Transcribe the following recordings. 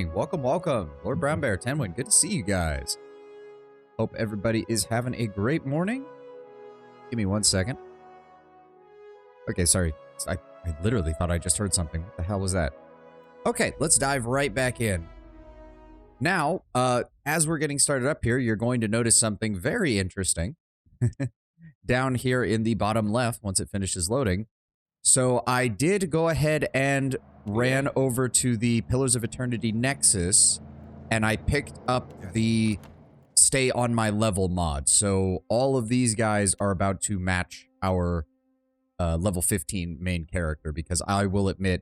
morning. Welcome, welcome. Lord Brown Bear, Tenwin, good to see you guys. Hope everybody is having a great morning. Give me 1 second. Okay, sorry. I literally thought I just heard something. What the hell was that? Okay, let's dive right back in. Now, as we're getting started up here, you're going to notice something very interesting down here in the bottom left once it finishes loading. So I did go ahead and ran over to the Pillars of Eternity Nexus, and I picked up the Stay on My Level mod. So all of these guys are about to match our level 15 main character, because I will admit,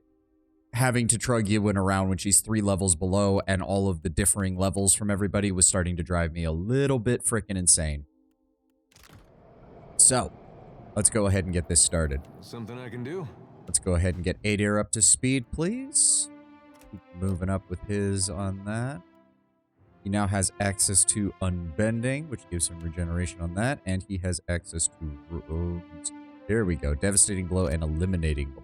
having to trug Ywin around when she's 3 levels below and all of the differing levels from everybody was starting to drive me a little bit freaking insane. So, let's go ahead and get this started. Something I can do? Let's go ahead and get Adair up to speed, please. Keep moving up with his on that. He now has access to Unbending, which gives him regeneration on that, and he has access to Rogues. There we go. Devastating Blow and Eliminating Blow.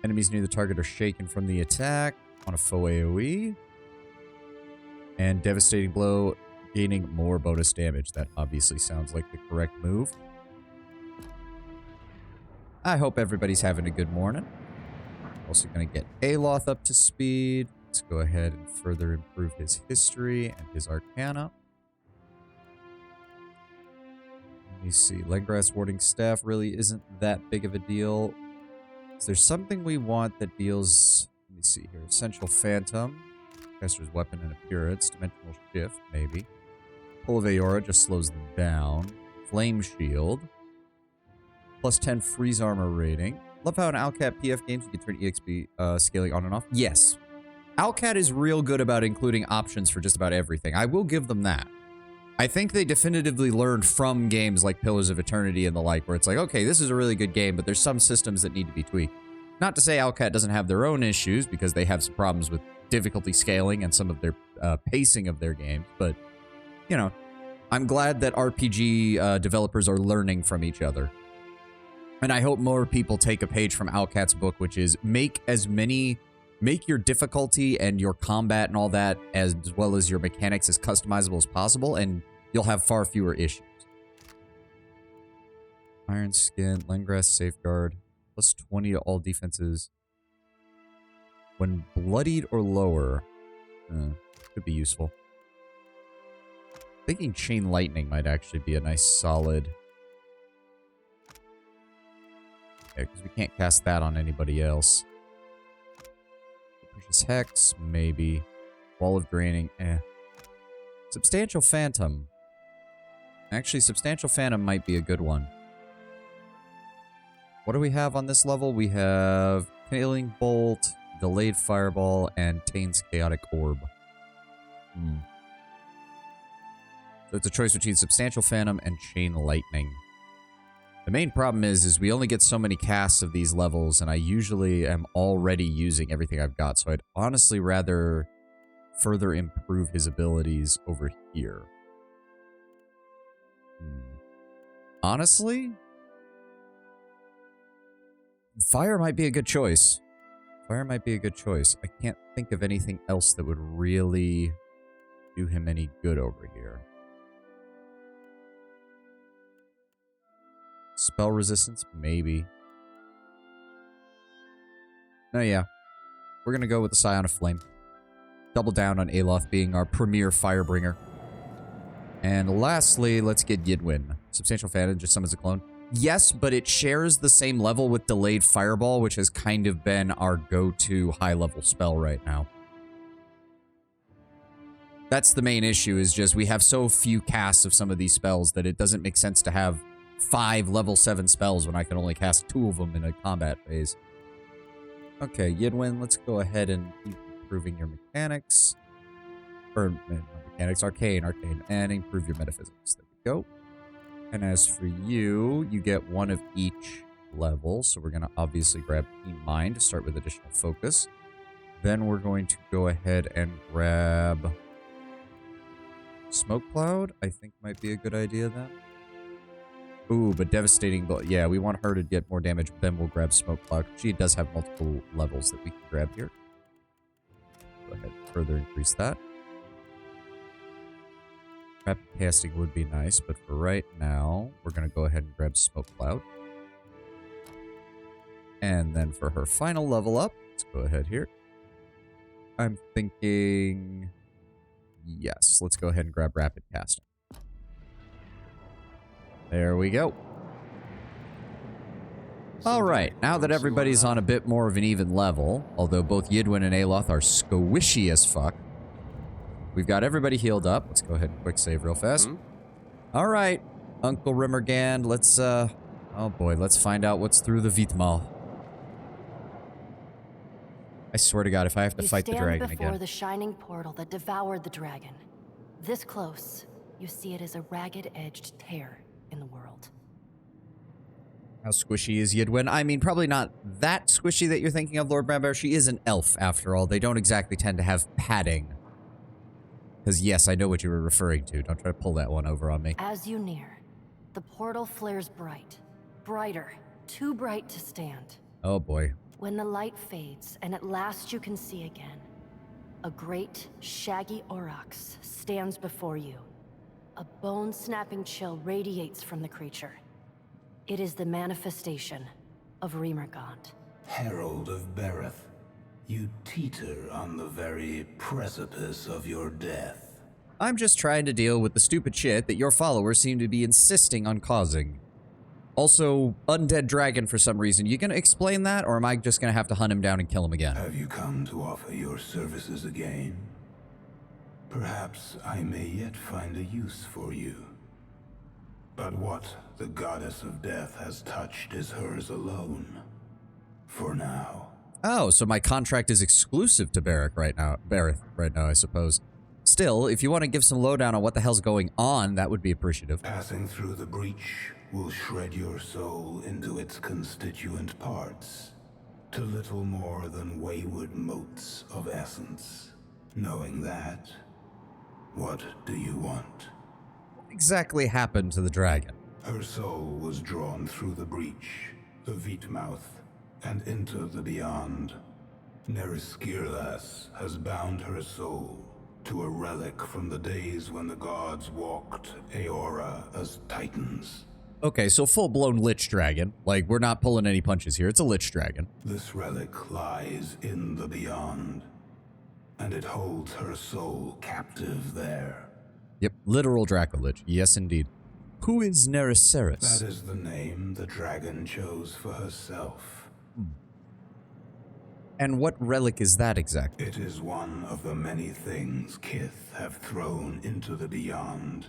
Enemies near the target are shaken from the attack on a faux AoE. And Devastating Blow, gaining more bonus damage. That obviously sounds like the correct move. I hope everybody's having a good morning. Also going to get Aloth up to speed. Let's go ahead and further improve his history and his arcana. Let me see. Lengrass Warding Staff really isn't that big of a deal. Is there something we want that deals... Let me see here. Essential Phantom. Caster's Weapon and Appearance. Dimensional Shift, maybe. Pull of Aora just slows them down. Flame Shield. Plus 10 Freeze Armor rating. Love how in Alcat PF games you can turn EXP scaling on and off. Yes. Alcat is real good about including options for just about everything. I will give them that. I think they definitively learned from games like Pillars of Eternity and the like, where it's like, okay, this is a really good game, but there's some systems that need to be tweaked. Not to say Alcat doesn't have their own issues, because they have some problems with difficulty scaling and some of their pacing of their games, but, you know, I'm glad that RPG developers are learning from each other. And I hope more people take a page from Alcat's book, which is make your difficulty and your combat and all that, as well as your mechanics, as customizable as possible, and you'll have far fewer issues. Iron Skin, Lengrass Safeguard, plus 20 to all defenses. When bloodied or lower, could be useful. Thinking Chain Lightning might actually be a nice solid... Yeah, because we can't cast that on anybody else. Precious Hex, maybe. Wall of Draining, Substantial Phantom. Actually, Substantial Phantom might be a good one. What do we have on this level? We have Killing Bolt, Delayed Fireball, and Tain's Chaotic Orb. So it's a choice between Substantial Phantom and Chain Lightning. The main problem is we only get so many casts of these levels, and I usually am already using everything I've got, so I'd honestly rather further improve his abilities over here. Honestly, Fire might be a good choice. Fire might be a good choice. I can't think of anything else that would really do him any good over here. Spell resistance? Maybe. No, yeah. We're going to go with the Scion of Flame. Double down on Aloth being our premier Firebringer. And lastly, let's get Ydwin. Substantial Phantom just summons a clone. Yes, but it shares the same level with Delayed Fireball, which has kind of been our go-to high-level spell right now. That's the main issue, is just we have so few casts of some of these spells that it doesn't make sense to have 5 level 7 spells when I can only cast 2 of them in a combat phase. Okay, Ydwin, let's go ahead and keep improving your mechanics. Or, not mechanics, arcane, and improve your metaphysics. There we go. And as for you, you get 1 of each level, so we're going to obviously grab Keen Mind to start with additional focus. Then we're going to go ahead and grab Smoke Cloud, I think might be a good idea then. Ooh, but Devastating Blow. Yeah, we want her to get more damage, but then we'll grab Smoke Cloud. She does have multiple levels that we can grab here. further increase that. Rapid casting would be nice, but for right now, we're going to go ahead and grab Smoke Cloud. And then for her final level up, let's go ahead here. I'm thinking... Yes, let's go ahead and grab Rapid Casting. There we go. Alright, now that everybody's on a bit more of an even level, although both Yidwin and Aloth are squishy as fuck, we've got everybody healed up. Let's go ahead and quick save real fast. Alright, Uncle Rymrgand, let's, oh boy, let's find out what's through the Vitmal. I swear to God, if I have to fight the dragon again. You stand before the shining portal that devoured the dragon. This close, you see it as a ragged-edged tear in the world. How squishy is Yidwin? I mean, probably not that squishy that you're thinking of, Lord Brambear. She is an elf, after all. They don't exactly tend to have padding. Because, yes, I know what you were referring to. Don't try to pull that one over on me. As you near, the portal flares bright. Brighter. Too bright to stand. Oh, boy. When the light fades, and at last you can see again, a great, shaggy aurochs stands before you. A bone-snapping chill radiates from the creature. It is the manifestation of Rymrgand. Herald of Bereth, you teeter on the very precipice of your death. I'm just trying to deal with the stupid shit that your followers seem to be insisting on causing. Also, undead dragon for some reason. You gonna explain that, or am I just gonna have to hunt him down and kill him again? Have you come to offer your services again? Perhaps I may yet find a use for you. But what the goddess of death has touched is hers alone. For now. Oh, so my contract is exclusive to Bereth right now, I suppose. Still, if you want to give some lowdown on what the hell's going on, that would be appreciative. Passing through the breach will shred your soul into its constituent parts, to little more than wayward motes of essence. Knowing that, what do you want? What exactly happened to the dragon? Her soul was drawn through the breach, the Vitmouth, and into the beyond. Neriskirlas has bound her soul to a relic from the days when the gods walked Aora as titans. Okay, so full-blown Lich Dragon. Like, we're not pulling any punches here. It's a Lich Dragon. This relic lies in the beyond, and it holds her soul captive there. Yep, literal Dracolich. Yes, indeed. Who is Nericeris? That is the name the dragon chose for herself. And what relic is that exactly? It is one of the many things Kith have thrown into the beyond,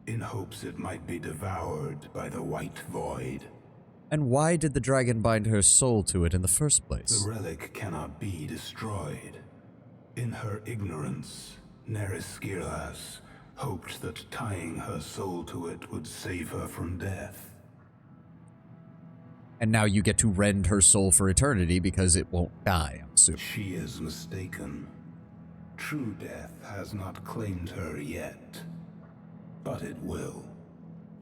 in hopes it might be devoured by the White Void. And why did the dragon bind her soul to it in the first place? The relic cannot be destroyed. In her ignorance, Neriskirlas hoped that tying her soul to it would save her from death. And now you get to rend her soul for eternity because it won't die, I'm assuming. She is mistaken. True death has not claimed her yet. But it will.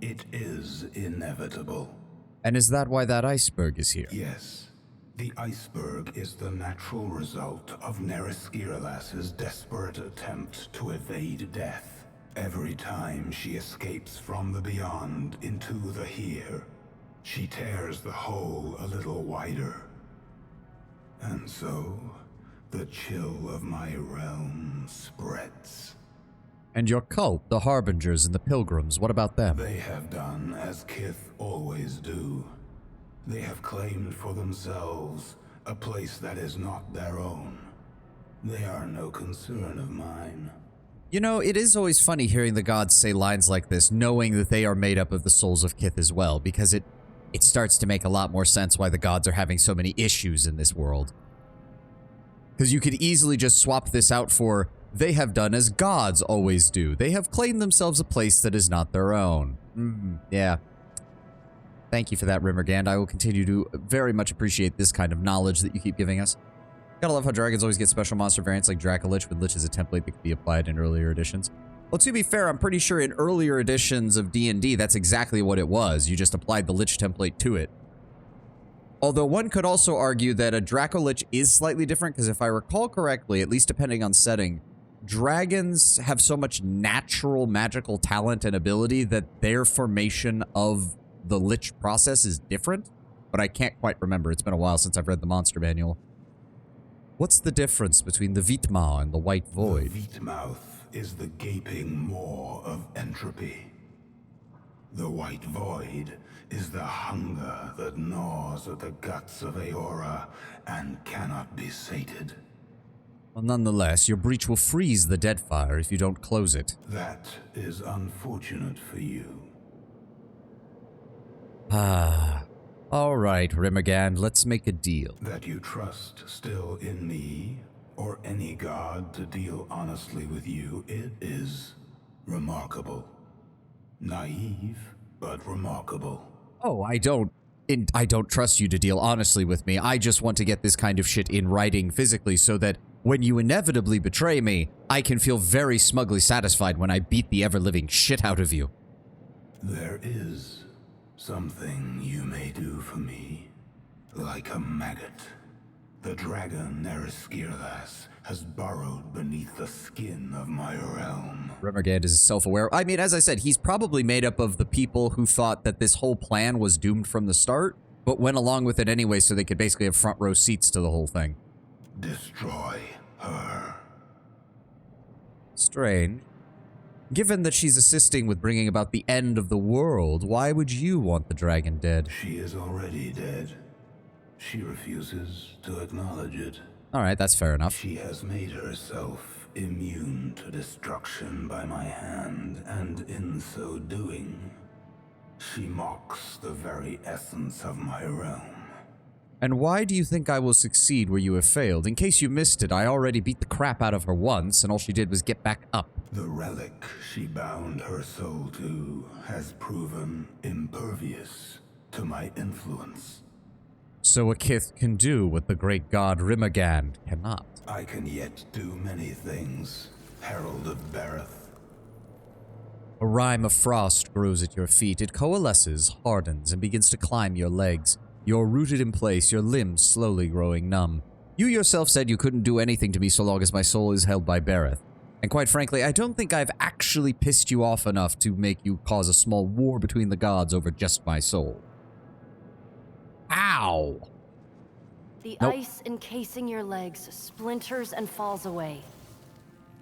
It is inevitable. And is that why that iceberg is here? Yes. The iceberg is the natural result of Neriskirlas's desperate attempt to evade death. Every time she escapes from the beyond into the here, she tears the hole a little wider. And so, the chill of my realm spreads. And your cult, the Harbingers and the Pilgrims, what about them? They have done as Kith always do. They have claimed for themselves a place that is not their own. They are no concern of mine. You know, it is always funny hearing the gods say lines like this, knowing that they are made up of the souls of Kith as well, because it starts to make a lot more sense why the gods are having so many issues in this world. Because you could easily just swap this out for, they have done as gods always do. They have claimed themselves a place that is not their own. Yeah. Thank you for that, Rymrgand. I will continue to very much appreciate this kind of knowledge that you keep giving us. Gotta love how dragons always get special monster variants like Dracolich, with Lich as a template that could be applied in earlier editions. Well, to be fair, I'm pretty sure in earlier editions of D&D, that's exactly what it was. You just applied the Lich template to it. Although one could also argue that a Dracolich is slightly different, because if I recall correctly, at least depending on setting, dragons have so much natural magical talent and ability that their formation of the Lich process is different, but I can't quite remember. It's been a while since I've read the monster manual. What's the difference between the Vitma and the White Void? The Vitmouth is the gaping maw of entropy. The White Void is the hunger that gnaws at the guts of Aora and cannot be sated. Well, nonetheless, your breach will freeze the Deadfire if you don't close it. That is unfortunate for you. Ah. All right, Rymrgand, let's make a deal. That you trust still in me, or any god to deal honestly with you, it is remarkable. Naive, but remarkable. Oh, I don't trust you to deal honestly with me. I just want to get this kind of shit in writing physically so that when you inevitably betray me, I can feel very smugly satisfied when I beat the ever-living shit out of you. There is something you may do for me, like a maggot. The dragon Neriskirlas has burrowed beneath the skin of my realm. Rymrgand is self-aware. I mean, as I said, he's probably made up of the people who thought that this whole plan was doomed from the start, but went along with it anyway so they could basically have front row seats to the whole thing. Destroy her. Strange. Given that she's assisting with bringing about the end of the world, why would you want the dragon dead? She is already dead. She refuses to acknowledge it. Alright, that's fair enough. She has made herself immune to destruction by my hand, and in so doing, she mocks the very essence of my realm. And why do you think I will succeed where you have failed? In case you missed it, I already beat the crap out of her once, and all she did was get back up. The relic she bound her soul to has proven impervious to my influence. So a Kith can do what the great god Rymrgand cannot. I can yet do many things, Herald of Bereth. A rime of frost grows at your feet. It coalesces, hardens, and begins to climb your legs. You're rooted in place, your limbs slowly growing numb. You yourself said you couldn't do anything to me so long as my soul is held by Bereth. And quite frankly, I don't think I've actually pissed you off enough to make you cause a small war between the gods over just my soul. Ow! The Nope. ice encasing your legs splinters and falls away.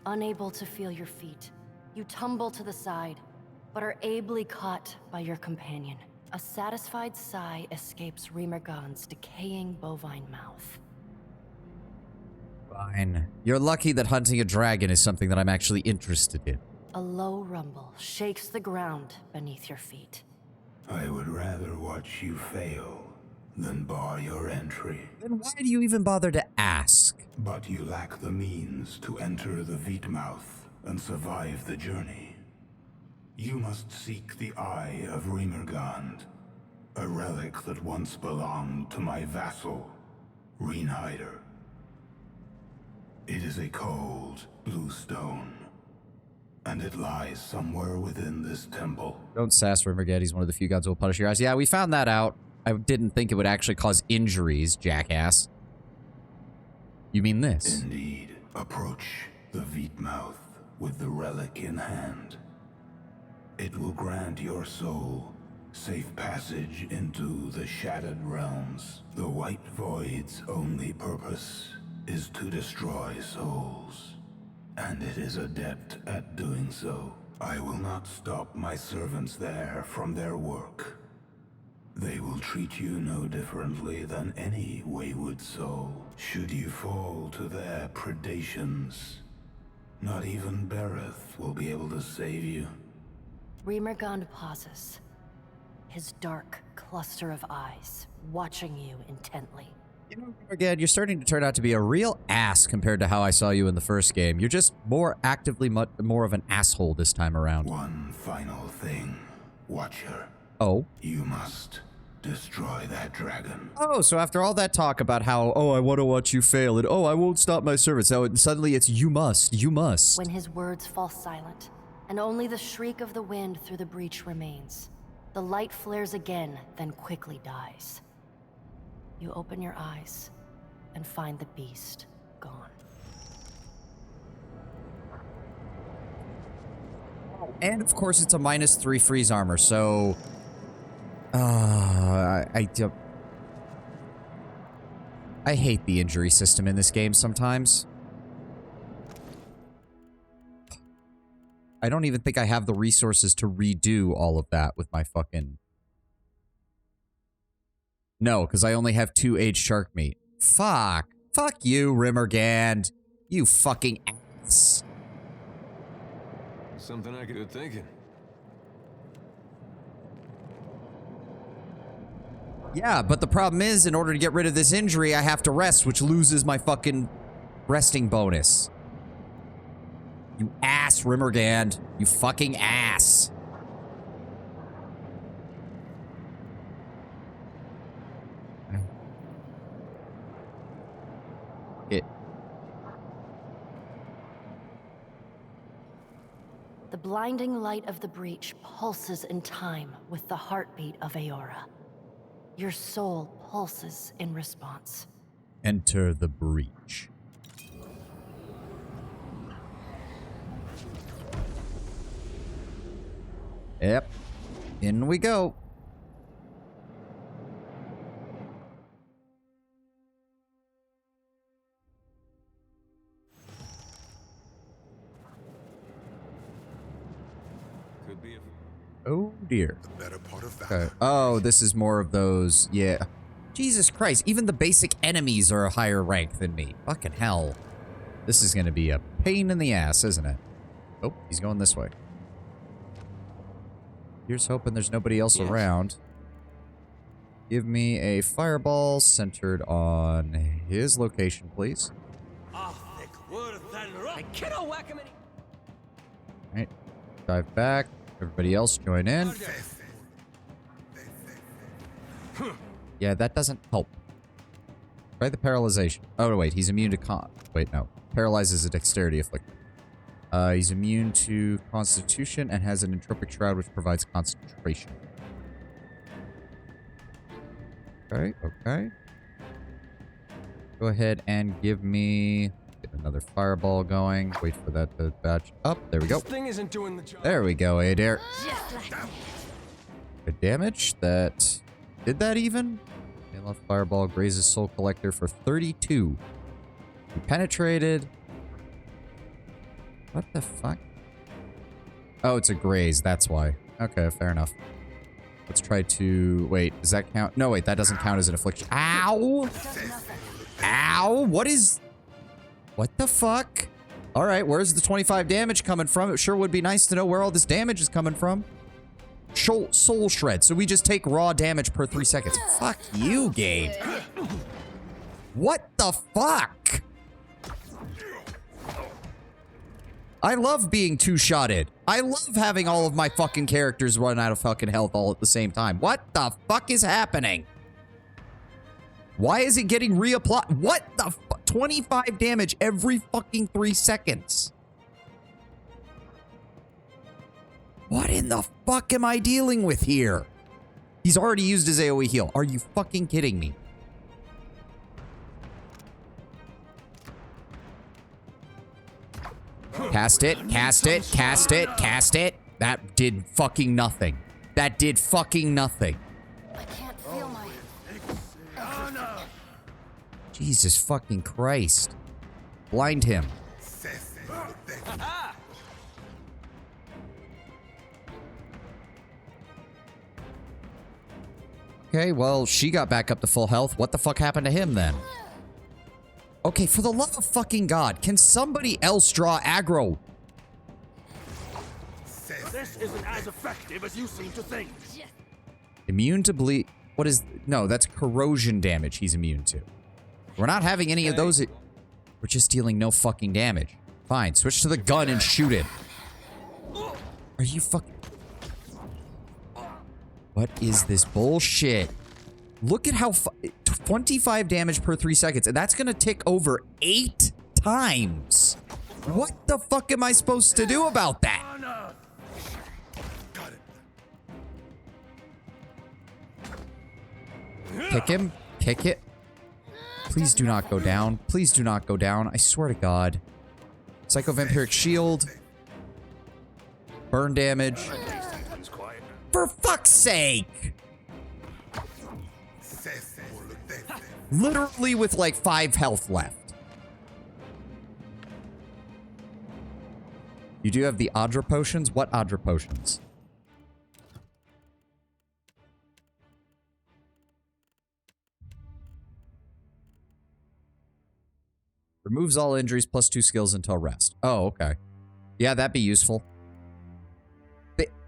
Unable to feel your feet, you tumble to the side, but are ably caught by your companion. A satisfied sigh escapes Rymrgand's decaying bovine mouth. Fine. You're lucky that hunting a dragon is something that I'm actually interested in. A low rumble shakes the ground beneath your feet. I would rather watch you fail than bar your entry. Then why do you even bother to ask? But you lack the means to enter the Vitmouth and survive the journey. You must seek the Eye of Rymrgand, a relic that once belonged to my vassal, Reinhider. It is a cold, blue stone, and it lies somewhere within this temple. Don't sass Rymrgand, he's one of the few gods who will punish your eyes. Yeah, we found that out. I didn't think it would actually cause injuries, jackass. You mean this? Indeed. Approach the Vitmouth with the relic in hand. It will grant your soul safe passage into the Shattered Realms. The White Void's only purpose is to destroy souls, and it is adept at doing so. I will not stop my servants there from their work. They will treat you no differently than any wayward soul. Should you fall to their predations, not even Bereth will be able to save you. Rymrgand pauses, his dark cluster of eyes watching you intently. You know, Rymrgand, you're starting to turn out to be a real ass compared to how I saw you in the first game. You're just more actively more of an asshole this time around. One final thing, Watcher. Oh? You must destroy that dragon. Oh, so after all that talk about how, oh, I want to watch you fail, and oh, I won't stop my servants, now suddenly it's you must. When his words fall silent, and only the shriek of the wind through the breach remains, the light flares again, then quickly dies. you open your eyes and find the beast gone. And of course, it's a -3 freeze armor, so I hate the injury system in this game sometimes. I don't even think I have the resources to redo all of that with my fucking... No, because I only have 2 aged shark meat. Fuck. Fuck you, Rymrgand. You fucking ass. Something I could do thinking. Yeah, but the problem is, in order to get rid of this injury, I have to rest, which loses my fucking resting bonus. You ass, Rymrgand. You fucking ass. The blinding light of the breach pulses in time with the heartbeat of Aora. Your soul pulses in response. Enter the breach. Yep. In we go. Could be a... Oh dear. The better part of Okay. Oh, this is more of those. Yeah. Jesus Christ. Even the basic enemies are a higher rank than me. Fucking hell. This is going to be a pain in the ass, isn't it? Oh, he's going this way. Here's hoping there's nobody else around. Give me a fireball centered on his location, please. Alright. Dive back. Everybody else join in. Yeah, that doesn't help. Try the paralyzation. Oh, wait. He's immune to Wait, no. Paralyzes a dexterity affliction. He's immune to Constitution and has an entropic shroud which provides concentration. Okay, okay. Go ahead and give me... Get another fireball going. Wait for that to batch up. There we go. This thing isn't doing the job. There we go, Adair. Good damage. That... Did that even? Left fireball grazes Soul Collector for 32. We penetrated... What the fuck? Oh, it's a graze. That's why. Okay, fair enough. Let's try to... Wait, does that count? No, wait, that doesn't count as an affliction. Ow! Ow! What is... What the fuck? Alright, where's the 25 damage coming from? It sure would be nice to know where all this damage is coming from. Soul Shred. So we just take raw damage per 3 seconds. Fuck you, game. What the fuck? I love being two-shotted. I love having all of my fucking characters run out of fucking health all at the same time. What the fuck is happening? Why is it getting reapplied? What the fuck? 25 damage every fucking 3 seconds. What in the fuck am I dealing with here? He's already used his AoE heal. Are you fucking kidding me? Cast it, cast it, cast it, cast it. That did fucking nothing. That did fucking nothing. I can't feel my... Jesus fucking Christ. Blind him. Okay, well, she got back up to full health. What the fuck happened to him then? Okay, for the love of fucking God, can somebody else draw aggro? This isn't as effective as you seem to think. Immune to bleed. What is... No, that's corrosion damage he's immune to. We're not having any of those. We're just dealing no fucking damage. Fine, switch to the gun and shoot it. Are you fucking... What is this bullshit? Look at how... 25 damage per 3 seconds, and that's gonna tick over 8 times. What the fuck am I supposed to do about that? Kick him. Kick it. Please do not go down. Please do not go down. I swear to God. Psycho-vampiric shield. Burn damage. For fuck's sake! Literally with like 5 health left. You do have the Adra potions? What Adra potions? Removes all injuries plus 2 skills until rest. Oh, okay. Yeah, that'd be useful.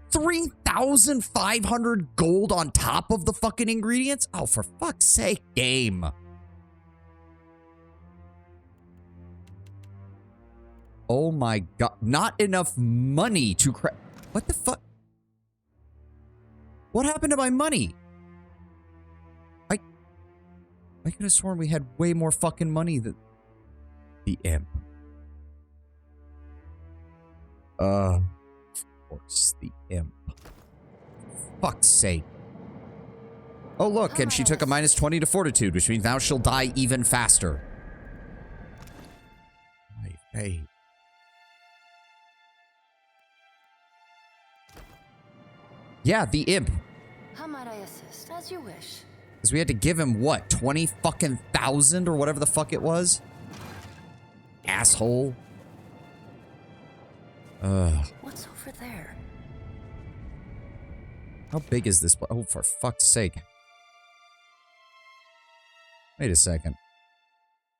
3,500 gold on top of the fucking ingredients? Oh, for fuck's sake, game. Oh my god. Not enough money to What the fuck? What happened to my money? I could have sworn we had way more fucking money than... The imp. Of course, the imp. Fuck's sake. Oh, look, and she took a -20 to fortitude, which means now she'll die even faster. Hey. Yeah, the imp. How might I assist? As you wish. Because we had to give him, what, 20 fucking thousand or whatever the fuck it was? Asshole. What's over there? How big is this? Oh, for fuck's sake. Wait a second.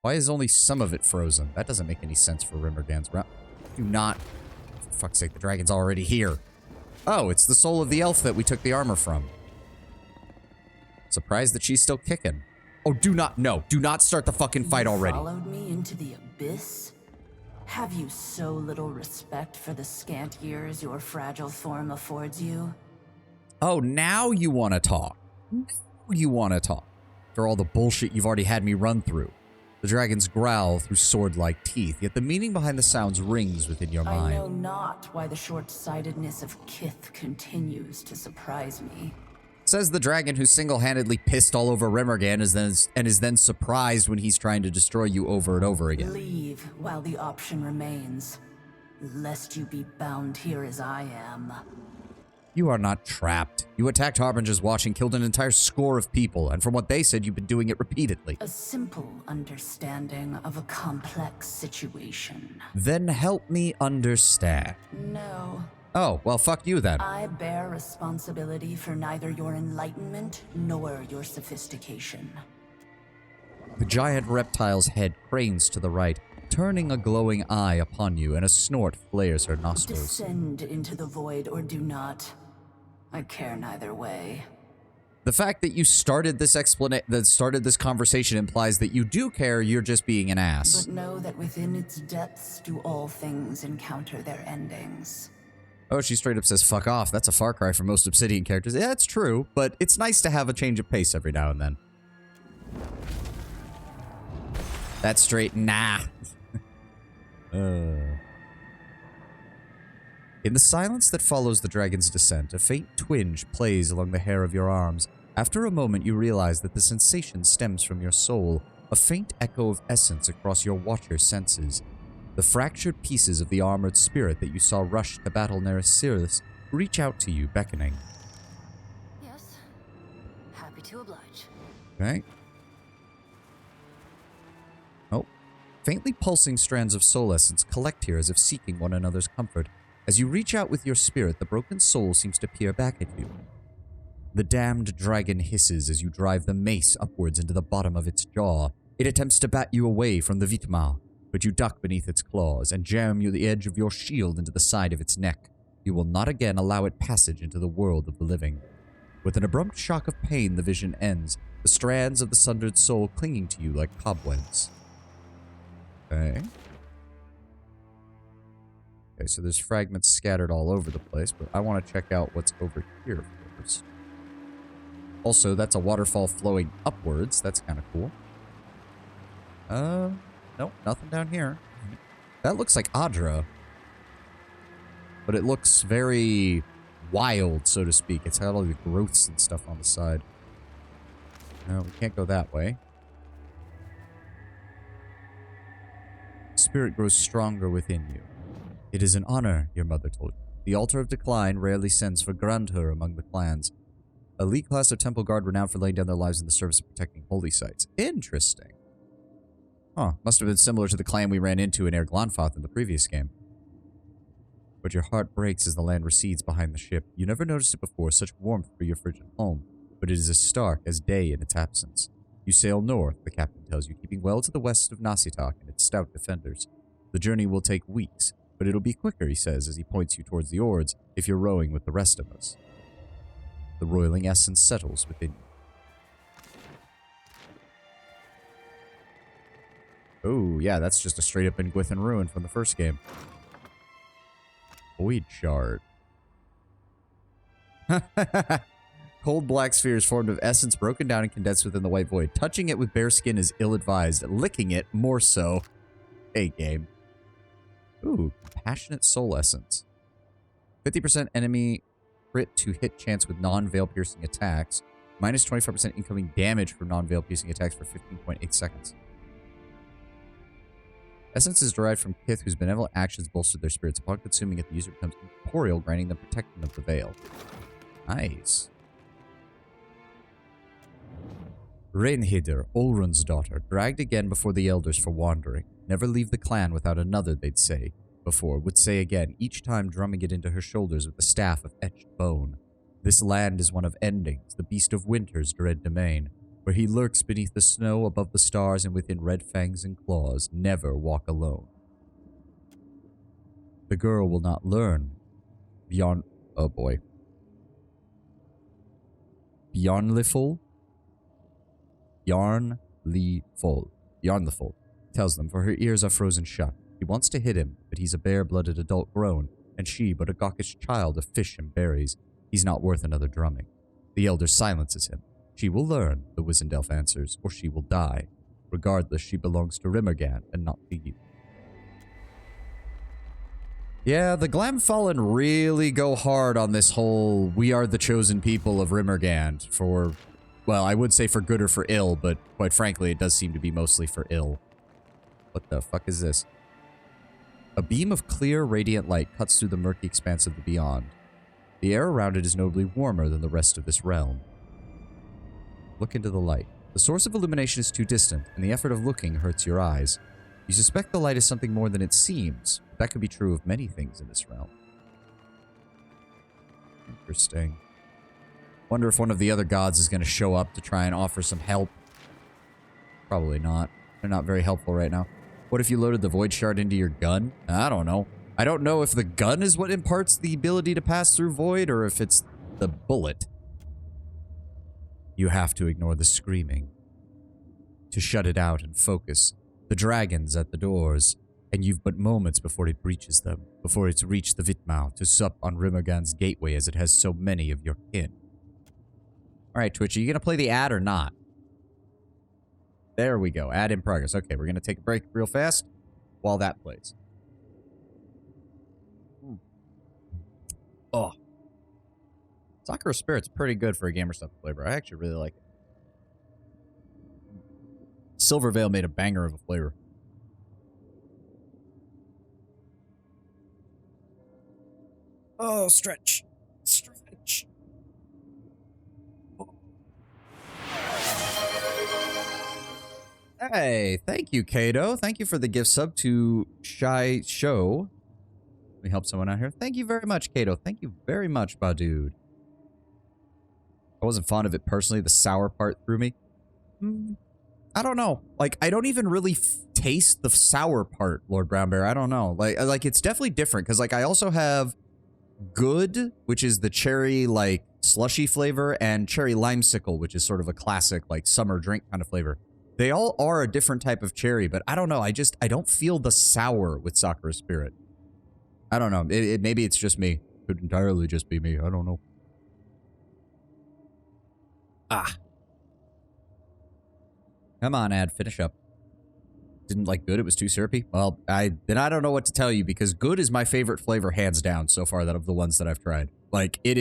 Why is only some of it frozen? That doesn't make any sense for Rymrgand's route. Do not... For fuck's sake, the dragon's already here. Oh, it's the soul of the elf that we took the armor from. Surprised that she's still kicking. Oh, do not start the fucking fight already. Followed me into the abyss? Have you so little respect for the scant years your fragile form affords you? Oh, now you want to talk. Now you want to talk. After all the bullshit you've already had me run through. The dragons growl through sword-like teeth, yet the meaning behind the sounds rings within your mind. I know not why the short-sightedness of Kith continues to surprise me. Says the dragon who single-handedly pissed all over Rymrgand and is then surprised when he's trying to destroy you over and over again. Leave while the option remains, lest you be bound here as I am. You are not trapped. You attacked Harbinger's Watch and killed an entire score of people, and from what they said, you've been doing it repeatedly. A simple understanding of a complex situation. Then help me understand. No. Oh, well, fuck you then. I bear responsibility for neither your enlightenment nor your sophistication. The giant reptile's head cranes to the right, turning a glowing eye upon you, and a snort flares her nostrils. Descend into the void or do not. I care neither way. The fact that you started this conversation implies that you do care, you're just being an ass. But know that within its depths do all things encounter their endings. Oh, she straight up says, fuck off. That's a far cry from most Obsidian characters. Yeah, it's true, but it's nice to have a change of pace every now and then. That's straight, nah. In the silence that follows the dragon's descent, a faint twinge plays along the hair of your arms. After a moment, you realize that the sensation stems from your soul, a faint echo of essence across your watcher senses. The fractured pieces of the armored spirit that you saw rush to battle Neryscirus reach out to you, beckoning. Yes. Happy to oblige. Okay. Oh. Faintly pulsing strands of soul essence collect here as if seeking one another's comfort. As you reach out with your spirit, the broken soul seems to peer back at you. The damned dragon hisses as you drive the mace upwards into the bottom of its jaw. It attempts to bat you away from the Vitma, but you duck beneath its claws and jam the edge of your shield into the side of its neck. You will not again allow it passage into the world of the living. With an abrupt shock of pain, the vision ends, the strands of the sundered soul clinging to you like cobwebs. Okay. Okay, so there's fragments scattered all over the place, but I want to check out what's over here first. Also, that's a waterfall flowing upwards. That's kind of cool. Nope, nothing down here. That looks like Adra. But it looks very wild, so to speak. It's got all the growths and stuff on the side. No, we can't go that way. Spirit grows stronger within you. It is an honor, your mother told you. The Altar of Decline rarely sends for grandeur among the clans. Elite class of Temple Guard renowned for laying down their lives in the service of protecting holy sites. Interesting. Huh, must have been similar to the clan we ran into in Air Glanfoth in the previous game. But your heart breaks as the land recedes behind the ship. You never noticed it before, such warmth for your frigid home, but it is as stark as day in its absence. You sail north, the captain tells you, keeping well to the west of Nasitak and its stout defenders. The journey will take weeks, but it'll be quicker, he says, as he points you towards the oars, if you're rowing with the rest of us. The roiling essence settles within you. Oh, yeah, that's just a straight-up Ingwithan ruin from the first game. Void Shard. Cold black spheres formed of essence broken down and condensed within the white void. Touching it with bare skin is ill-advised. Licking it, more so. Hey, game. Ooh, Passionate Soul Essence. 50% enemy crit to hit chance with non-veil piercing attacks. Minus 25% incoming damage for non-veil piercing attacks for 15.8 seconds. Essence is derived from Kith, whose benevolent actions bolster their spirits. Upon consuming it, the user becomes incorporeal, granting them protection of the veil. Nice. Reinhider, Olrun's daughter, dragged again before the elders for wandering. Never leave the clan without another, they'd say. Before, would say again, each time drumming it into her shoulders with the staff of etched bone. This land is one of endings, the beast of winter's dread domain, where he lurks beneath the snow, above the stars, and within red fangs and claws. Never walk alone. The girl will not learn. Beyond... oh boy. Bjarnlifol? Bjarnlifol. Bjarnlifol tells them, for her ears are frozen shut. He wants to hit him, but he's a bare-blooded adult grown, and she but a gawkish child of fish and berries. He's not worth another drumming. The elder silences him. She will learn, the wizened elf answers, or she will die. Regardless, she belongs to Rymrgand and not to you. Yeah, the Glamfallen really go hard on this whole we are the chosen people of Rymrgand for, well, I would say for good or for ill, but quite frankly, it does seem to be mostly for ill. What the fuck is this? A beam of clear, radiant light cuts through the murky expanse of the beyond. The air around it is notably warmer than the rest of this realm. Look into the light. The source of illumination is too distant, and the effort of looking hurts your eyes. You suspect the light is something more than it seems. That could be true of many things in this realm. Interesting. Wonder if one of the other gods is going to show up to try and offer some help. Probably not. They're not very helpful right now. What if you loaded the Void Shard into your gun? I don't know. I don't know if the gun is what imparts the ability to pass through Void, or if it's the bullet. You have to ignore the screaming. To shut it out and focus. The dragon's at the doors, and you've but moments before it breaches them, before it's reached the Vitmau to sup on Rymrgand's gateway as it has so many of your kin. Alright, Twitch, are you going to play the ad or not? There we go. Ad in progress. Okay, we're going to take a break real fast while that plays. Oh. Sakura Spirit's pretty good for a gamer stuff flavor. I actually really like it. Silver Veil made a banger of a flavor. Oh, stretch. Stretch. Hey, thank you, Kato. Thank you for the gift sub to Shy Show. Let me help someone out here. Thank you very much, Kato. Thank you very much, Badude. I wasn't fond of it personally. The sour part threw me. I don't know. Like, I don't even really taste the sour part, Lord Brown Bear. I don't know. Like it's definitely different because, like, I also have Good, which is the cherry, like, slushy flavor, and Cherry Limesicle, which is sort of a classic, like, summer drink kind of flavor. They all are a different type of cherry, but I don't know. I don't feel the sour with Sakura Spirit. I don't know. Maybe it's just me. Could entirely just be me. I don't know. Ah. Come on, Ad. Finish up. Didn't like Good? It was too syrupy? Well, then I don't know what to tell you, because Good is my favorite flavor, hands down, so far, that of the ones that I've tried. Like, it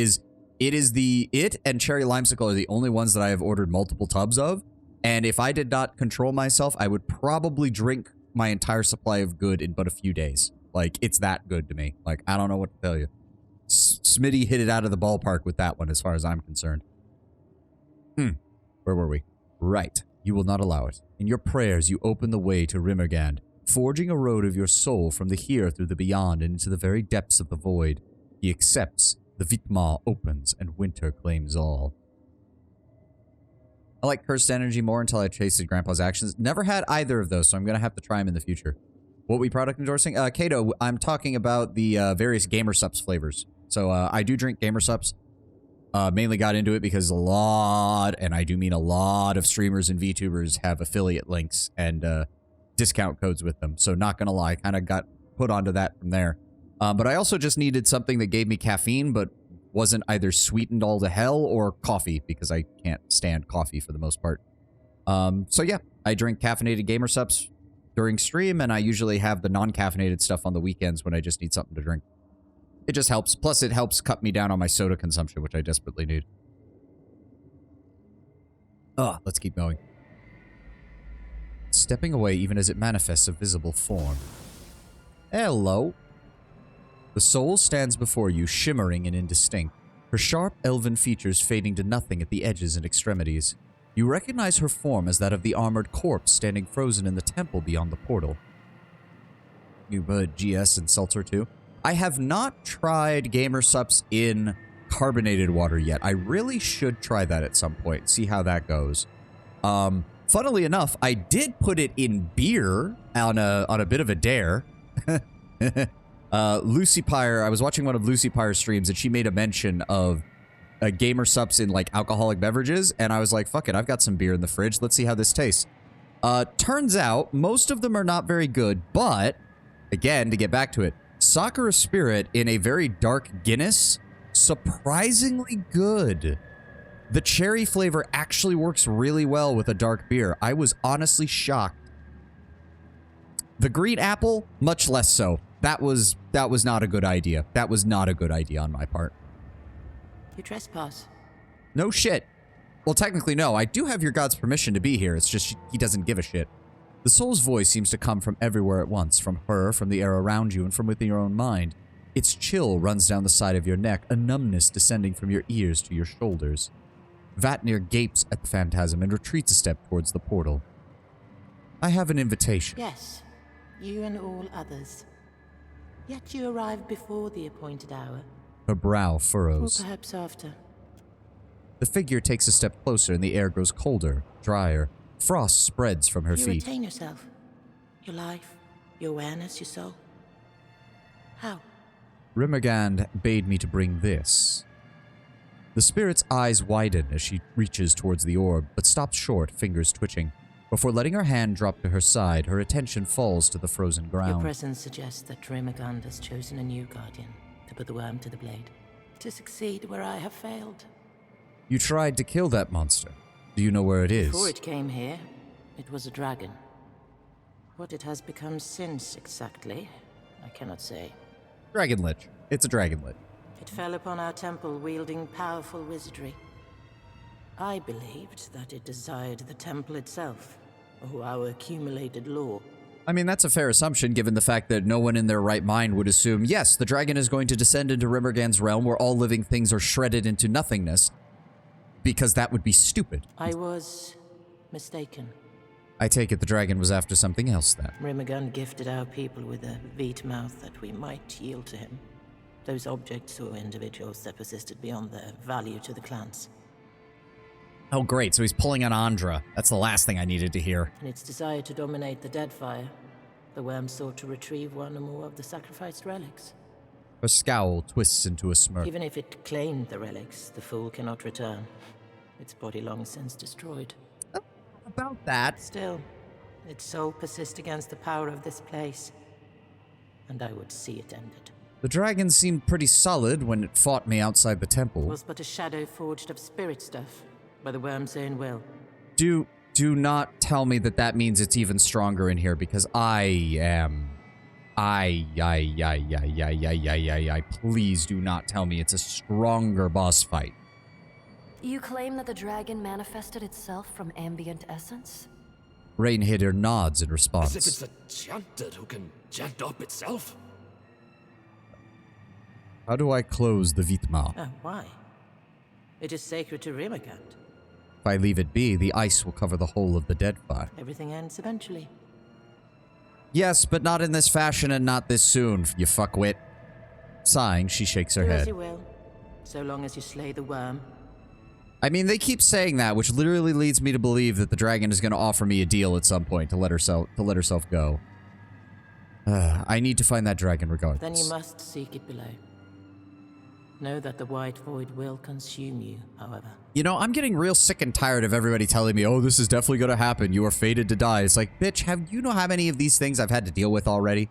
and Cherry Limesicle are the only ones that I have ordered multiple tubs of, and if I did not control myself, I would probably drink my entire supply of good in but a few days. Like, it's that good to me. Like, I don't know what to tell you. Smitty hit it out of the ballpark with that one as far as I'm concerned. Where were we? Right. You will not allow it. In your prayers, you open the way to Rymrgand, forging a road of your soul from the here through the beyond and into the very depths of the void. He accepts, the Vitma opens, and winter claims all. I like Cursed Energy more until I tasted Grandpa's actions. Never had either of those, so I'm going to have to try them in the future. What we product endorsing? Kato, I'm talking about the various Gamer Sups flavors. So I do drink Gamer Sups. Mainly got into it because a lot, and I do mean a lot, of streamers and VTubers have affiliate links and discount codes with them. So not going to lie, kind of got put onto that from there. But I also just needed something that gave me caffeine, but wasn't either sweetened all to hell or coffee, because I can't stand coffee for the most part. So yeah, I drink caffeinated Gamer Sups during stream, and I usually have the non-caffeinated stuff on the weekends when I just need something to drink. It just helps. Plus, it helps cut me down on my soda consumption, which I desperately need. Let's keep going. Stepping away even as it manifests a visible form. Hello. The soul stands before you, shimmering and indistinct, her sharp elven features fading to nothing at the edges and extremities. You recognize her form as that of the armored corpse standing frozen in the temple beyond the portal. You GS and Seltzer too. I have not tried Gamer Sups in carbonated water yet. I really should try that at some point, see how that goes. Funnily enough, I did put it in beer on a bit of a dare. Lucy Pyre, I was watching one of Lucy Pyre's streams, and she made a mention of Gamer Sups in, like, alcoholic beverages, and I was like, fuck it, I've got some beer in the fridge. Let's see how this tastes. Turns out, most of them are not very good, but, again, to get back to it, Sakura Spirit in a very dark Guinness, surprisingly good. The cherry flavor actually works really well with a dark beer. I was honestly shocked. The green apple, much less so. That was not a good idea. That was not a good idea on my part. You trespass. No shit. Well, technically, no. I do have your god's permission to be here. It's just he doesn't give a shit. The soul's voice seems to come from everywhere at once. From her, from the air around you, and from within your own mind. Its chill runs down the side of your neck, a numbness descending from your ears to your shoulders. Vatnir gapes at the phantasm and retreats a step towards the portal. I have an invitation. Yes, you and all others. Yet you arrived before the appointed hour. Her brow Or furrows. perhaps after. The figure takes a step closer and the air grows colder, drier. Frost spreads from her You feet. retain yourself. Your life, your awareness, your soul. How? Rymrgand bade me to bring this. The spirit's eyes widen as she reaches towards the orb, but stops short, fingers twitching. Before letting her hand drop to her side, her attention falls to the frozen Your ground. presence suggests that Rymrgand has chosen a new guardian to put the worm to the blade. To succeed where I have failed. You tried to kill that monster. Do you know where it is? Before it came here, it was a dragon. What it has become since exactly, I cannot say. Dragon Lich. It's a Dragon Lich. It fell upon our temple wielding powerful wizardry. I believed that it desired the temple itself, or our accumulated lore. I mean, that's a fair assumption given the fact that no one in their right mind would assume, yes, the dragon is going to descend into Rymrgand's realm where all living things are shredded into nothingness, because that would be stupid. I was mistaken. I take it the dragon was after something else then. Rymrgand gifted our people with a veet mouth that we might yield to him. Those objects or individuals that persisted beyond their value to the clans. Oh, great. So he's pulling on Andra. That's the last thing I needed to hear. In its desire to dominate the Deadfire, the worm sought to retrieve one or more of the sacrificed relics. Her scowl twists into a smirk. Even if it claimed the relics, the fool cannot return. Its body long since destroyed. About that. Still, its soul persists against the power of this place. And I would see it ended. The dragon seemed pretty solid when it fought me outside the It temple. was but a shadow forged of spirit stuff, by the worm's own will. Do not tell me that that means it's even stronger in here, because please do not tell me it's a stronger boss fight. You claim that the dragon manifested itself from ambient essence? Rainhitter nods in response. As if it's a chanter who can chant up itself. How do I close the Vitma? Oh, why? It is sacred to Rymrgand. If I leave it be, the ice will cover the whole of the dead fire. Everything ends eventually. Yes, but not in this fashion and not this soon, you fuckwit. Sighing, she shakes her Do as head. you will, so long as you slay the worm. I mean, they keep saying that, which literally leads me to believe that the dragon is going to offer me a deal at some point to let herself go. I need to find that dragon regardless. Then you must seek it below. Know that the white void will consume you, however. You know, I'm getting real sick and tired of everybody telling me, oh, this is definitely going to happen. You are fated to die. It's like, bitch, you know how many of these things I've had to deal with already?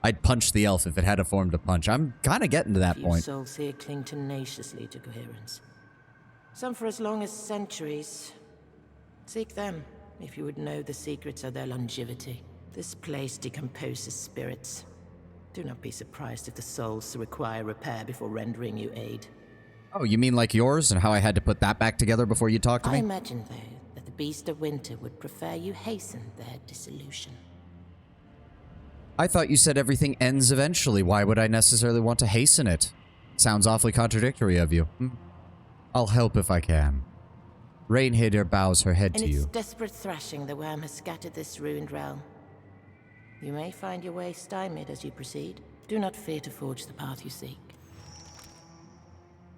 I'd punch the elf if it had a form to punch. I'm kind of getting to that Few point. souls here cling tenaciously to coherence. Some for as long as centuries. Seek them, if you would know the secrets of their longevity. This place decomposes spirits. Do not be surprised if the souls require repair before rendering you aid. Oh, you mean like yours and how I had to put that back together before you talked to I me? imagine, though, that the Beast of Winter would prefer you hasten their dissolution. I thought you said everything ends eventually. Why would I necessarily want to hasten it? Sounds awfully contradictory of you. I'll help if I can. Rainhitter bows her head In to its you. desperate thrashing, the worm has scattered this ruined realm. You may find your way stymied as you proceed. Do not fear to forge the path you seek.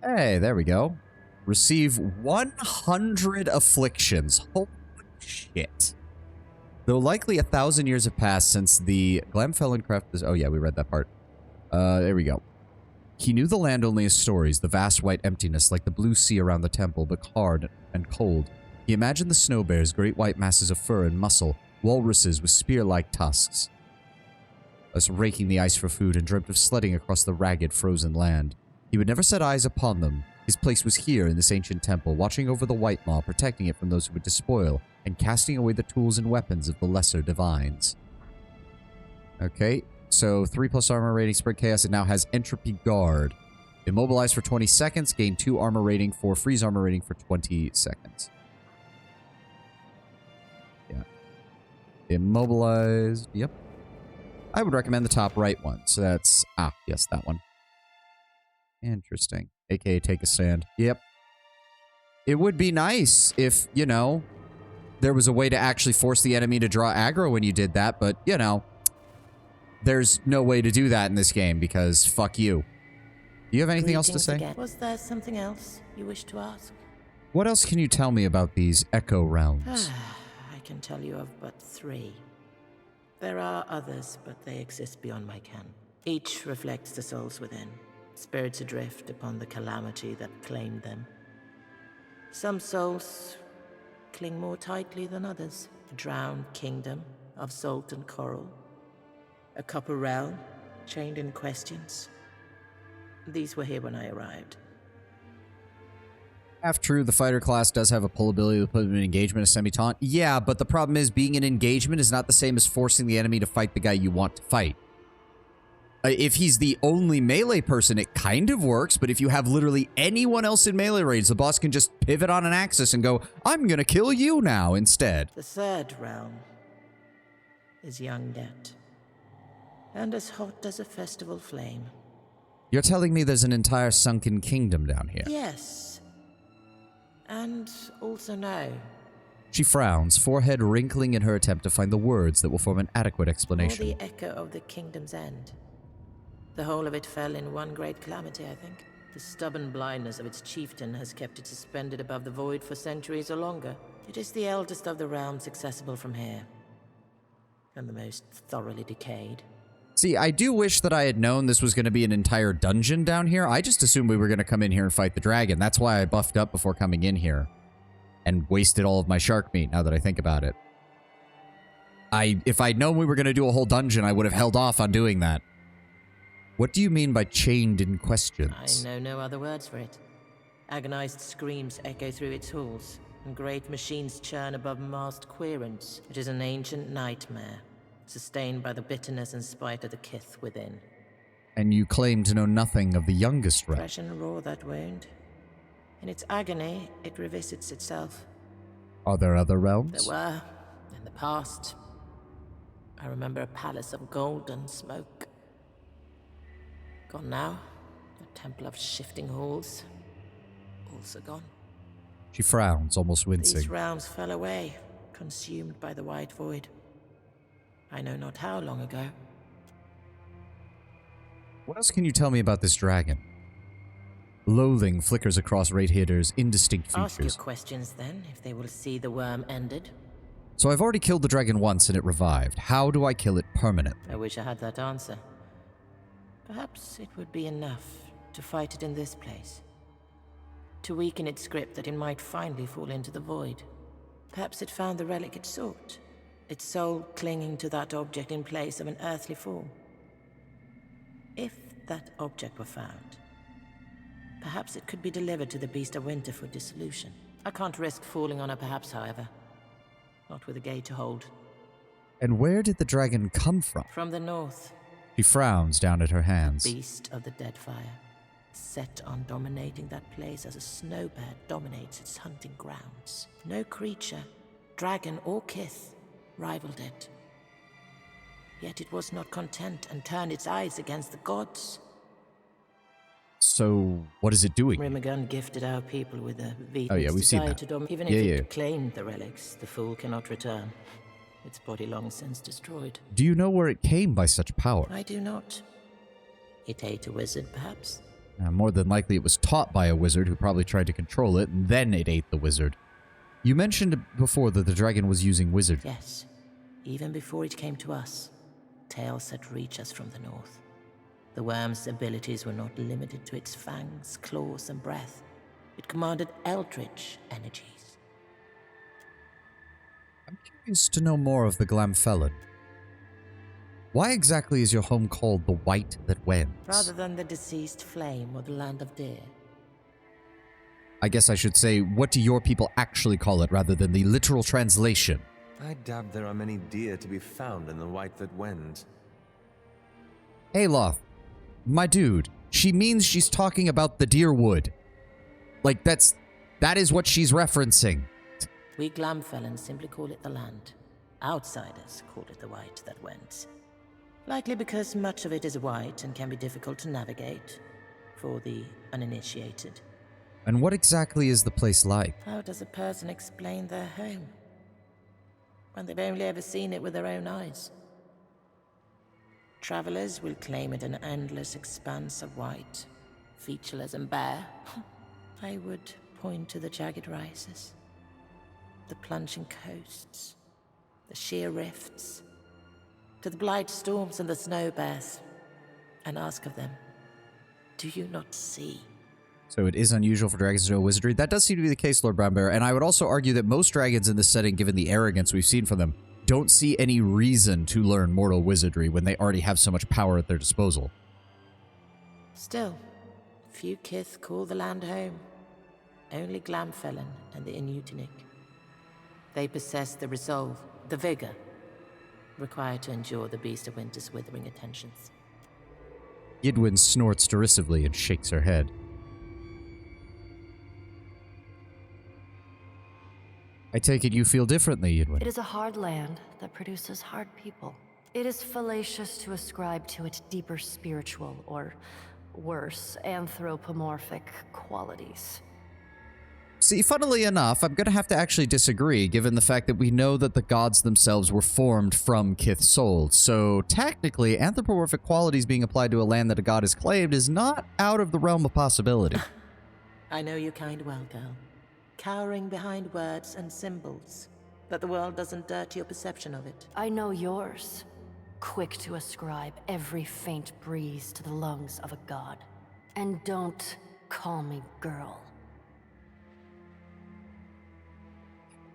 Hey, there we go. Receive 100 afflictions. Holy shit. Though likely 1,000 years have passed since the Glamfellencraft... Oh yeah, we read that part. There we go. He knew the land only as stories, the vast white emptiness like the blue sea around the temple, but hard and cold. He imagined the snow bears, great white masses of fur and muscle, walruses with spear-like tusks. Us raking the ice for food and dreamt of sledding across the ragged, frozen land. He would never set eyes upon them. His place was here in this ancient temple, watching over the White Maw, protecting it from those who would despoil, and casting away the tools and weapons of the lesser divines. Okay, so 3+ armor rating, spread chaos. It now has entropy guard. Immobilize for 20 seconds, gain 2 armor rating for freeze armor rating for 20 seconds. Yeah. Immobilized, yep. I would recommend the top right one. So that's, yes, that one. Interesting. AKA take a stand. Yep. It would be nice if, you know, there was a way to actually force the enemy to draw aggro when you did that, but, you know, there's no way to do that in this game because fuck you. Do you have anything else to Greetings say? again. Was there something else you wish to ask? What else can you tell me about these Echo Realms? I can tell you of but 3. There are others, but they exist beyond my ken. Each reflects the souls within, spirits adrift upon the calamity that claimed them. Some souls cling more tightly than others. A drowned kingdom of salt and coral. A copper realm, chained in questions. These were here when I arrived. Half true, the fighter class does have a pull ability to put him in engagement as semi-taunt. Yeah, but the problem is being in engagement is not the same as forcing the enemy to fight the guy you want to fight. If he's the only melee person, it kind of works, but if you have literally anyone else in melee range, the boss can just pivot on an axis and go, I'm gonna kill you now instead. The third realm is young yet, and as hot as a festival flame. You're telling me there's an entire sunken kingdom down here? Yes. And also no. She frowns, forehead wrinkling in her attempt to find the words that will form an adequate Or explanation. the echo of the kingdom's end. The whole of it fell in one great calamity, I think. The stubborn blindness of its chieftain has kept it suspended above the void for centuries or longer. It is the eldest of the realms accessible from here, and the most thoroughly decayed. See, I do wish that I had known this was going to be an entire dungeon down here. I just assumed we were going to come in here and fight the dragon. That's why I buffed up before coming in here. And wasted all of my shark meat, now that I think about it. If I'd known we were going to do a whole dungeon, I would have held off on doing that. What do you mean by chained in questions? I know no other words for it. Agonized screams echo through its halls, and great machines churn above masked querents. It is an ancient nightmare, sustained by the bitterness and spite of the kith within. And you claim to know nothing of the youngest realm. Fresh and raw, that wound. In its agony, it revisits itself. Are there other There realms? were, In the past, I remember a palace of gold and smoke. Gone now. A temple of shifting halls. Also gone. She frowns, almost These wincing. realms fell away, consumed by the white void. I know not how long ago. What else can you tell me about this dragon? Loathing flickers across Raidhader's indistinct Ask your features. questions then, if they will see the worm ended. So I've already killed the dragon once and it revived. How do I kill it permanently? I wish I had that answer. Perhaps it would be enough to fight it in this place. To weaken its grip that it might finally fall into the void. Perhaps it found the relic it sought, its soul clinging to that object in place of an earthly form. If that object were found, perhaps it could be delivered to the Beast of Winter for dissolution. I can't risk falling on her perhaps, however. Not with a gate to hold. And where did the dragon come from? From the north, She frowns down at her hands. Beast of the Deadfire, set on dominating that place as a snowbear dominates its hunting grounds. No creature, dragon or kith, rivaled it. Yet it was not content and turned its eyes against the gods. So, what is it doing? Rymrgand gifted our people with a Oh, yeah, we've seen desire that. to dominate. Even Yeah, if yeah. it claimed the relics, the fool cannot return. Its body long since destroyed. Do you know where it came by such power? I do not. It ate a wizard, perhaps? More than likely it was taught by a wizard who probably tried to control it, and then it ate the wizard. You mentioned before that the dragon was using wizardry. Yes. Even before it came to us, tales had reached us from the north. The worm's abilities were not limited to its fangs, claws, and breath. It commanded eldritch energies. I'm curious to know more of the Glamfelon. Why exactly is your home called the White That Wends? Rather than the deceased flame or the land of deer. I guess I should say, what do your people actually call it rather than the literal translation? I doubt there are many deer to be found in the White That Wends. Aloth, my dude, she means she's talking about the deer wood. Like, that is what she's referencing. We Glamfelons simply call it the land. Outsiders call it the White That Wends. Likely because much of it is white and can be difficult to navigate for the uninitiated. And what exactly is the place like? How does a person explain their home when they've only ever seen it with their own eyes? Travelers will claim it an endless expanse of white, featureless and bare. I would point to the jagged rises, the plunging coasts, the sheer rifts, to the blight storms and the snow bears, and ask of them, do you not see? So it is unusual for dragons to know wizardry. That does seem to be the case, Lord Brownbear, and I would also argue that most dragons in this setting, given the arrogance we've seen from them, don't see any reason to learn mortal wizardry when they already have so much power at their disposal. Still, few kith call the land home. Only Glamfelon and the Inutinic. They possess the resolve, the vigor, required to endure the Beast of Winter's withering attentions. Ydwin snorts derisively and shakes her head. I take it you feel differently, Ydwin. It is a hard land that produces hard people. It is fallacious to ascribe to it deeper spiritual, or worse, anthropomorphic qualities. See, funnily enough, I'm going to have to actually disagree, given the fact that we know that the gods themselves were formed from Kith souls. So, technically, anthropomorphic qualities being applied to a land that a god has claimed is not out of the realm of possibility. I know your kind well, girl. Cowering behind words and symbols, that the world doesn't dirty your perception of it. I know yours. Quick to ascribe every faint breeze to the lungs of a god. And don't call me girl.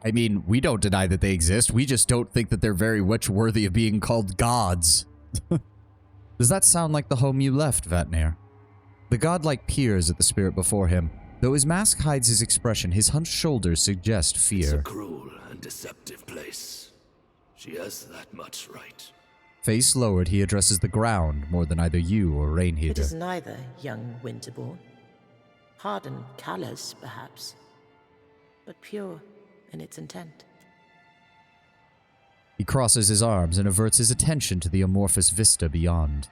I mean, we don't deny that they exist. We just don't think that they're very much worthy of being called gods. Does that sound like the home you left, Vatnir? The godlike peers at the spirit before him. Though his mask hides his expression, his hunched shoulders suggest It's a fear. cruel and deceptive place. She has that much right. Face lowered, he addresses the ground more than either you or It is Rainheater. neither, young Winterborn. Hard and callous, perhaps, but pure in its intent. He crosses his arms and averts his attention to the amorphous vista beyond.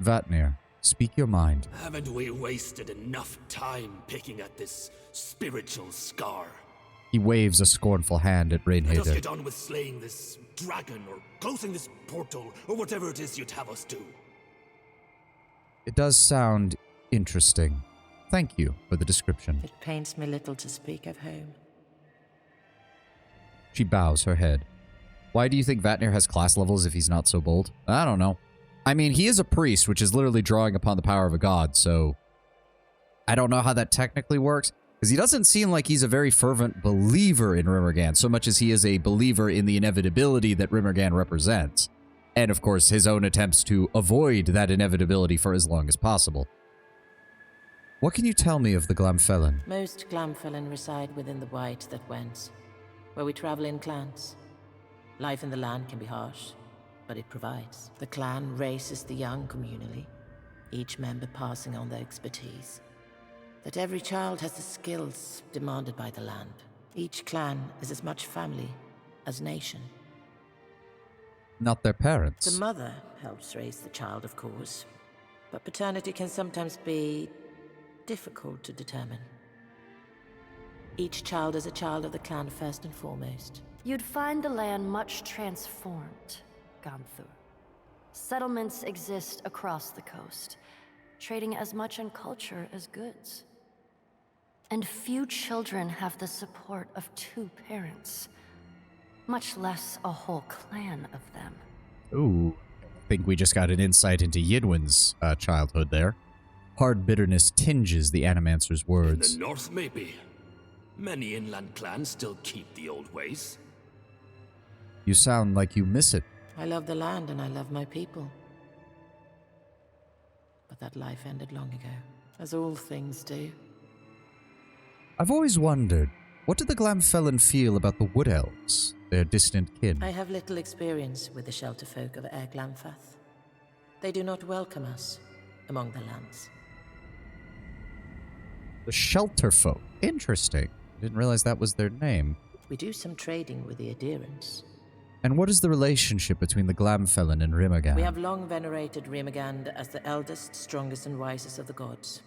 Vatnir, speak your mind. Haven't we wasted enough time picking at this spiritual scar? He waves a scornful hand at Let us Reinhilde. get on with slaying this dragon, or closing this portal, or whatever it is you'd have us do. It does sound interesting. Thank you for the description. It pains me little to speak of home. She bows her head. Why do you think Vatnir has class levels if he's not so bold? I don't know. I mean, he is a priest, which is literally drawing upon the power of a god, so I don't know how that technically works, because he doesn't seem like he's a very fervent believer in Rymrgand, so much as he is a believer in the inevitability that Rymrgand represents. And, of course, his own attempts to avoid that inevitability for as long as possible. What can you tell me of the Glamfelin? Most Glamfelin reside within the White that wends, where we travel in clans. Life in the land can be harsh, but it provides. The clan raises the young communally, each member passing on their expertise. That every child has the skills demanded by the land. Each clan is as much family as nation. Not their parents. The mother helps raise the child, of course, but paternity can sometimes be difficult to determine. Each child is a child of the clan first and foremost. You'd find the land much transformed, Gamthur. Settlements exist across the coast, trading as much in culture as goods. And few children have the support of 2 parents, much less a whole clan of them. Ooh, I think we just got an insight into Yidwin's childhood there. Hard bitterness tinges the Animancer's In words. the north, maybe. Many inland clans still keep the old ways. You sound like you miss it. I love the land and I love my people. But that life ended long ago, as all things do. I've always wondered, what did the Glamfelin feel about the Wood Elves, their distant kin? I have little experience with the shelter folk of Air Glamfath. They do not welcome us among the lands. The Shelter Folk. Interesting. Didn't realize that was their name. We do some trading with the adherents. And what is the relationship between the Glamfelin and Rymrgand? We have long venerated Rymrgand as the eldest, strongest, and wisest of the gods.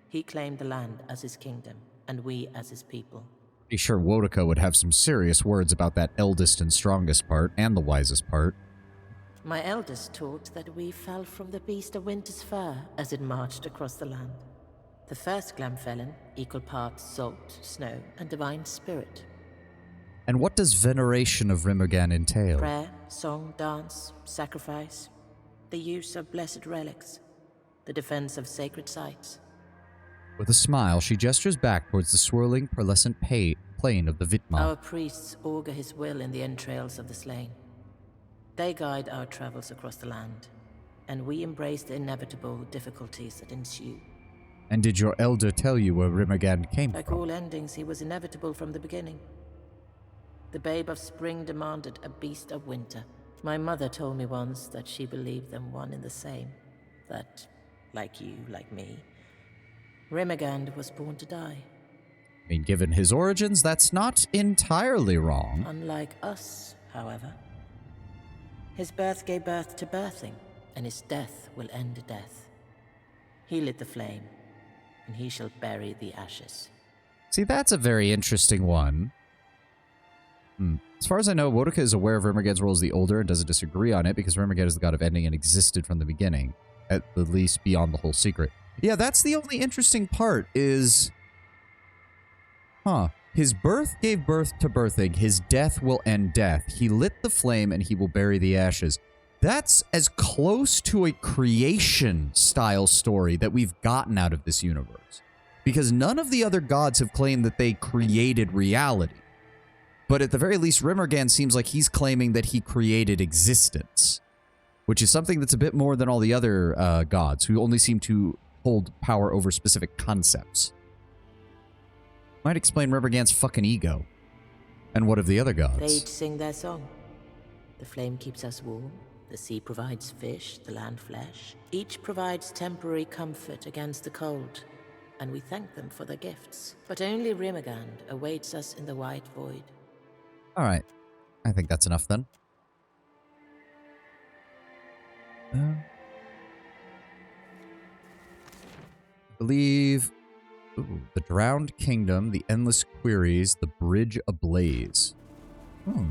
He claimed the land as his kingdom, and we as his people. Pretty sure Wotica would have some serious words about that eldest and strongest part, and the wisest part. My eldest taught that we fell from the beast of winter's fur as it marched across the land. The first Glamfelin, equal parts salt, snow, and divine spirit. And what does veneration of Rymrgand entail? Prayer, song, dance, sacrifice, the use of blessed relics, the defense of sacred sites. With a smile, she gestures back towards the swirling, pearlescent plain of the Vitma. Our priests augur his will in the entrails of the slain. They guide our travels across the land, and we embrace the inevitable difficulties that ensue. And did your elder tell you where Rymrgand came Like from? all endings, he was inevitable from the beginning. The babe of spring demanded a beast of winter. My mother told me once that she believed them one and the same. That, like you, like me, Rymrgand was born to die. I mean, given his origins, that's not entirely wrong. Unlike us, however. His birth gave birth to birthing, and his death will end death. He lit the flame, and he shall bury the ashes. See, that's a very interesting one. As far as I know, Wotica is aware of Rymrgand's role as the older and doesn't disagree on it because Rymrgand is the god of ending and existed from the beginning, at the least beyond the whole secret. Yeah, that's the only interesting part is... His birth gave birth to birthing, his death will end death. He lit the flame and he will bury the ashes. That's as close to a creation-style story that we've gotten out of this universe. Because none of the other gods have claimed that they created reality. But at the very least, Rymrgand seems like he's claiming that he created existence. Which is something that's a bit more than all the other gods, who only seem to hold power over specific concepts. Might explain Rymrgand's fucking ego. And what of the other gods? They each sing their song. The flame keeps us warm. The sea provides fish, the land flesh. Each provides temporary comfort against the cold, and we thank them for their gifts. But only Rymrgand awaits us in the white void. Alright. I think that's enough then. I believe... Ooh, the Drowned Kingdom, the Endless Queries, the Bridge Ablaze. Bridge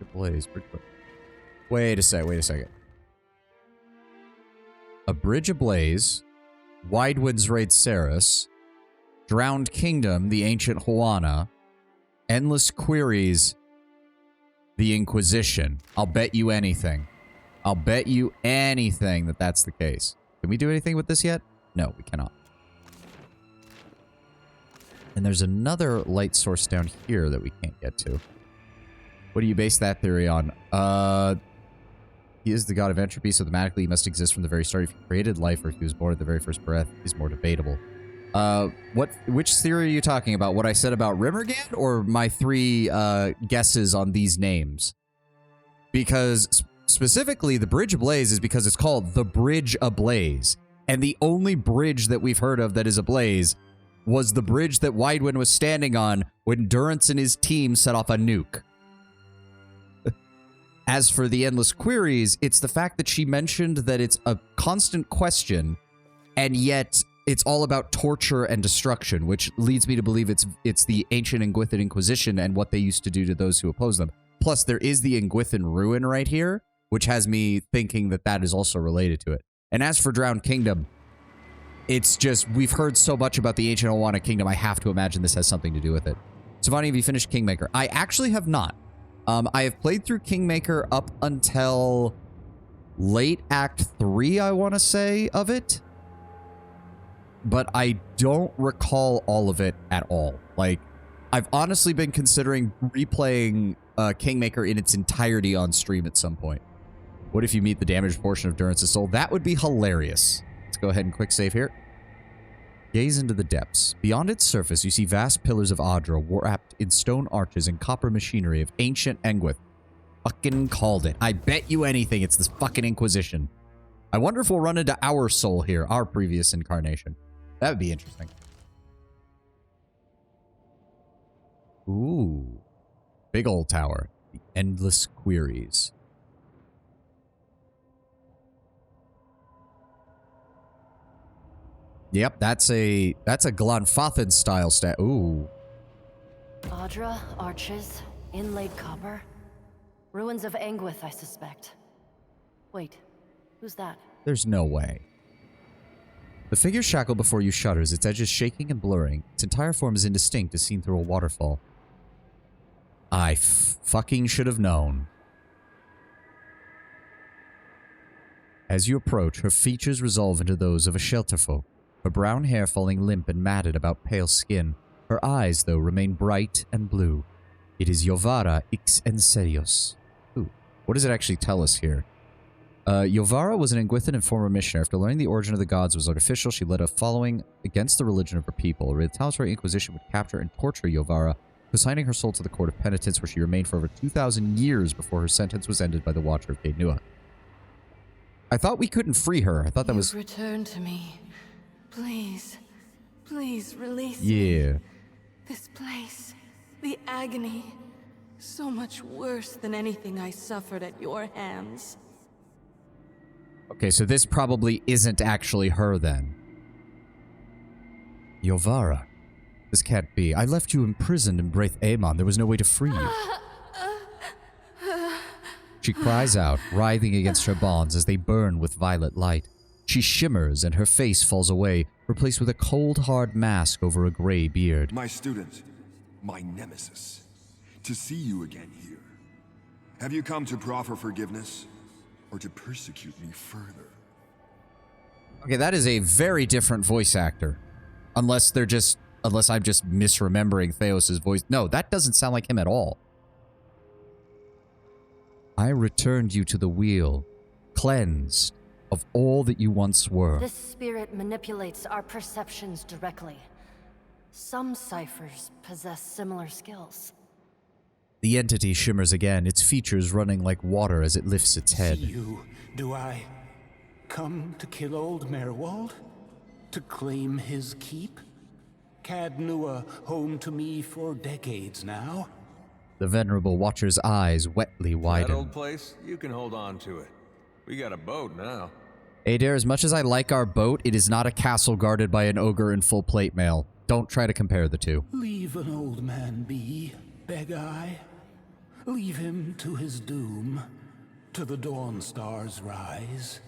Ablaze, Bridge Ablaze. Wait a second. A Bridge Ablaze, Widewind's Raid Ceres, Drowned Kingdom, the Ancient Huana, Endless Queries, the Inquisition. I'll bet you anything. I'll bet you anything that that's the case. Can we do anything with this yet? No, we cannot. And there's another light source down here that we can't get to. What do you base that theory on? He is the god of entropy, so thematically he must exist from the very start. If he created life or if he was born at the very first breath is more debatable. Which theory are you talking about? What I said about Rymrgand or my 3 guesses on these names? Because specifically, the Bridge Ablaze is because it's called the Bridge Ablaze. And the only bridge that we've heard of that is ablaze was the bridge that Widewind was standing on when Durance and his team set off a nuke. As for the Endless Queries, it's the fact that she mentioned that it's a constant question, and yet it's all about torture and destruction, which leads me to believe it's the ancient Inguithan Inquisition and what they used to do to those who oppose them. Plus, there is the Inguithan Ruin right here, which has me thinking that that is also related to it. And as for Drowned Kingdom, it's just, we've heard so much about the Ancient Huana Kingdom, I have to imagine this has something to do with it. Savani, have you finished Kingmaker? I actually have not. I have played through Kingmaker up until late Act 3, I want to say, of it. But I don't recall all of it at all. Like, I've honestly been considering replaying Kingmaker in its entirety on stream at some point. What if you meet the damaged portion of Durance's soul? That would be hilarious. Let's go ahead and quick save here. Gaze into the depths. Beyond its surface, you see vast pillars of Adra wrapped in stone arches and copper machinery of ancient Engwith. Fucking called it. I bet you anything it's this fucking Inquisition. I wonder if we'll run into our soul here, our previous incarnation. That would be interesting. Ooh. Big old tower. The Endless Queries. Yep, that's a Glanfathan style stat. Ooh. Adra, arches, inlaid copper. Ruins of Engwith, I suspect. Wait, who's that? There's no way. The figure shackled before you shudders, its edges shaking and blurring. Its entire form is indistinct as seen through a waterfall. I fucking should have known. As you approach, her features resolve into those of a shelterfolk. Her brown hair falling limp and matted about pale skin. Her eyes, though, remain bright and blue. It is Yovara Ix Enserios. Ooh, what does it actually tell us here? Yovara was an Inguithan and former missionary. After learning the origin of the gods was artificial, she led a following against the religion of her people. A retaliatory inquisition would capture and torture Yovara, consigning her soul to the court of penitence, where she remained for over 2,000 years before her sentence was ended by the Watcher of Caednua. I thought we couldn't free her. I thought that was... Return to me. Please. Please release me. Yeah. This place. The agony. So much worse than anything I suffered at your hands. Okay, so this probably isn't actually her then. Yovara. This can't be. I left you imprisoned in Braith Aemon. There was no way to free you. She cries out, writhing against her bonds as they burn with violet light. She shimmers and her face falls away, replaced with a cold, hard mask over a gray beard. My student, my nemesis, to see you again here. Have you come to proffer forgiveness, or to persecute me further? Okay, that is a very different voice actor. Unless I'm just misremembering Theos's voice. No, that doesn't sound like him at all. I returned you to the wheel, cleansed of all that you once were. This spirit manipulates our perceptions directly. Some ciphers possess similar skills. The entity shimmers again, its features running like water as it lifts its head. See you, do I come to kill old Merwald? To claim his keep? Caednua home to me for decades now? The venerable watcher's eyes wetly That widen. old place, you can hold on to it. We got a boat now. Adair, as much as I like our boat, it is not a castle guarded by an ogre in full plate mail. Don't try to compare the two. Leave an old man be, beg I. Leave him to his doom, to the dawn star's rise.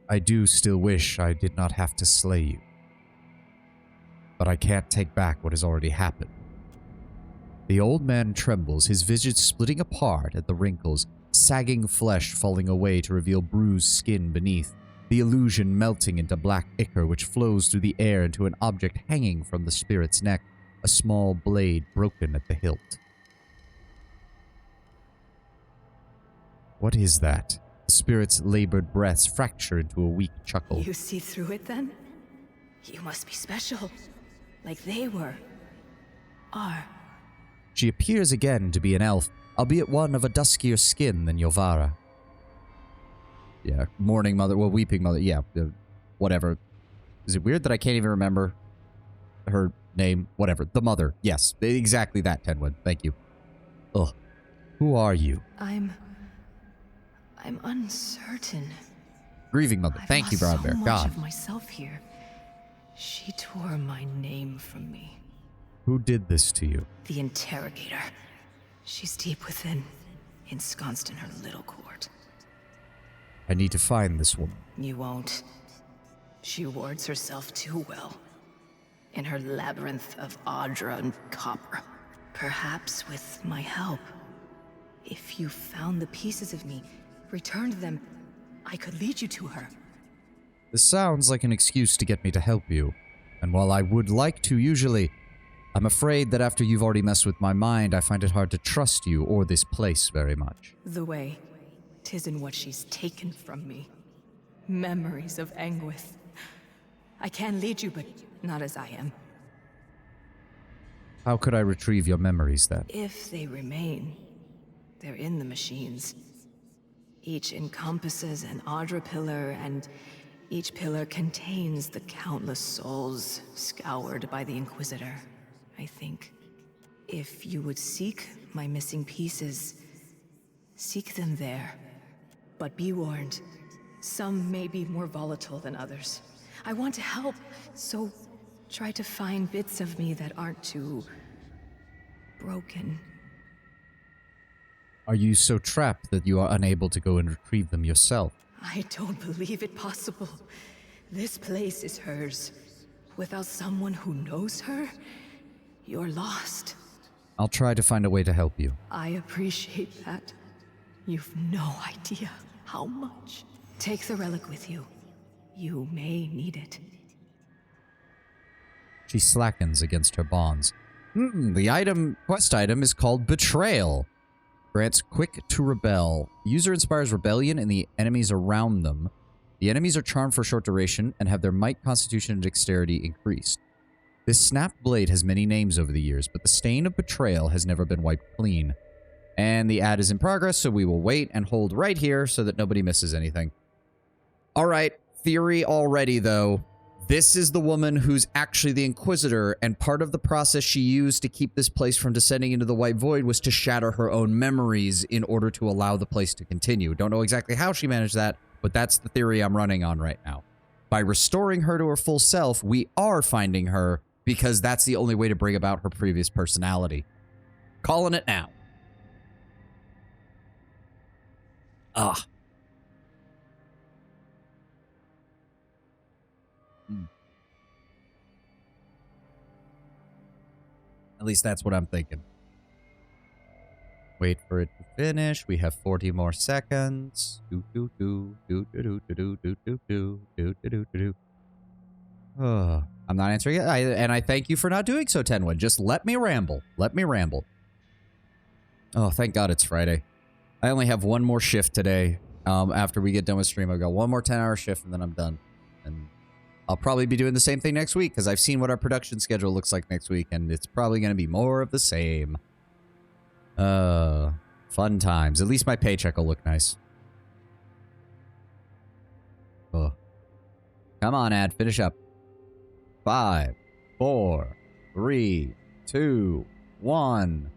I do still wish I did not have to slay you. But I can't take back what has already happened. The old man trembles, his visage splitting apart at the wrinkles, sagging flesh falling away to reveal bruised skin beneath, the illusion melting into black ichor which flows through the air into an object hanging from the spirit's neck, a small blade broken at the hilt. What is that? The spirit's labored breaths fracture into a weak chuckle. You see through it then? You must be special. Like they were. Are. She appears again to be an elf, albeit one of a duskier skin than Yovara. Yeah, mourning mother, well, weeping mother, yeah, whatever. Is it weird that I can't even remember her name? Whatever, the mother, yes, exactly that, Tenwood, thank you. Ugh, who are you? I'm uncertain. Grieving mother, thank you, Broadbear, so much God. of myself here. She tore my name from me. Who did this to you? The interrogator. She's deep within, ensconced in her little court. I need to find this woman. You won't. She wards herself too well. In her labyrinth of Audra and copper. Perhaps with my help. If you found the pieces of me, returned them, I could lead you to her. This sounds like an excuse to get me to help you. And while I would like to usually, I'm afraid that after you've already messed with my mind, I find it hard to trust you or this place very much. The way, 'tis in what she's taken from me. Memories of Anguith. I can lead you, but not as I am. How could I retrieve your memories then? If they remain, they're in the machines. Each encompasses an Audra pillar, and each pillar contains the countless souls scoured by the Inquisitor, I think. If you would seek my missing pieces, seek them there. But be warned, some may be more volatile than others. I want to help, so try to find bits of me that aren't too broken. Are you so trapped that you are unable to go and retrieve them yourself? I don't believe it possible. This place is hers. Without someone who knows her, you're lost. I'll try to find a way to help you. I appreciate that. You've no idea how much. Take the relic with you. You may need it. She slackens against her bonds. The quest item is called Betrayal. Grants quick to rebel. User inspires rebellion in the enemies around them. The enemies are charmed for a short duration and have their might, constitution, and dexterity increased. This snapped blade has many names over the years, but the stain of betrayal has never been wiped clean. And the ad is in progress, so we will wait and hold right here so that nobody misses anything. Alright, theory already though. This is the woman who's actually the Inquisitor, and part of the process she used to keep this place from descending into the White Void was to shatter her own memories in order to allow the place to continue. Don't know exactly how she managed that, but that's the theory I'm running on right now. By restoring her to her full self, we are finding her because that's the only way to bring about her previous personality. Calling it now. Ah. At least that's what I'm thinking. Wait for it to finish. We have 40 more seconds. Oh, I'm not answering it. And I thank you for not doing so, Tenwood. Just let me ramble. Let me ramble. Oh, thank God it's Friday. I only have one more shift today. After we get done with stream, I've got one more 10-hour shift and then I'm done. And I'll probably be doing the same thing next week because I've seen what our production schedule looks like next week and it's probably going to be more of the same. Fun times. At least my paycheck will look nice. Oh. Come on, ad. Finish up. 5, 4, 3, 2, 1.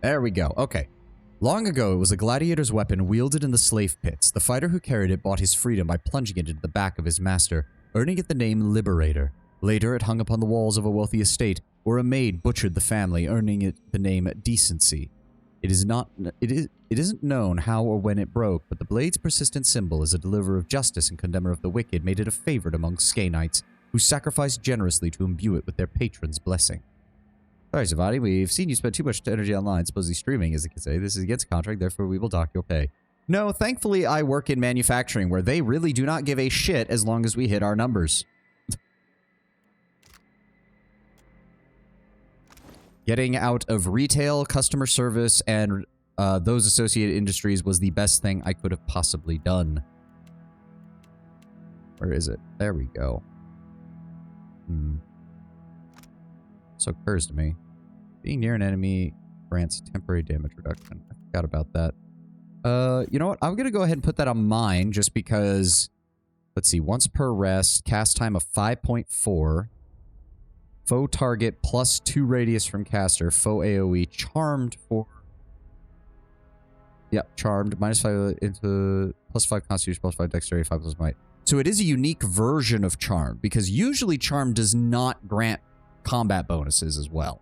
There we go. Okay. Long ago, it was a gladiator's weapon wielded in the slave pits. The fighter who carried it bought his freedom by plunging it into the back of his master, earning it the name Liberator. Later, it hung upon the walls of a wealthy estate, where a maid butchered the family, earning it the name Decency. It isn't known how or when it broke, but the blade's persistent symbol as a deliverer of justice and condemner of the wicked made it a favorite among Skay Knights, who sacrificed generously to imbue it with their patron's blessing. Sorry, Zavadi, we've seen you spend too much energy online, supposedly streaming, as they could say. This is against contract, therefore we will dock your pay. No, thankfully I work in manufacturing, where they really do not give a shit as long as we hit our numbers. Getting out of retail, customer service, and those associated industries was the best thing I could have possibly done. Where is it? There we go. So occurs to me. Being near an enemy grants temporary damage reduction. I forgot about that. You know what? I'm going to go ahead and put that on mine just because... Let's see. Once per rest. Cast time of 5.4. Foe target plus 2 radius from caster. Foe AoE. Charmed for... Yep, charmed. -5 into... +5 constitution, +5 dexterity, 5 plus might. So it is a unique version of charmed, because usually charmed does not grant combat bonuses as well.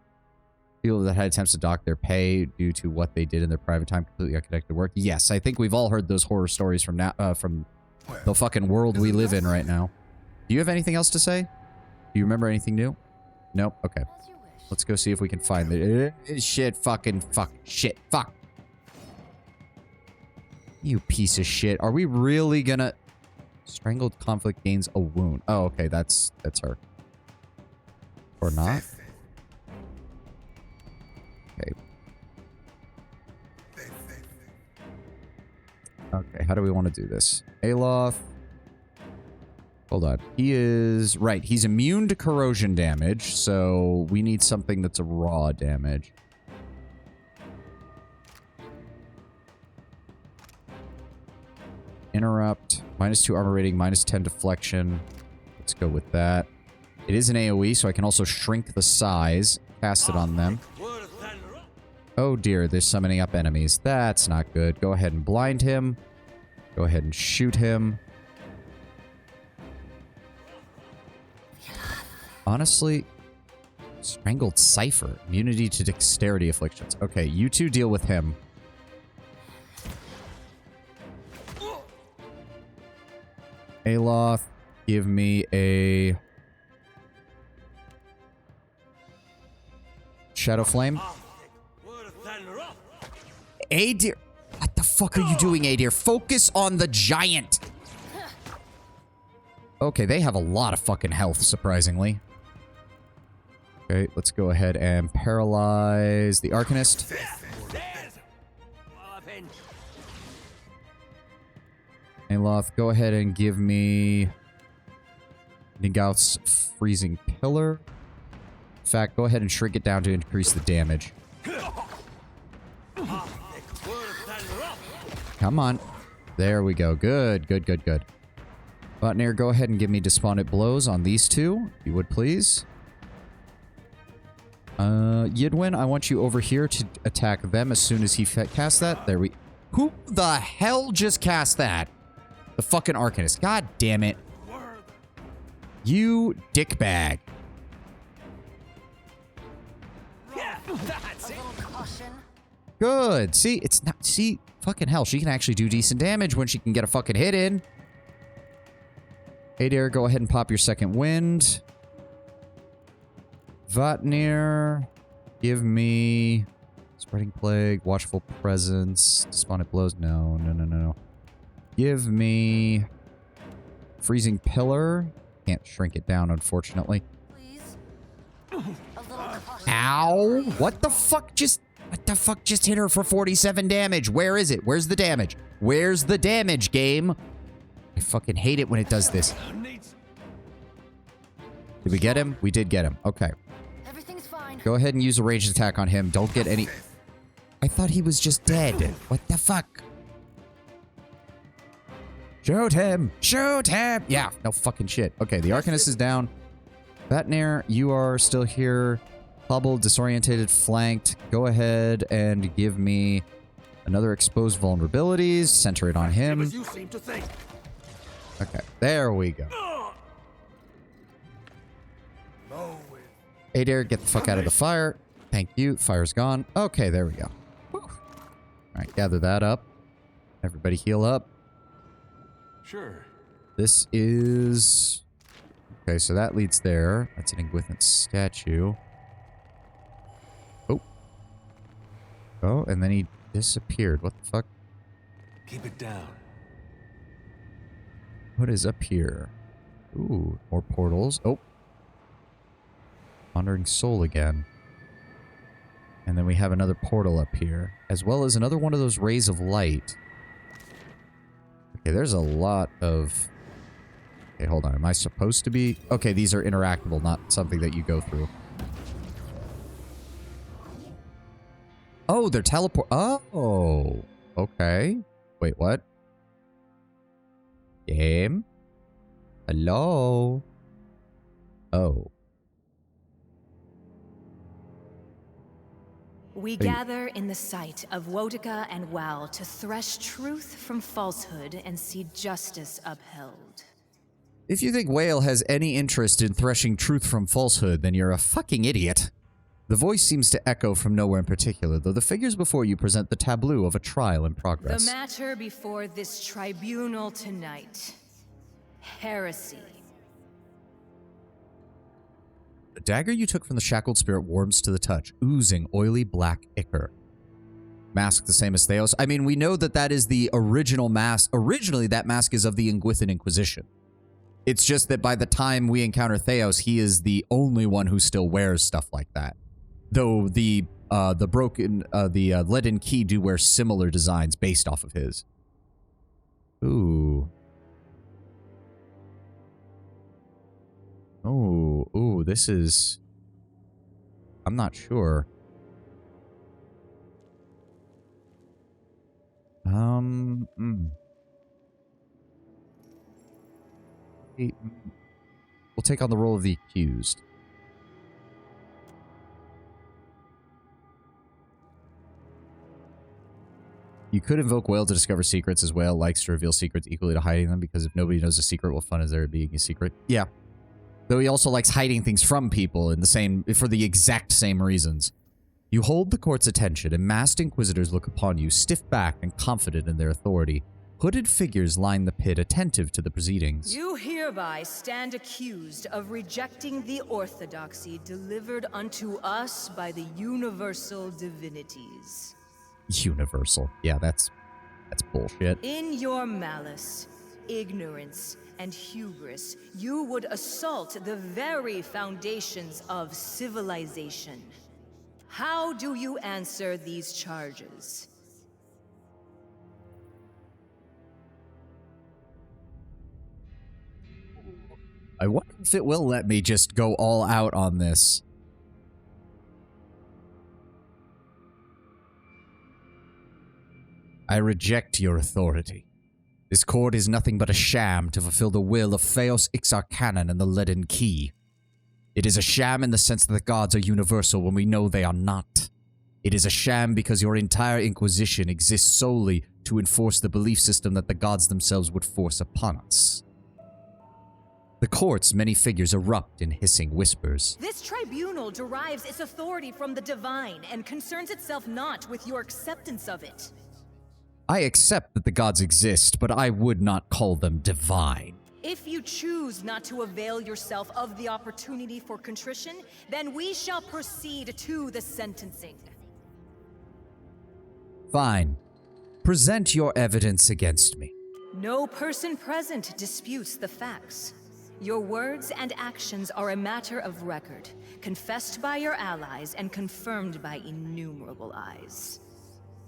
People that had attempts to dock their pay due to what they did in their private time completely unconnected to work. Yes, I think we've all heard those horror stories from now, from the fucking world we live in right now. Do you have anything else to say? Do you remember anything new? Nope. Okay. Let's go see if we can find the shit. Fuck. You piece of shit. Are we really gonna... Strangled conflict gains a wound. Oh, okay. That's her. Or not? Okay. Okay, how do we want to do this? Aloth. Hold on. He is... Right, he's immune to corrosion damage, so we need something that's a raw damage. Interrupt. -2 armor rating, -10 deflection. Let's go with that. It is an AoE, so I can also shrink the size. Cast it on them. Oh dear, they're summoning up enemies. That's not good. Go ahead and blind him. Go ahead and shoot him. Honestly, Strangled Cipher. Immunity to dexterity afflictions. Okay, you two deal with him. Aloth, give me a... Shadow Flame. Adir. What the fuck are you doing, Adir? Focus on the giant. Okay, they have a lot of fucking health, surprisingly. Okay, let's go ahead and paralyze the Arcanist. Aloth, go ahead and give me Nigauth's Freezing Pillar. In fact, go ahead and shrink it down to increase the damage. Come on. There we go. Good. Botnir, go ahead and give me Despondent Blows on these two, if you would please. Yidwin, I want you over here to attack them as soon as he casts that. There we... Who the hell just cast that? The fucking Arcanist. God damn it. You dickbag. Good. See, it's not... See, fucking hell. She can actually do decent damage when she can get a fucking hit in. Adir, go ahead and pop your second wind. Vatnir, give me... Spreading Plague, Watchful Presence, Despondent Blows. No. Give me... Freezing Pillar. Can't shrink it down, unfortunately. Ow! What the fuck just hit her for 47 damage? Where is it? Where's the damage? Where's the damage, game? I fucking hate it when it does this. Did we get him? We did get him. Okay. Everything's fine. Go ahead and use a ranged attack on him. Don't get any... I thought he was just dead. What the fuck? Shoot him! Shoot him! Yeah, no fucking shit. Okay, the Arcanist is down. Vatnir, you are still here. Hobbled, disorientated, flanked. Go ahead and give me another exposed vulnerabilities. Center it on him. As you seem to think. Okay, there we go. Adair, get the fuck out of the fire. Thank you. Fire's gone. Okay, there we go. Whew. All right, gather that up. Everybody heal up. Sure. This is... Okay, so that leads there. That's an Ingwithan statue. Oh. Oh, and then he disappeared. What the fuck? Keep it down. What is up here? Ooh, more portals. Oh. Wandering Soul again. And then we have another portal up here, as well as another one of those rays of light. Okay, there's a lot of... Okay, hold on. Am I supposed to be... Okay, these are interactable, not something that you go through. Oh, they're teleport... Oh, okay. Wait, what? Game? Hello? Oh. We gather in the sight of Wotica and Wal to thresh truth from falsehood and see justice upheld. If you think Whale has any interest in threshing truth from falsehood, then you're a fucking idiot. The voice seems to echo from nowhere in particular, though the figures before you present the tableau of a trial in progress. The matter before this tribunal tonight. Heresy. The dagger you took from the shackled spirit warms to the touch, oozing oily black ichor. Mask the same as Theos. I mean, we know that that is the original mask. Originally, that mask is of the Ingwithan Inquisition. It's just that by the time we encounter Theos, he is the only one who still wears stuff like that. Though the leaden key do wear similar designs based off of his. Ooh. Oh, ooh, this is... I'm not sure. We'll take on the role of the accused. You could invoke Whale to discover secrets, as Whale likes to reveal secrets equally to hiding them, because if nobody knows a secret, what fun is there being a secret? Yeah. Though he also likes hiding things from people for the exact same reasons. You hold the court's attention, and masked inquisitors look upon you, stiff-backed and confident in their authority. Hooded figures line the pit, attentive to the proceedings. You hereby stand accused of rejecting the orthodoxy delivered unto us by the universal divinities. Universal. Yeah, that's bullshit. In your malice, ignorance, and hubris, you would assault the very foundations of civilization. How do you answer these charges? I wonder if it will let me just go all out on this. I reject your authority. This court is nothing but a sham to fulfill the will of Theos Ixarcanon and the Leaden Key. It is a sham in the sense that the gods are universal when we know they are not. It is a sham because your entire Inquisition exists solely to enforce the belief system that the gods themselves would force upon us. The court's many figures erupt in hissing whispers. This tribunal derives its authority from the divine and concerns itself not with your acceptance of it. I accept that the gods exist, but I would not call them divine. If you choose not to avail yourself of the opportunity for contrition, then we shall proceed to the sentencing. Fine. Present your evidence against me. No person present disputes the facts. Your words and actions are a matter of record, confessed by your allies and confirmed by innumerable eyes.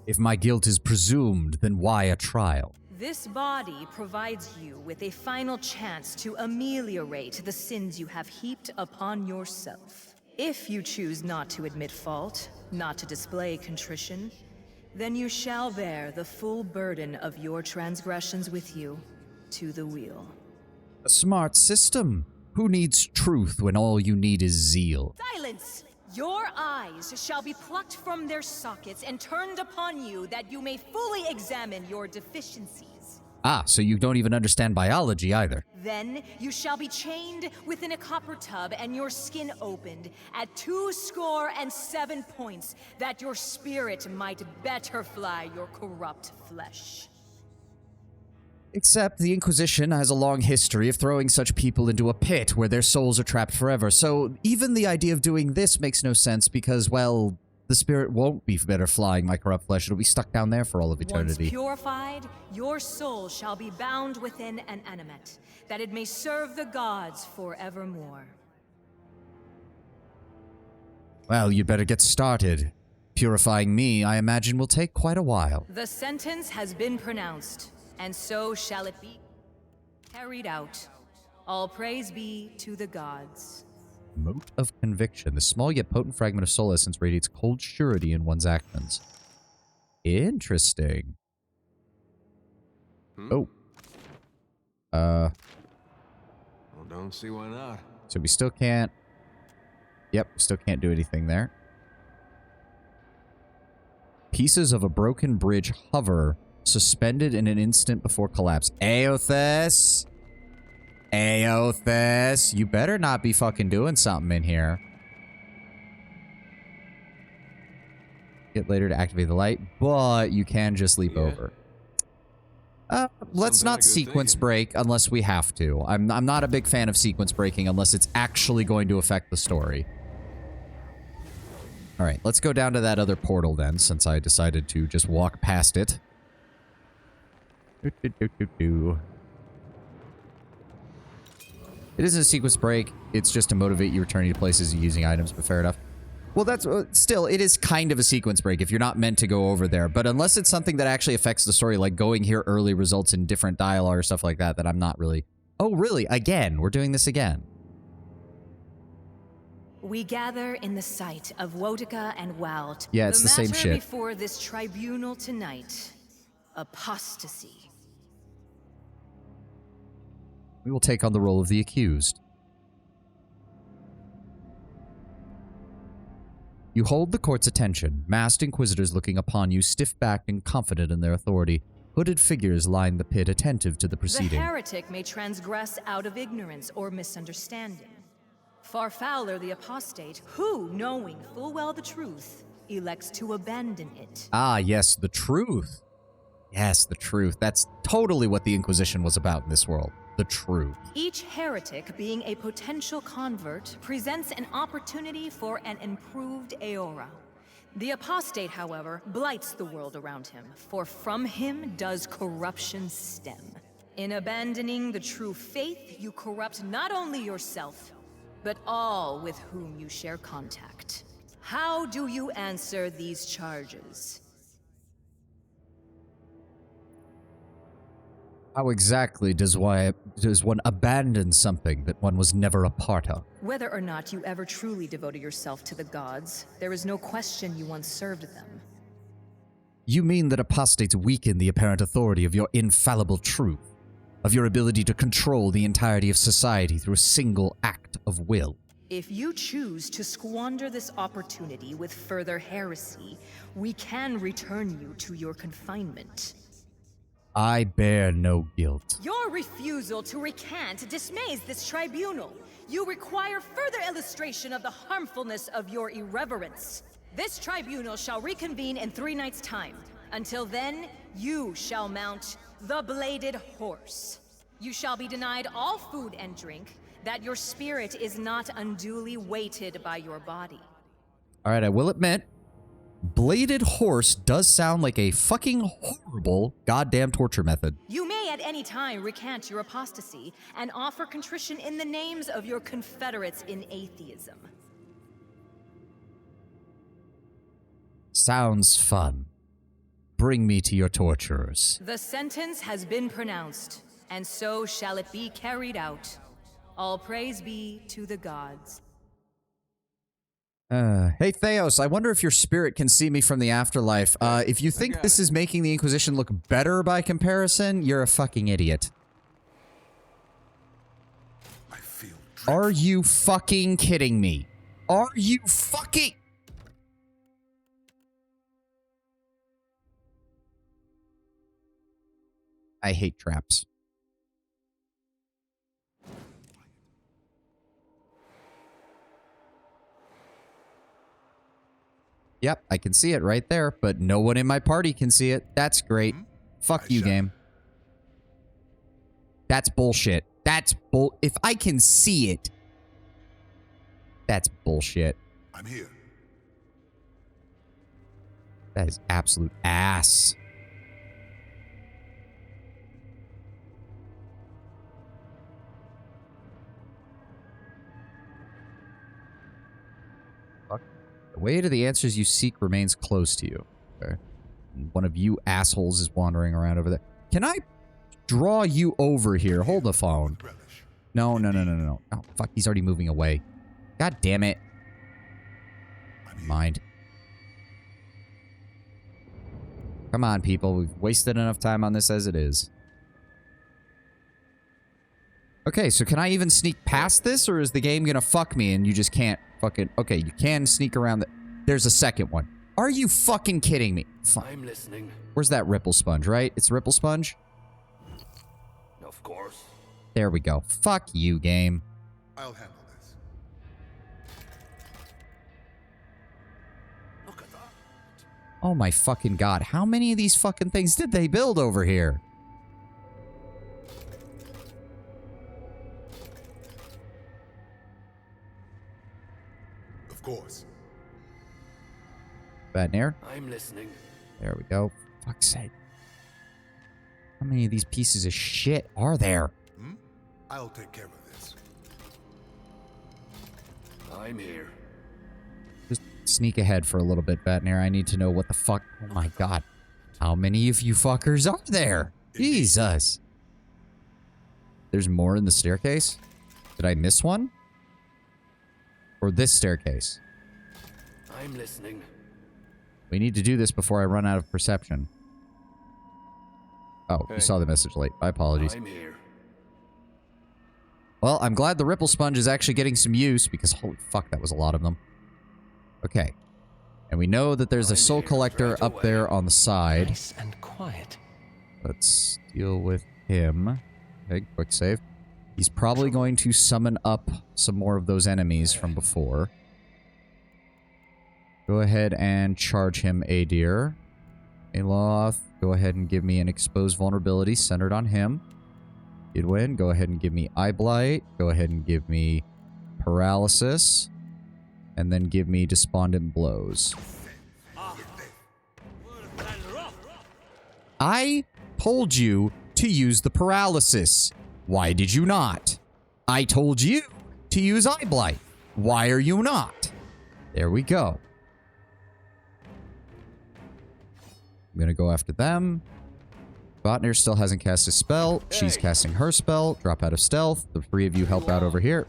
If my guilt is presumed, then why a trial? This body provides you with a final chance to ameliorate the sins you have heaped upon yourself. If you choose not to admit fault, not to display contrition, then you shall bear the full burden of your transgressions with you to the wheel. A smart system. Who needs truth when all you need is zeal? Silence! Your eyes shall be plucked from their sockets and turned upon you that you may fully examine your deficiencies. Ah, so you don't even understand biology either. Then you shall be chained within a copper tub and your skin opened at 27 points, that your spirit might better fly your corrupt flesh. Except the Inquisition has a long history of throwing such people into a pit where their souls are trapped forever, so even the idea of doing this makes no sense because, well, the spirit won't be better flying my corrupt flesh. It'll be stuck down there for all of eternity. Once purified, your soul shall be bound within an animate, that it may serve the gods forevermore. Well, you'd better get started. Purifying me, I imagine, will take quite a while. The sentence has been pronounced, and so shall it be carried out. All praise be to the gods. Mote of Conviction. The small yet potent fragment of soul essence radiates cold surety in one's actions. Interesting. Oh. Well, don't see why not. So we still can't... Yep, still can't do anything there. Pieces of a broken bridge hover, suspended in an instant before collapse. Aothas! Aothas! You better not be fucking doing something in here. Get later to activate the light, but you can just leap over. Let's not sequence break unless we have to. I'm not a big fan of sequence breaking unless it's actually going to affect the story. Alright, let's go down to that other portal then, since I decided to just walk past it. It isn't a sequence break, it's just to motivate you returning to places using items, but fair enough. Well, that's still, it is kind of a sequence break if you're not meant to go over there. But unless it's something that actually affects the story, like going here early results in different dialogue or stuff like that, that I'm not really... Oh, really? Again? We're doing this again. We gather in the sight of Wotica and Walt. Yeah, it's the same matter shit. Before this tribunal tonight, apostasy. We will take on the role of the accused. You hold the court's attention, masked inquisitors looking upon you, stiff-backed and confident in their authority. Hooded figures line the pit, attentive to the proceeding. The heretic may transgress out of ignorance or misunderstanding. Far fouler the apostate, who, knowing full well the truth, elects to abandon it. Ah, yes, the truth. Yes, the truth. That's totally what the Inquisition was about in this world. The truth. Each heretic, being a potential convert, presents an opportunity for an improved Aora. The apostate, however, blights the world around him, for from him does corruption stem. In abandoning the true faith, you corrupt not only yourself, but all with whom you share contact. How do you answer these charges? How exactly does one abandon something that one was never a part of? Whether or not you ever truly devoted yourself to the gods, there is no question you once served them. You mean that apostates weaken the apparent authority of your infallible truth, of your ability to control the entirety of society through a single act of will? If you choose to squander this opportunity with further heresy, we can return you to your confinement. I bear no guilt. Your refusal to recant dismays this tribunal. You require further illustration of the harmfulness of your irreverence. This tribunal shall reconvene in 3 nights' time. Until then, you shall mount the Bladed Horse. You shall be denied all food and drink, that your spirit is not unduly weighted by your body. Alright, I will admit, Bladed Horse does sound like a fucking horrible goddamn torture method. You may at any time recant your apostasy and offer contrition in the names of your confederates in atheism. Sounds fun. Bring me to your torturers. The sentence has been pronounced, and so shall it be carried out. All praise be to the gods. Hey Theos, I wonder if your spirit can see me from the afterlife. If you think this is making the Inquisition look better by comparison, you're a fucking idiot. I feel Are you fucking kidding me? Are you fucking... I hate traps. Yep, I can see it right there, but no one in my party can see it. That's great. Fuck you, game. That's bullshit. That's bull... If I can see it, that's bullshit. I'm here. That is absolute ass. Fuck. The way to the answers you seek remains close to you. Okay. And one of you assholes is wandering around over there. Can I draw you over here? Hold the phone. No, no, no, no, no, no. Oh, fuck. He's already moving away. God damn it. Mind. Come on, people. We've wasted enough time on this as it is. Okay, so can I even sneak past this, or is the game gonna fuck me and you just can't fucking... Okay, you can sneak around the... There's a second one. Are you fucking kidding me? I'm listening. Where's that ripple sponge, right? It's ripple sponge? Of course. There we go. Fuck you, game. I'll handle this. Look at that. Oh my fucking god. How many of these fucking things did they build over here? Of course. Bad near. I'm listening. There we go. Fuck's sake. How many of these pieces of shit are there? I'll take care of this. I'm here. Just sneak ahead for a little bit, Batner. I need to know what the fuck... Oh my god. How many of you fuckers are there? Jesus. There's more in the staircase? Did I miss one? Or this staircase? I'm listening. We need to do this before I run out of perception. Oh, you saw the message late. My apologies. I'm here. Well, I'm glad the ripple sponge is actually getting some use, because holy fuck, that was a lot of them. Okay. And we know that there's a soul collector up there on the side. Nice and quiet. Let's deal with him. Okay, quick save. He's probably going to summon up some more of those enemies from before. Go ahead and charge him, Adir. Aloth, go ahead and give me an exposed vulnerability centered on him. Idwin, go ahead and give me Eye Blight. Go ahead and give me Paralysis. And then give me Despondent Blows. I told you to use the Paralysis. Why did you not? I told you to use Eye Blight. Why are you not? There we go. I'm gonna go after them. Botnir still hasn't cast his spell. She's casting her spell. Drop out of stealth. The three of you help out over here.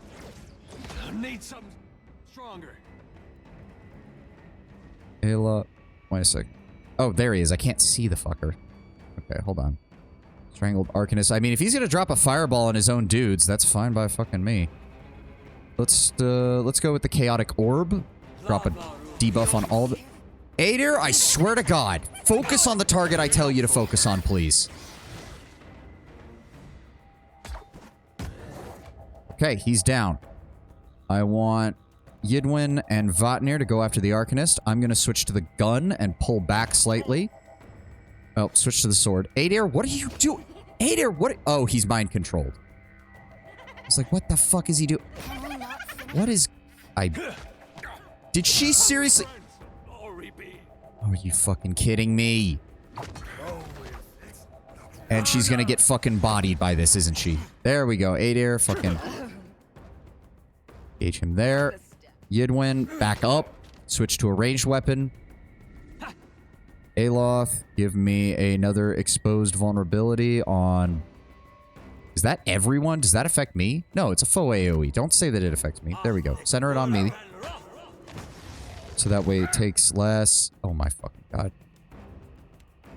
I need something stronger. Ayla, wait a second. Oh, there he is. I can't see the fucker. Okay, hold on. Strangled Arcanist. I mean, if he's gonna drop a fireball on his own dudes, that's fine by fucking me. Let's go with the Chaotic Orb. Drop a debuff on all the... Adir, I swear to God, focus on the target I tell you to focus on, please. Okay, he's down. I want Yidwin and Vatnir to go after the Arcanist. I'm going to switch to the gun and pull back slightly. Oh, switch to the sword. Adir, what are you doing? Adir, what? Oh, he's mind controlled. It's like, what the fuck is he doing? What is... Did she seriously... Are you fucking kidding me? And she's gonna get fucking bodied by this, isn't she? There we go. Adir, fucking... Gauge him there. Yidwin, back up. Switch to a ranged weapon. Aloth, give me another exposed vulnerability on... Is that everyone? Does that affect me? No, it's a faux AoE. Don't say that it affects me. There we go. Center it on me. So that way it takes less... Oh my fucking god. Can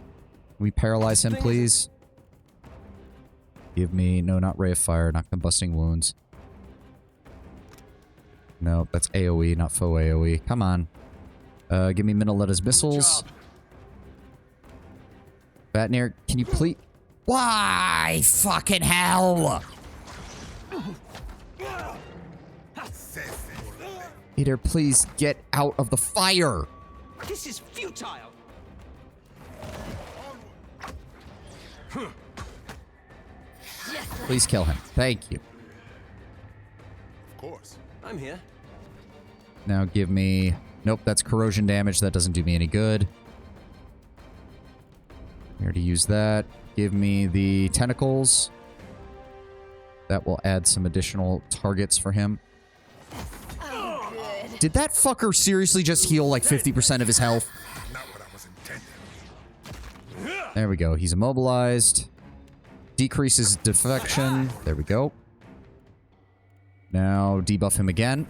we paralyze him, please? Give me... No, not Ray of Fire. Not Combusting Wounds. No, that's AoE, not faux AoE. Come on. Give me Minoleta's missiles. Vatnir, can you please... Why? Fucking hell! Peter, please get out of the fire! This is futile. Please kill him. Thank you. Of course. I'm here. Now give me... Nope, that's corrosion damage. That doesn't do me any good. I already used that. Give me the tentacles. That will add some additional targets for him. Did that fucker seriously just heal like 50% of his health? Not what I was intending. There we go. He's immobilized. Decreases defection. There we go. Now debuff him again.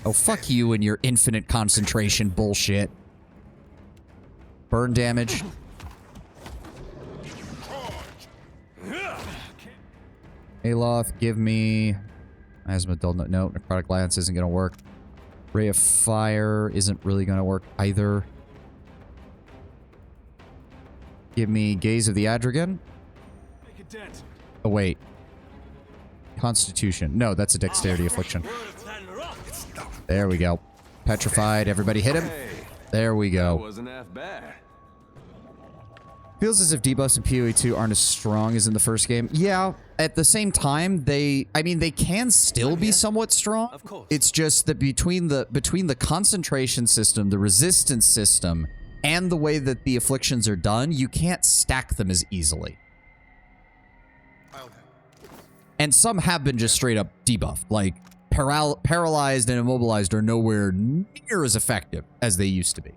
Oh, fuck you and your infinite concentration bullshit. Burn damage. Aloth, give me... Asthma, dull, no, necrotic lance isn't going to work. Ray of fire isn't really going to work either. Give me Gaze of the Adrigan. Oh, wait. Constitution. No, that's a dexterity affliction. There we go. Petrified. Everybody hit him. There we go. Wasn't half bad. Feels as if debuffs in PoE 2 aren't as strong as in the first game. Yeah, at the same time, they can still be somewhat strong. Of course. It's just that between the concentration system, the resistance system, and the way that the afflictions are done, you can't stack them as easily. And some have been just straight up debuffed. Like, paralyzed and immobilized are nowhere near as effective as they used to be.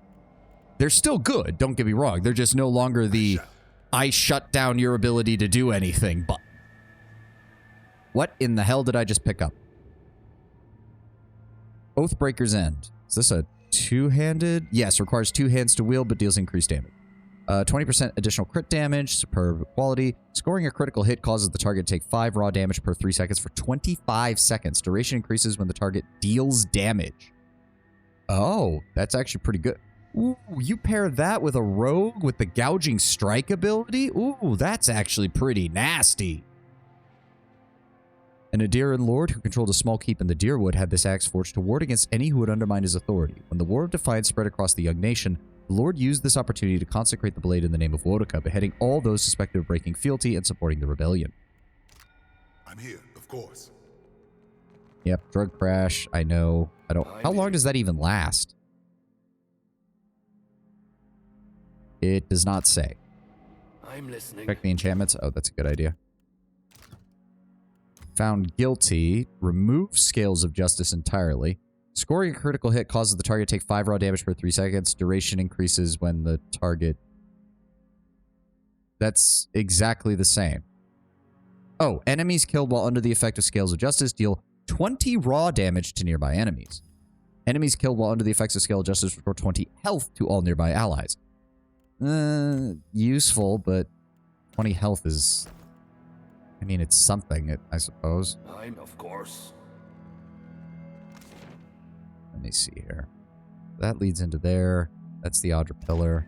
They're still good, don't get me wrong. They're just no longer the I shut down your ability to do anything, but... What in the hell did I just pick up? Oathbreaker's End. Is this a two-handed? Yes, requires two hands to wield, but deals increased damage. 20% additional crit damage, superb quality. Scoring a critical hit causes the target to take 5 raw damage per 3 seconds for 25 seconds. Duration increases when the target deals damage. Oh, that's actually pretty good. Ooh, you pair that with a rogue with the gouging strike ability? Ooh, that's actually pretty nasty. An Adiran lord who controlled a small keep in the Deerwood had this axe forged to ward against any who would undermine his authority. When the War of Defiance spread across the young nation, the lord used this opportunity to consecrate the blade in the name of Wodoka, beheading all those suspected of breaking fealty and supporting the rebellion. I'm here, of course. Yep, drug crash, I know. How long does that even last? It does not say. I'm listening. Check the enchantments. Oh, that's a good idea. Found guilty. Remove Scales of Justice entirely. Scoring a critical hit causes the target to take 5 raw damage per 3 seconds. Duration increases when the target... That's exactly the same. Oh, enemies killed while under the effect of Scales of Justice deal 20 raw damage to nearby enemies. Enemies killed while under the effects of Scale of Justice restore 20 health to all nearby allies. Useful, but 20 health is... I mean, it's something, I suppose. I'm, of course. Let me see here. That leads into there. That's the Audra Pillar.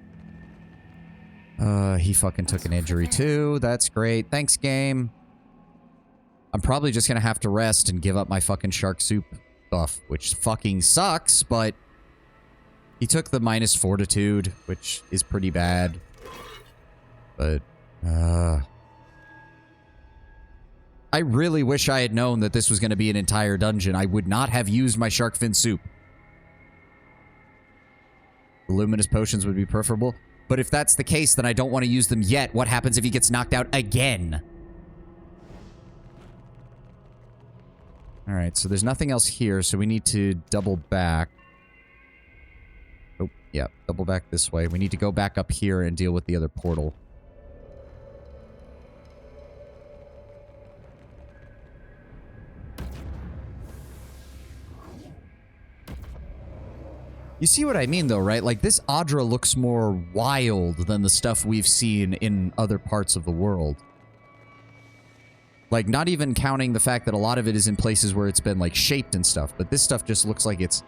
He fucking took an injury too. That's great. Thanks, game. I'm probably just gonna have to rest and give up my fucking shark soup stuff, which fucking sucks, but... He took the minus fortitude, which is pretty bad. But, I really wish I had known that this was going to be an entire dungeon. I would not have used my shark fin soup. The luminous potions would be preferable. But if that's the case, then I don't want to use them yet. What happens if he gets knocked out again? Alright, so there's nothing else here, so we need to double back. Oh, yeah, double back this way. We need to go back up here and deal with the other portal. You see what I mean, though, right? Like, this Audra looks more wild than the stuff we've seen in other parts of the world. Like, not even counting the fact that a lot of it is in places where it's been, like, shaped and stuff. But this stuff just looks like it's,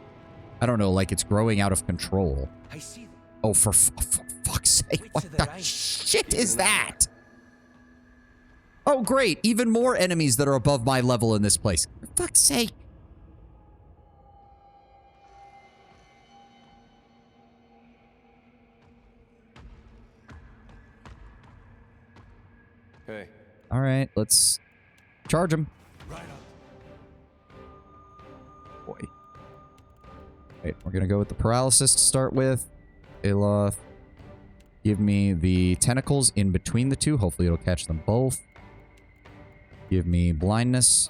I don't know, like it's growing out of control. I see them. Oh, for fuck's sake. Wits What of the their eyes. shit is that? Oh, great. Even more enemies that are above my level in this place. For fuck's sake. Hey. All right, let's charge him. Right on. Boy. Wait, we're gonna go with the paralysis to start with. Aloth. Give me the tentacles in between the two. Hopefully it'll catch them both. Give me blindness.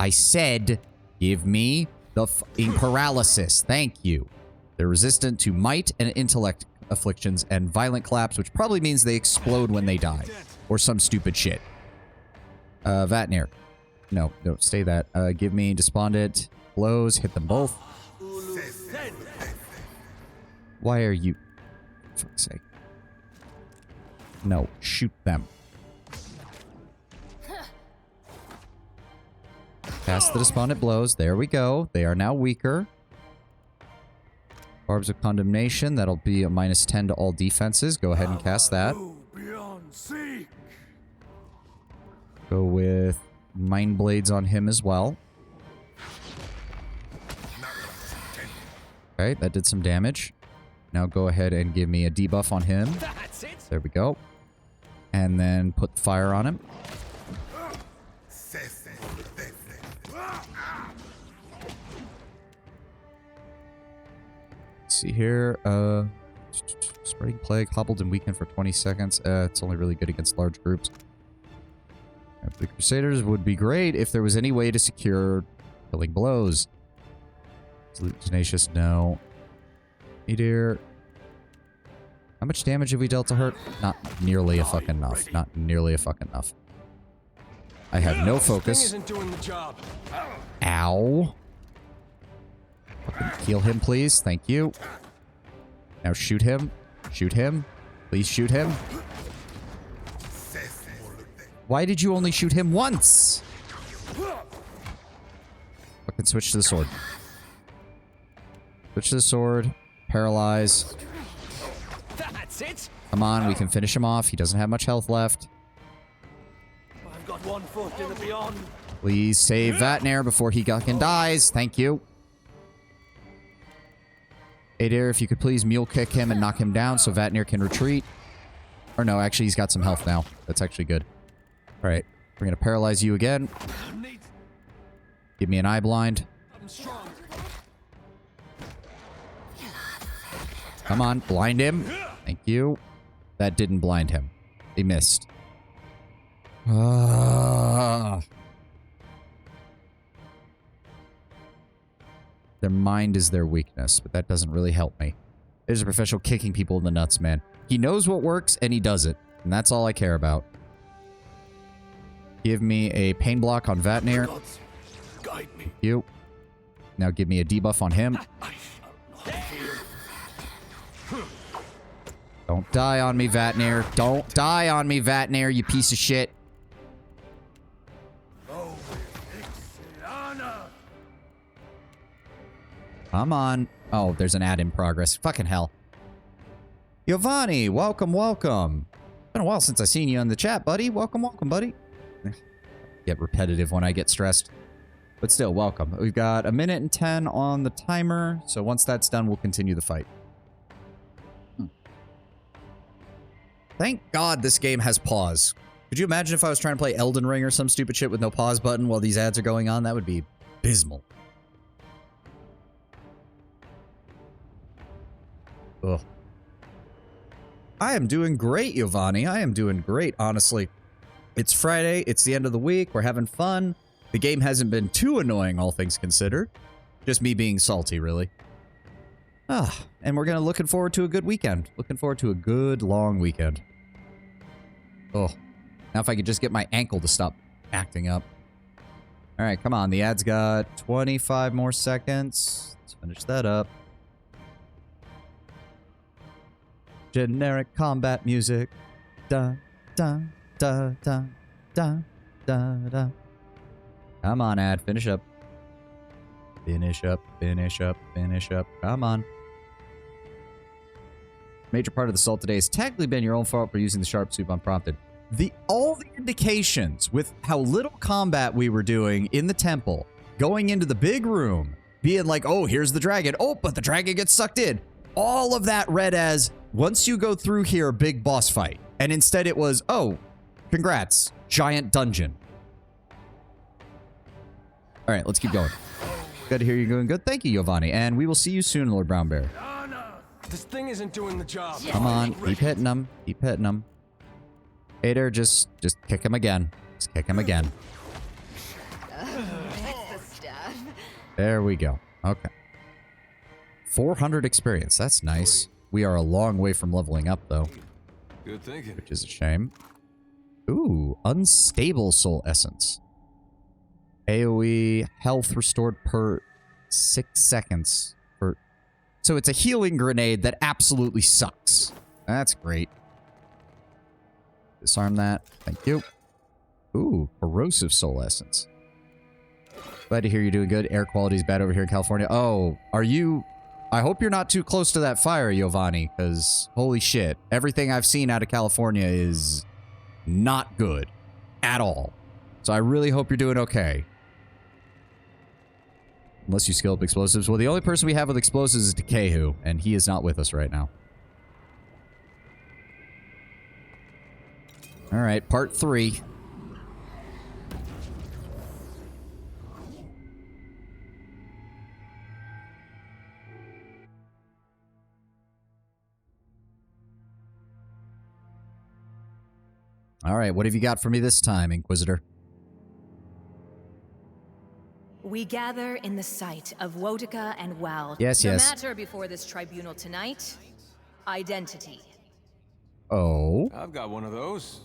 I said, give me the fucking paralysis. Thank you. They're resistant to might and intellect afflictions and violent collapse, which probably means they explode when they die. Or some stupid shit. Vatnir. No, stay that. Give me despondent blows. Hit them both. Why are you... For fuck's sake. No, shoot them. Cast the despondent blows. There we go. They are now weaker. Barbs of Condemnation. That'll be a -10 to all defenses. Go ahead and cast that. Go with Mind Blades on him as well. Okay, that did some damage. Now go ahead and give me a debuff on him. That's it. There we go. And then put fire on him. Let's see here. Spreading Plague, hobbled and weakened for 20 seconds. It's only really good against large groups. The Crusaders would be great if there was any way to secure killing blows. Tenacious, no. Meteor. How much damage have we dealt to her? Not nearly a fucking enough. Not nearly a fucking enough. I have no focus. Isn't doing the job. Ow. Fucking heal him, please. Thank you. Now shoot him. Shoot him. Please shoot him. Why did you only shoot him once? Fucking switch to the sword. Switch to the sword. Paralyze. That's it. Come on, we can finish him off. He doesn't have much health left. I've got one foot in the beyond. Please save Vatnir before he fucking dies. Thank you. Adair, if you could please mule kick him and knock him down so Vatnir can retreat. Or no, actually, he's got some health now. That's actually good. All right, we're going to paralyze you again. Give me an eye blind. I'm strong. Come on, blind him. Thank you. That didn't blind him. He missed. Their mind is their weakness, but that doesn't really help me. There's a professional kicking people in the nuts, man. He knows what works, and he does it. And that's all I care about. Give me a pain block on Vatnir. Gods, guide me. Thank you. Now give me a debuff on him. I shall not fear. Don't die on me, Vatnir. Don't die on me, Vatnir, you piece of shit. Come on. Oh, there's an ad in progress. Fucking hell. Giovanni, welcome, welcome. Been a while since I seen you in the chat, buddy. Welcome, welcome, buddy. Get repetitive when I get stressed. But still, welcome. We've got 1:10 on the timer. So once that's done, we'll continue the fight. Thank God this game has pause. Could you imagine if I was trying to play Elden Ring or some stupid shit with no pause button while these ads are going on? That would be abysmal. Ugh. I am doing great, Giovanni. I am doing great, honestly. It's Friday. It's the end of the week. We're having fun. The game hasn't been too annoying, all things considered. Just me being salty, really. And we're looking forward to a good weekend. Looking forward to a good, long weekend. Oh. Now if I could just get my ankle to stop acting up. All right, come on. The ad's got 25 more seconds. Let's finish that up. Generic combat music. Dun, dun, da, da, da, da, da. Come on, Ad. Finish up. Finish up, finish up, finish up. Come on. Major part of the salt today has technically been your own fault for using the sharp soup unprompted. All the indications with how little combat we were doing in the temple, going into the big room, being like, oh, here's the dragon. Oh, but the dragon gets sucked in. All of that read as, once you go through here, big boss fight. And instead it was, oh, congrats, giant dungeon. All right, let's keep going. Good to hear you're doing good. Thank you, Giovanni. And we will see you soon, Lord Brown Bear. This thing isn't doing the job. Come on, keep hitting him. Keep hitting him. Hater, just kick him again. Just kick him again. There we go. Okay. 400 experience. That's nice. We are a long way from leveling up, though. Good thinking. Which is a shame. Ooh, unstable soul essence. AoE health restored per 6 seconds. So it's a healing grenade that absolutely sucks. That's great. Disarm that. Thank you. Ooh, corrosive soul essence. Glad to hear you're doing good. Air quality is bad over here in California. Oh, are you... I hope you're not too close to that fire, Giovanni, because holy shit. Everything I've seen out of California is not good at all. So I really hope you're doing okay. Unless you skill up explosives. Well, the only person we have with explosives is Dekehu, and he is not with us right now. Alright, part 3. Alright, what have you got for me this time, Inquisitor? We gather in the sight of Wotica and Wald. Yes, yes. The matter before this tribunal tonight, identity. Oh? I've got one of those.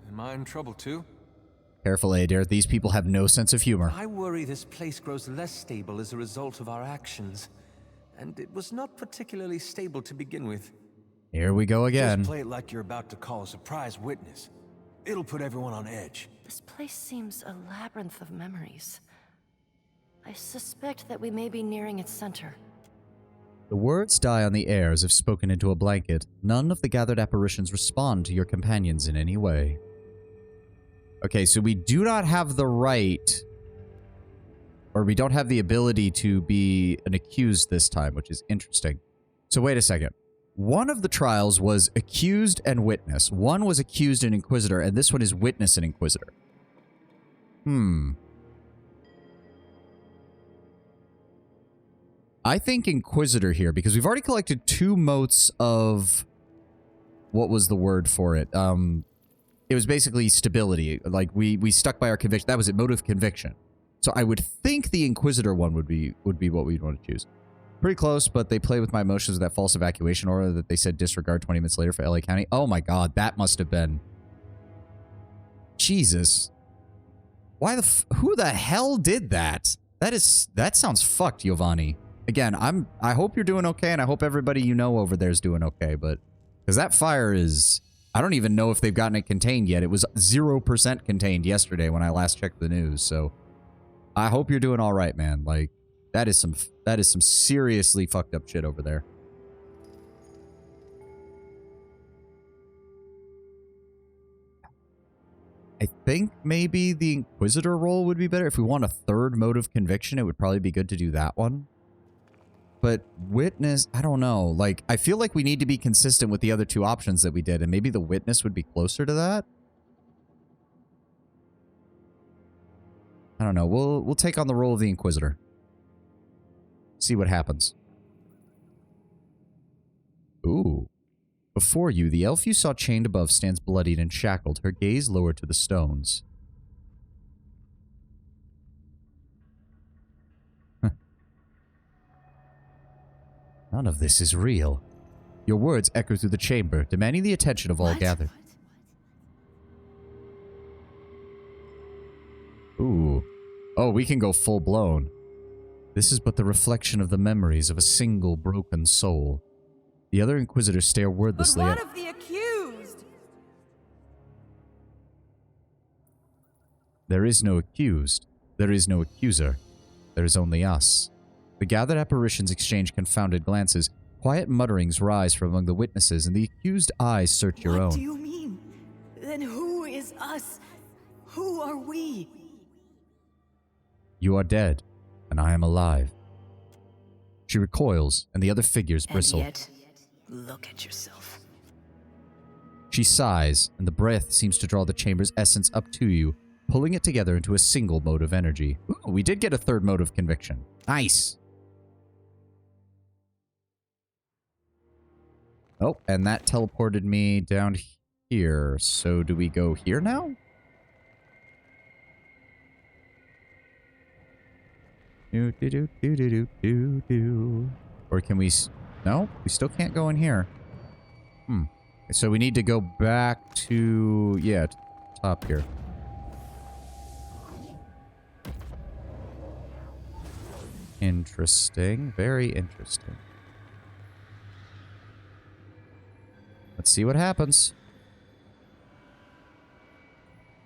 Am I in trouble too? Careful, Adair. These people have no sense of humor. I worry this place grows less stable as a result of our actions. And it was not particularly stable to begin with. Here we go again. Just play it like you're about to call a surprise witness. It'll put everyone on edge. This place seems a labyrinth of memories. I suspect that we may be nearing its center. The words die on the air as if spoken into a blanket. None of the gathered apparitions respond to your companions in any way. Okay, so we do not have the right, or we don't have the ability to be an accused this time, which is interesting. So wait a second. One of the trials was accused and witness. One was accused and inquisitor, and this one is witness and inquisitor. I think Inquisitor here, because we've already collected 2 motes of... What was the word for it? It was basically stability. Like, we stuck by our conviction. That was it, motive conviction. So I would think the Inquisitor one would be what we'd want to choose. Pretty close, but they play with my emotions with that false evacuation order that they said disregard 20 minutes later for LA County. Oh my god, that must have been... Jesus. Why who the hell did that? That sounds fucked, Giovanni. Again, I hope you're doing okay, and I hope everybody you know over there is doing okay, but... Because that fire is... I don't even know if they've gotten it contained yet. It was 0% contained yesterday when I last checked the news, so... I hope you're doing alright, man. Like, that is some seriously fucked up shit over there. I think maybe the Inquisitor role would be better. If we want a 3rd mode of conviction, it would probably be good to do that one. But witness, I don't know. Like, I feel like we need to be consistent with the other 2 options that we did, and maybe the witness would be closer to that. I don't know. We'll take on the role of the Inquisitor. See what happens. Ooh. Before you, the elf you saw chained above stands bloodied and shackled, her gaze lowered to the stones. None of this is real. Your words echo through the chamber, demanding the attention of all gathered. Ooh. Oh, we can go full blown. This is but the reflection of the memories of a single broken soul. The other Inquisitors stare wordlessly But what of the accused? There is no accused. There is no accuser. There is only us. The gathered apparitions exchange confounded glances. Quiet mutterings rise from among the witnesses, and the accused eyes search your own. What do you mean? Then who is us? Who are we? You are dead, and I am alive. She recoils, and the other figures bristle. And yet, look at yourself. She sighs, and the breath seems to draw the chamber's essence up to you, pulling it together into a single mode of energy. Ooh, we did get a third mode of conviction. Nice! Oh, and that teleported me down here. So do we go here now? Do do do do do do do. Or can we? No, we still can't go in here. So we need to go back to top here. Interesting, very interesting. Let's see what happens.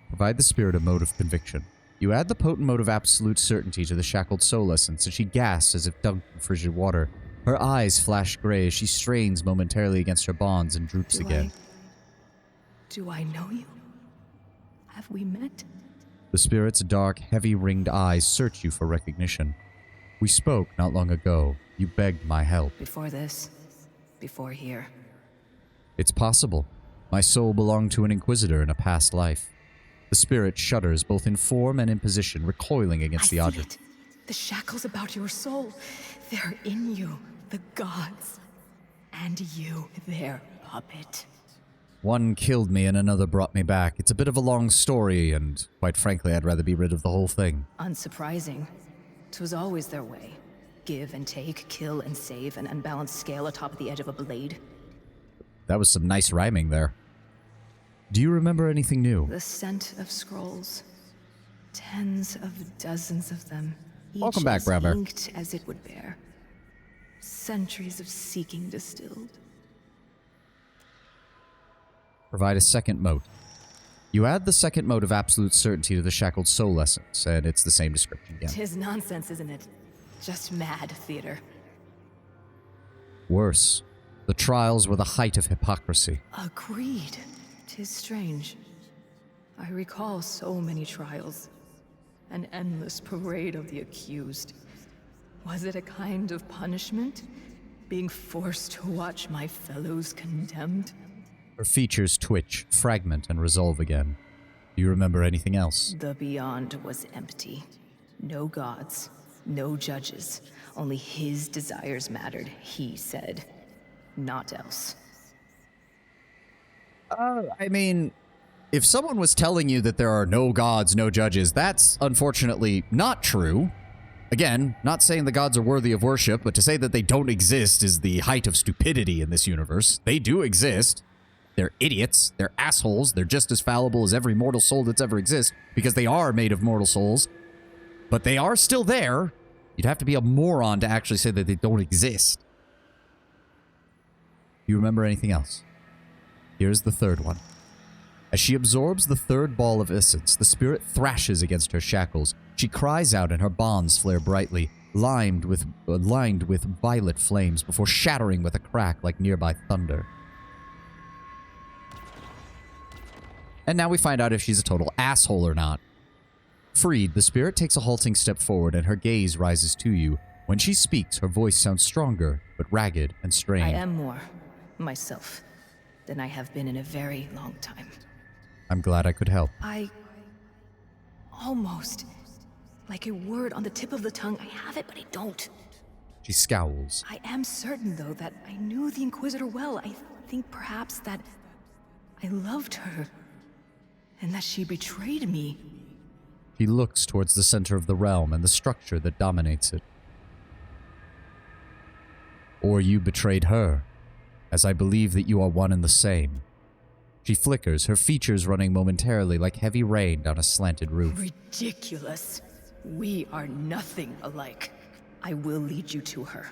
Provide the spirit a mode of conviction. You add the potent mode of absolute certainty to the shackled soul essence, and she gasps as if dunked in frigid water. Her eyes flash gray as she strains momentarily against her bonds and droops again. Do I know you? Have we met? The spirit's dark, heavy-ringed eyes search you for recognition. We spoke not long ago. You begged my help. Before this. Before here. It's possible. My soul belonged to an inquisitor in a past life. The spirit shudders both in form and in position, recoiling against the object. The shackles about your soul. They're in you. The gods. And you, their puppet. One killed me and another brought me back. It's a bit of a long story, and quite frankly, I'd rather be rid of the whole thing. Unsurprising. 'Twas always their way. Give and take, kill and save, an unbalanced scale atop the edge of a blade. That was some nice rhyming there. Do you remember anything new? The scent of scrolls. Tens of dozens of them. Welcome back, Brown Bear. Inked as it would bear. Centuries of seeking distilled. Provide a second mode. You add the second mode of absolute certainty to the shackled soul essence, and it's the same description again. 'Tis nonsense, isn't it? Just mad theater. Worse. The trials were the height of hypocrisy. Agreed. 'Tis strange. I recall so many trials. An endless parade of the accused. Was it a kind of punishment? Being forced to watch my fellows condemned? Her features twitch, fragment, and resolve again. Do you remember anything else? The beyond was empty. No gods, no judges. Only his desires mattered, he said. Not else. I mean, if someone was telling you that there are no gods, no judges, that's unfortunately not true. Again, not saying the gods are worthy of worship, but to say that they don't exist is the height of stupidity in this universe. They do exist. They're idiots. They're assholes. They're just as fallible as every mortal soul that's ever existed because they are made of mortal souls. But they are still there. You'd have to be a moron to actually say that they don't exist. Do you remember anything else? Here's the third one. As she absorbs the third ball of essence, the spirit thrashes against her shackles. She cries out and her bonds flare brightly, lined with violet flames before shattering with a crack like nearby thunder. And now we find out if she's a total asshole or not. Freed, the spirit takes a halting step forward and her gaze rises to you. When she speaks, her voice sounds stronger, but ragged and strained. I am more myself than I have been in a very long time. I'm glad I could help. I almost, like a word on the tip of the tongue, I have it, but I don't. She scowls. I am certain, though, that I knew the Inquisitor well. I think perhaps that I loved her, and that she betrayed me. He looks towards the center of the realm and the structure that dominates it. Or you betrayed her, as I believe that you are one and the same. She flickers, her features running momentarily like heavy rain down a slanted roof. Ridiculous. We are nothing alike. I will lead you to her.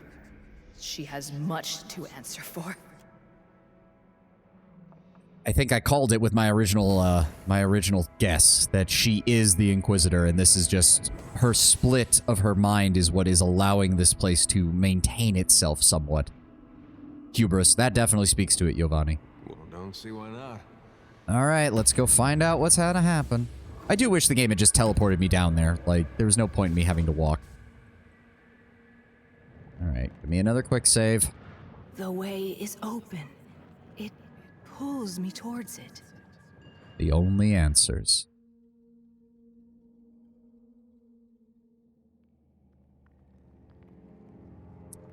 She has much to answer for. I think I called it with my original guess that she is the Inquisitor, and this is just her split of her mind is what is allowing this place to maintain itself somewhat. Hubris, that definitely speaks to it, Giovanni. Well, don't see why not. All right, let's go find out what's had to happen. I do wish the game had just teleported me down there. Like, there was no point in me having to walk. All right, give me another quick save. The way is open. It pulls me towards it. The only answers.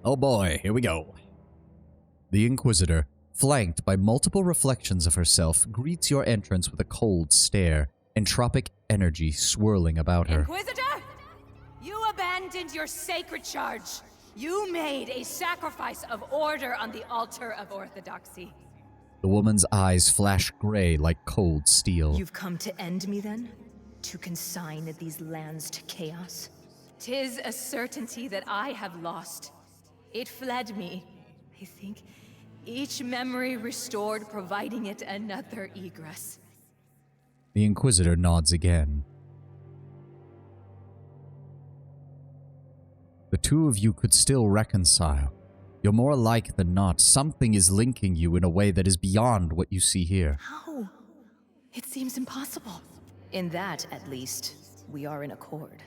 Oh boy, here we go. The Inquisitor, flanked by multiple reflections of herself, greets your entrance with a cold stare, entropic energy swirling about her. Inquisitor! You abandoned your sacred charge. You made a sacrifice of order on the altar of orthodoxy. The woman's eyes flash gray like cold steel. You've come to end me then? To consign these lands to chaos? 'Tis a certainty that I have lost. It fled me. I think each memory restored, providing it another egress. The Inquisitor nods again. The two of you could still reconcile. You're more alike than not. Something is linking you in a way that is beyond what you see here. How? It seems impossible. In that, at least, we are in accord.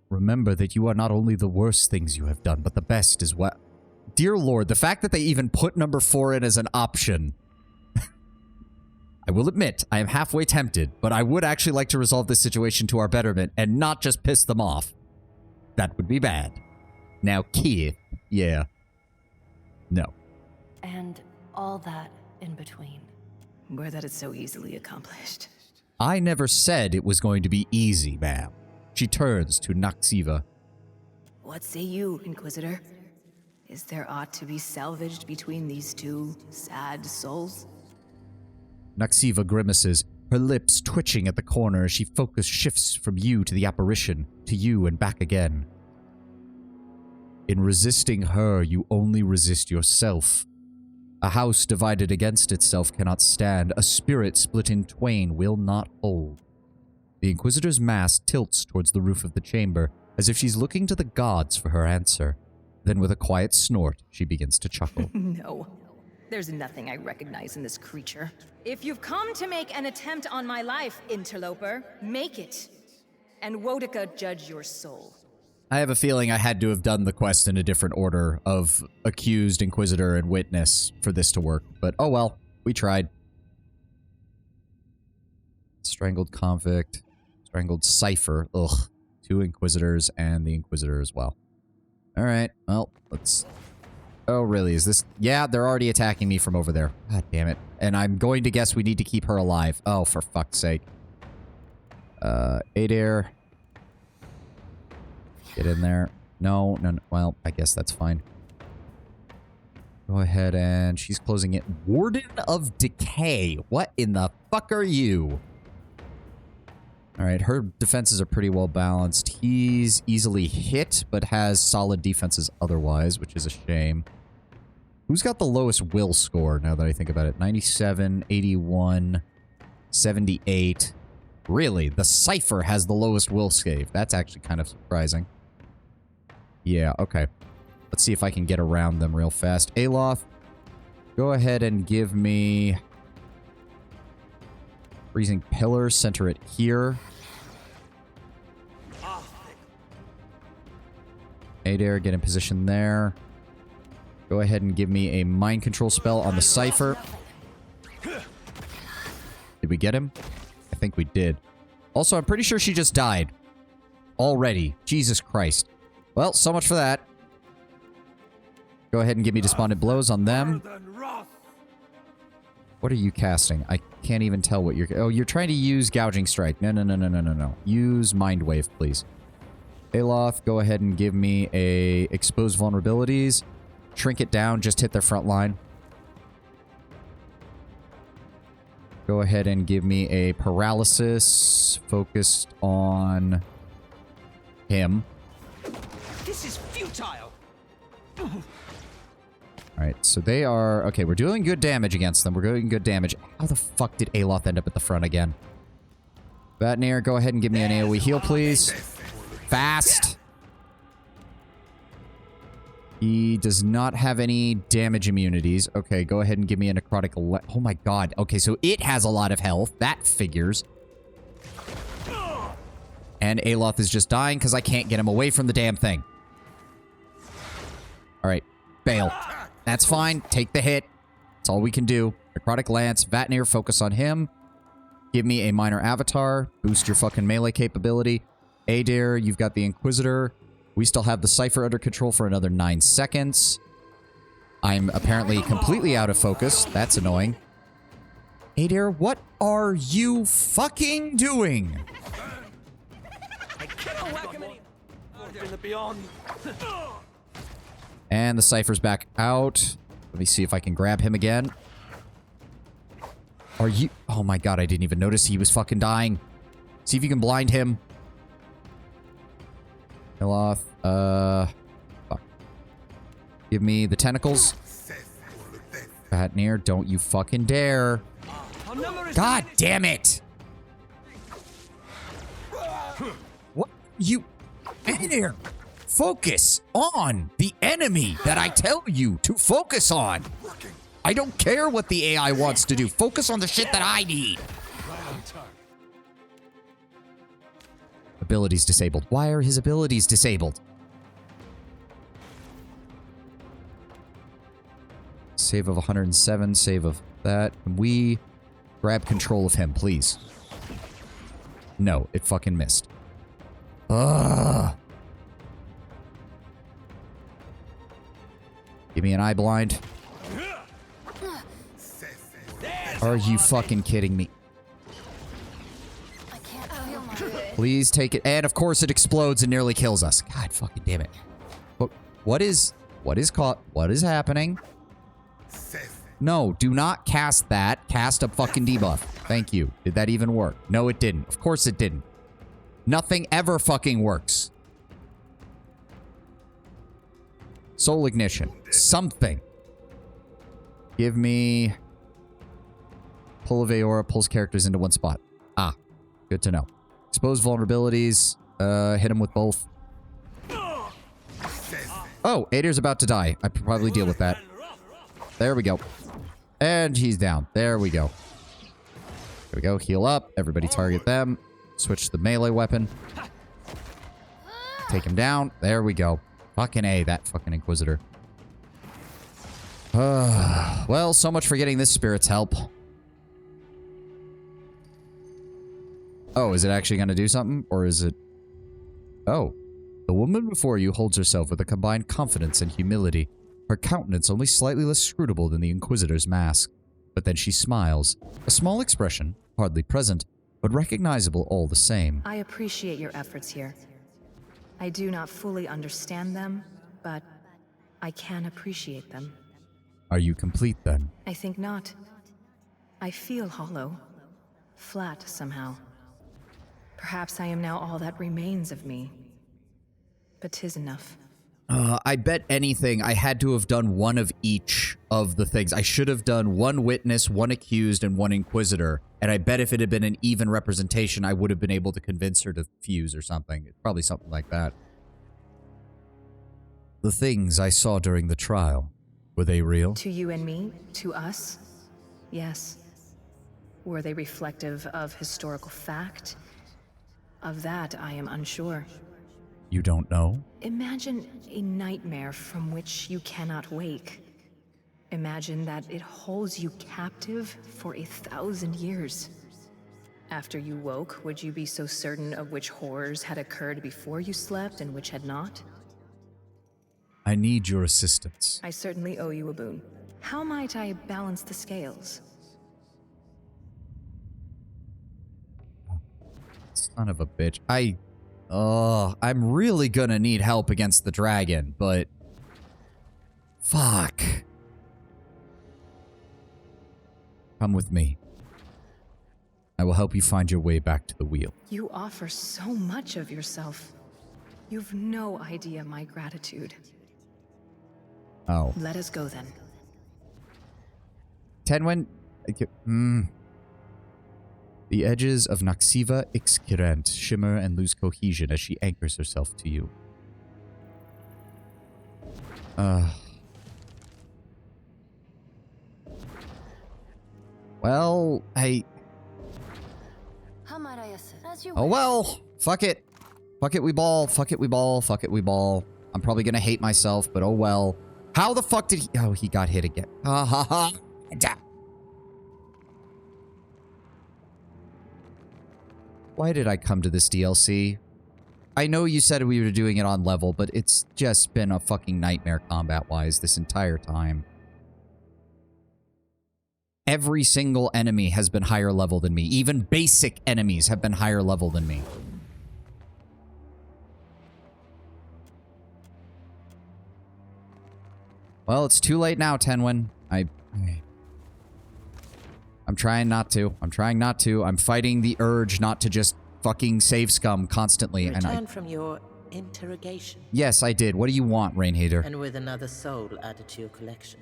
Remember that you are not only the worst things you have done, but the best as well. Dear Lord, the fact that they even put number 4 in as an option. I will admit, I am halfway tempted, but I would actually like to resolve this situation to our betterment and not just piss them off. That would be bad. Now, Keith, yeah. No. And all that in between. Where that is so easily accomplished. I never said it was going to be easy, ma'am. She turns to Naxiva. What say you, Inquisitor? Is there aught to be salvaged between these two sad souls? Naxiva grimaces, her lips twitching at the corner as she focus shifts from you to the apparition, to you and back again. In resisting her, you only resist yourself. A house divided against itself cannot stand. A spirit split in twain will not hold. The Inquisitor's mask tilts towards the roof of the chamber, as if she's looking to the gods for her answer. Then with a quiet snort, she begins to chuckle. No. There's nothing I recognize in this creature. If you've come to make an attempt on my life, interloper, make it. And Wodica judge your soul. I have a feeling I had to have done the quest in a different order of accused, Inquisitor, and witness for this to work. But oh well, we tried. Strangled convict. Strangled cipher. Ugh. 2 Inquisitors and the Inquisitor as well. Alright, well, let's... Oh, really? Is this... Yeah, they're already attacking me from over there. God damn it. And I'm going to guess we need to keep her alive. Oh, for fuck's sake. Adair. Get in there. No. Well, I guess that's fine. Go ahead and... She's closing it. Warden of Decay. What in the fuck are you? Alright, her defenses are pretty well balanced. He's easily hit, but has solid defenses otherwise, which is a shame. Who's got the lowest will score, now that I think about it? 97, 81, 78. Really? The Cypher has the lowest will save. That's actually kind of surprising. Yeah, okay. Let's see if I can get around them real fast. Aloth, go ahead and give me... Freezing Pillar, center it here. Adair, get in position there. Go ahead and give me a mind control spell on the Cypher. Did we get him? I think we did. Also, I'm pretty sure she just died. Already. Jesus Christ. Well, so much for that. Go ahead and give me Despondent Blows on them. What are you casting? I can't even tell what you're... Oh, you're trying to use Gouging Strike. No. Use Mind Wave, please. Aloth, go ahead and give me a Expose Vulnerabilities. Shrink it down. Just hit their front line. Go ahead and give me a Paralysis focused on him. This is futile. All Alright, so they are... Okay, we're doing good damage against them. We're doing good damage. How the fuck did Aloth end up at the front again? Vatnir, go ahead and give me an AoE heal, please. Fast! He does not have any damage immunities. Okay, go ahead and give me a necrotic... Oh my god. Okay, so it has a lot of health. That figures. And Aloth is just dying because I can't get him away from the damn thing. Alright, bail. That's fine. Take the hit. That's all we can do. Necrotic Lance, Vatnir, focus on him. Give me a minor avatar. Boost your fucking melee capability. Adair, you've got the Inquisitor. We still have the Cypher under control for another 9 seconds. I'm apparently completely out of focus. That's annoying. Adair, what are you fucking doing? And the Cypher's back out. Let me see if I can grab him again. Are you... Oh my god, I didn't even notice he was fucking dying. See if you can blind him. Aloth. Fuck. Give me the tentacles. Vatnir, don't you fucking dare. God damn it! What? You... Vatnir! Focus on the enemy that I tell you to focus on. I don't care what the AI wants to do. Focus on the shit that I need. Abilities disabled. Why are his abilities disabled? Save of 107. Save of that. Can we grab control of him, please? No, it fucking missed. Ugh. Give me an eye blind. Are you fucking kidding me? Please take it. And of course it explodes and nearly kills us. God fucking damn it. What is happening? No, do not cast that. Cast a fucking debuff. Thank you. Did that even work? No, it didn't. Of course it didn't. Nothing ever fucking works. Soul ignition. Something. Give me... Pull of Aora pulls characters into one spot. Ah, good to know. Expose vulnerabilities. Hit him with both. Oh, Adair's about to die. I could probably deal with that. There we go. And he's down. There we go. There we go. Heal up. Everybody target them. Switch to the melee weapon. Take him down. There we go. Fucking A, that fucking Inquisitor. Well, so much for getting this spirit's help. Oh, is it actually going to do something? Or is it... Oh. The woman before you holds herself with a combined confidence and humility. Her countenance only slightly less scrutable than the Inquisitor's mask. But then she smiles. A small expression, hardly present, but recognizable all the same. I appreciate your efforts here. I do not fully understand them, but I can appreciate them. Are you complete then? I think not. I feel hollow. Flat somehow. Perhaps I am now all that remains of me. But 'tis enough. I bet anything I had to have done one of each of the things. I should have done one witness, one accused, and one inquisitor. And I bet if it had been an even representation, I would have been able to convince her to fuse or something. Probably something like that. The things I saw during the trial, were they real? To you and me? To us? Yes. Were they reflective of historical fact? Of that, I am unsure. You don't know? Imagine a nightmare from which you cannot wake. Imagine that it holds you captive for 1,000 years. After you woke, would you be so certain of which horrors had occurred before you slept and which had not? I need your assistance. I certainly owe you a boon. How might I balance the scales? Son of a bitch. I'm really gonna need help against the dragon, but... Fuck. Come with me. I will help you find your way back to the wheel. You offer so much of yourself. You've no idea my gratitude. Oh. Let us go then. Tenwen... The edges of Naxiva Ixkirent shimmer and lose cohesion as she anchors herself to you. Well, How might I assist? As you oh well. Fuck it. Fuck it, we ball. Fuck it, we ball. Fuck it, we ball. I'm probably gonna hate myself, but oh well. How the fuck did he... Oh, he got hit again. Ha ha ha. Why did I come to this DLC? I know you said we were doing it on level, but it's just been a fucking nightmare combat-wise this entire time. Every single enemy has been higher level than me. Even basic enemies have been higher level than me. Well, it's too late now, Tenwen. I'm trying not to. I'm trying not to. I'm fighting the urge not to just fucking save scum constantly. Return from your interrogation. Yes, I did. What do you want, Rainhater? And with another soul added to your collection.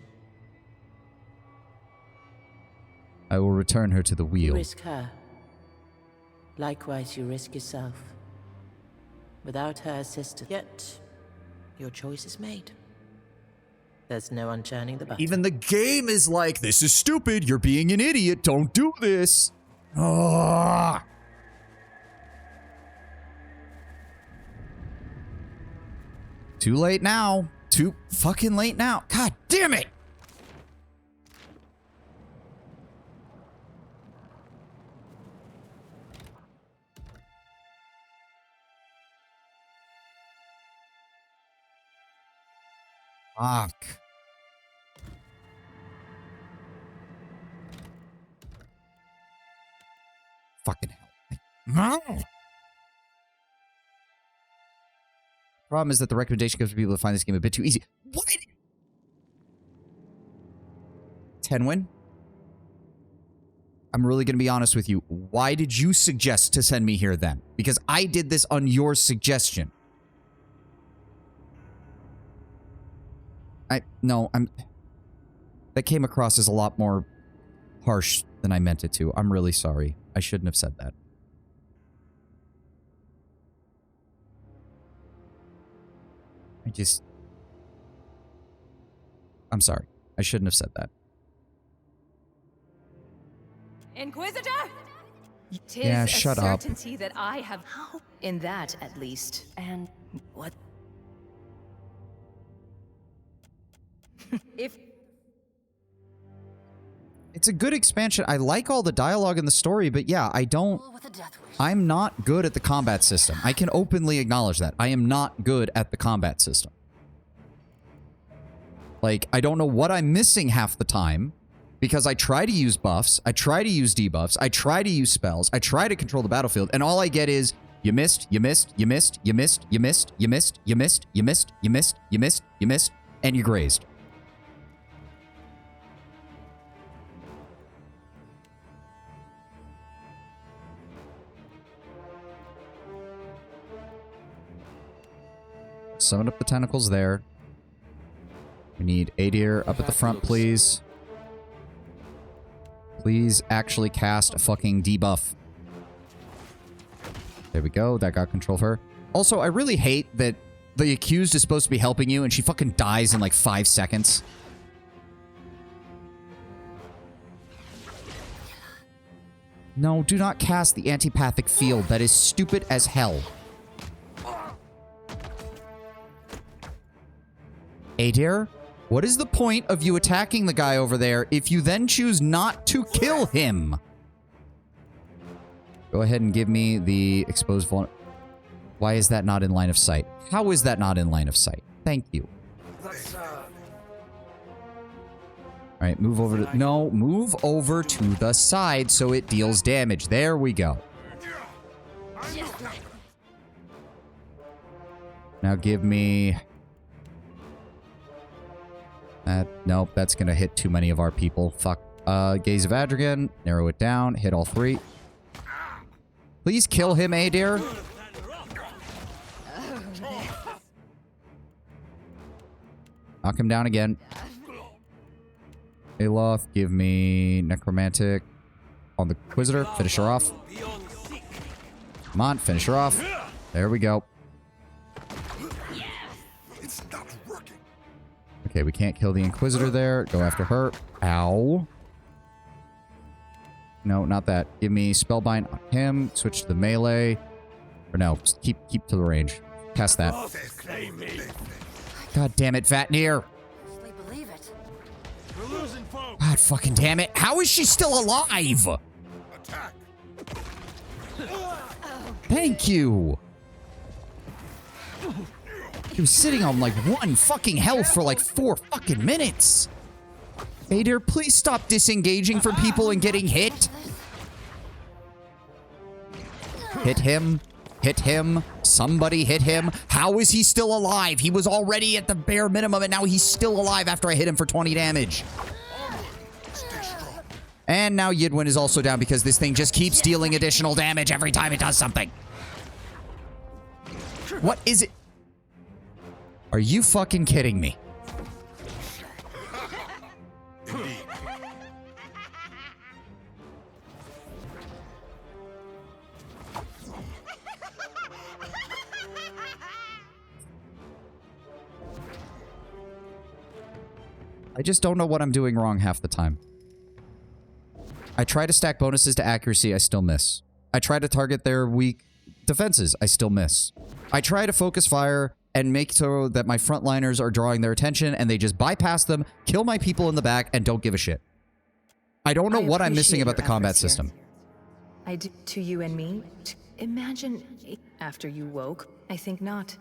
I will return her to the You wheel. risk her. Likewise, you risk yourself. Without her assistance. Yet, your choice is made. There's no unturning the button. Even the game is like, this is stupid. You're being an idiot. Don't do this. Ah. Too late now. Too fucking late now. God damn it. Fuck. Fucking hell. No. Problem is that the recommendation gives people to find this game a bit too easy. What? Tenwen? I'm really going to be honest with you. Why did you suggest to send me here then? Because I did this on your suggestion. That came across as a lot more harsh than I meant it to. I'm really sorry. I shouldn't have said that. I'm sorry. I shouldn't have said that. Inquisitor? Tis Yeah, a shut up. certainty that I have hope in that, at least. And What? If It's a good expansion. I like all the dialogue in the story, but yeah, I'm not good at the combat system. I can openly acknowledge that. I am not good at the combat system. Like, I don't know what I'm missing half the time, because I try to use buffs, I try to use debuffs, I try to use spells, I try to control the battlefield, and all I get is, you missed, you missed, you missed, you missed, you missed, you missed, you missed, you missed, you missed, you missed, you missed, and you grazed. Summon up the tentacles there. We need Adir up at the front, please. Please actually cast a fucking debuff. There we go. That got control of her. Also, I really hate that the accused is supposed to be helping you and she fucking dies in like 5 seconds. No, do not cast the antipathic field. That is stupid as hell. Adir, what is the point of you attacking the guy over there if you then choose not to kill him? Go ahead and give me the exposed vulnerability. Why is that not in line of sight? How is that not in line of sight? Thank you. Alright, move over to... No, move over to the side so it deals damage. There we go. Now give me... Nope, that's gonna hit too many of our people. Fuck. Gaze of Adrigan. Narrow it down. Hit all 3. Please kill him, Adir. Knock him down again. Aloth, give me Necromantic on the Inquisitor. Finish her off. Come on, finish her off. There we go. It's not working. Okay, we can't kill the Inquisitor there. Go after her. Ow. No, not that. Give me Spellbind on him. Switch to the melee. Or no, just keep to the range. Cast that. God damn it, Vatnir. Believe it. God fucking damn it. How is she still alive? Attack. Thank you. He was sitting on like 1 fucking health for like 4 fucking minutes. Vader, please stop disengaging from people and getting hit. Hit him. Hit him. Somebody hit him. How is he still alive? He was already at the bare minimum, and now he's still alive after I hit him for 20 damage. And now Yidwin is also down because this thing just keeps dealing additional damage every time it does something. What is it? Are you fucking kidding me? I just don't know what I'm doing wrong half the time. I try to stack bonuses to accuracy, I still miss. I try to target their weak defenses, I still miss. I try to focus fire and make so that my frontliners are drawing their attention and they just bypass them, kill my people in the back, and don't give a shit. I don't know what I'm missing about the combat system. I do to you and me. Imagine after you woke. I think not.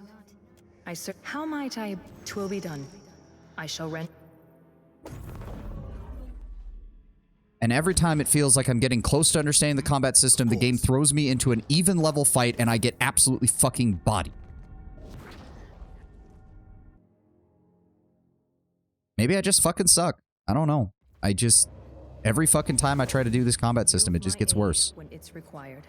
How might I? 'Twill be done. I shall rent. And every time it feels like I'm getting close to understanding the combat system, the game throws me into an even level fight and I get absolutely fucking bodied. Maybe I just fucking suck. I don't know. Every fucking time I try to do this combat system, it just gets worse. When it's required.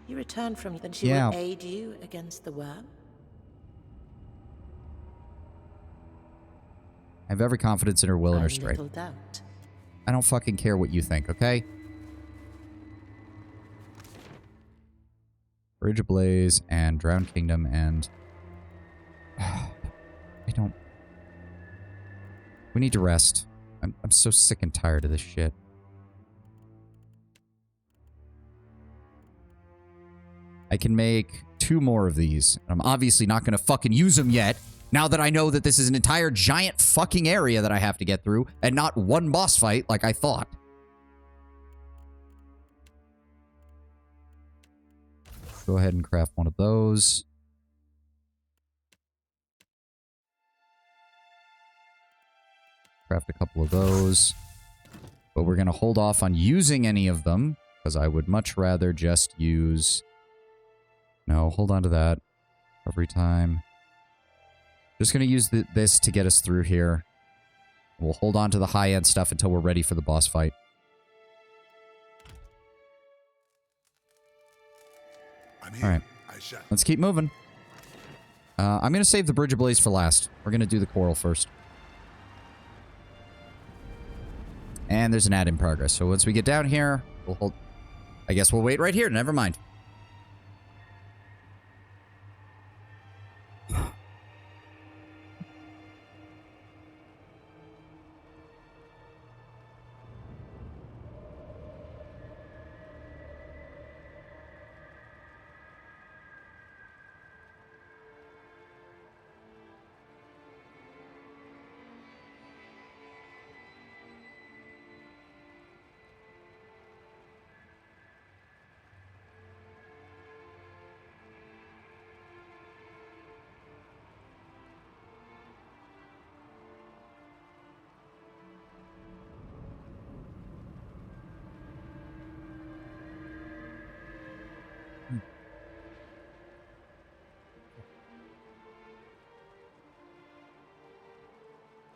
You return from, then she will aid you against the worm? I have every confidence in her will and her strength. Little doubt. I don't fucking care what you think, okay? Bridge Ablaze and Drowned Kingdom and... I don't... We need to rest. I'm so sick and tired of this shit. I can make 2 more of these. I'm obviously not going to fucking use them yet. Now that I know that this is an entire giant fucking area that I have to get through, and not one boss fight like I thought. Go ahead and craft one of those. Craft a couple of those. But we're going to hold off on using any of them, because I would much rather just use... No, hold on to that. Every time... Just going to use this to get us through here. We'll hold on to the high-end stuff until we're ready for the boss fight. Alright. Let's keep moving. I'm going to save the Bridge of Blaze for last. We're going to do the Coral first. And there's an ad in progress. So once we get down here, we'll hold... I guess we'll wait right here. Never mind.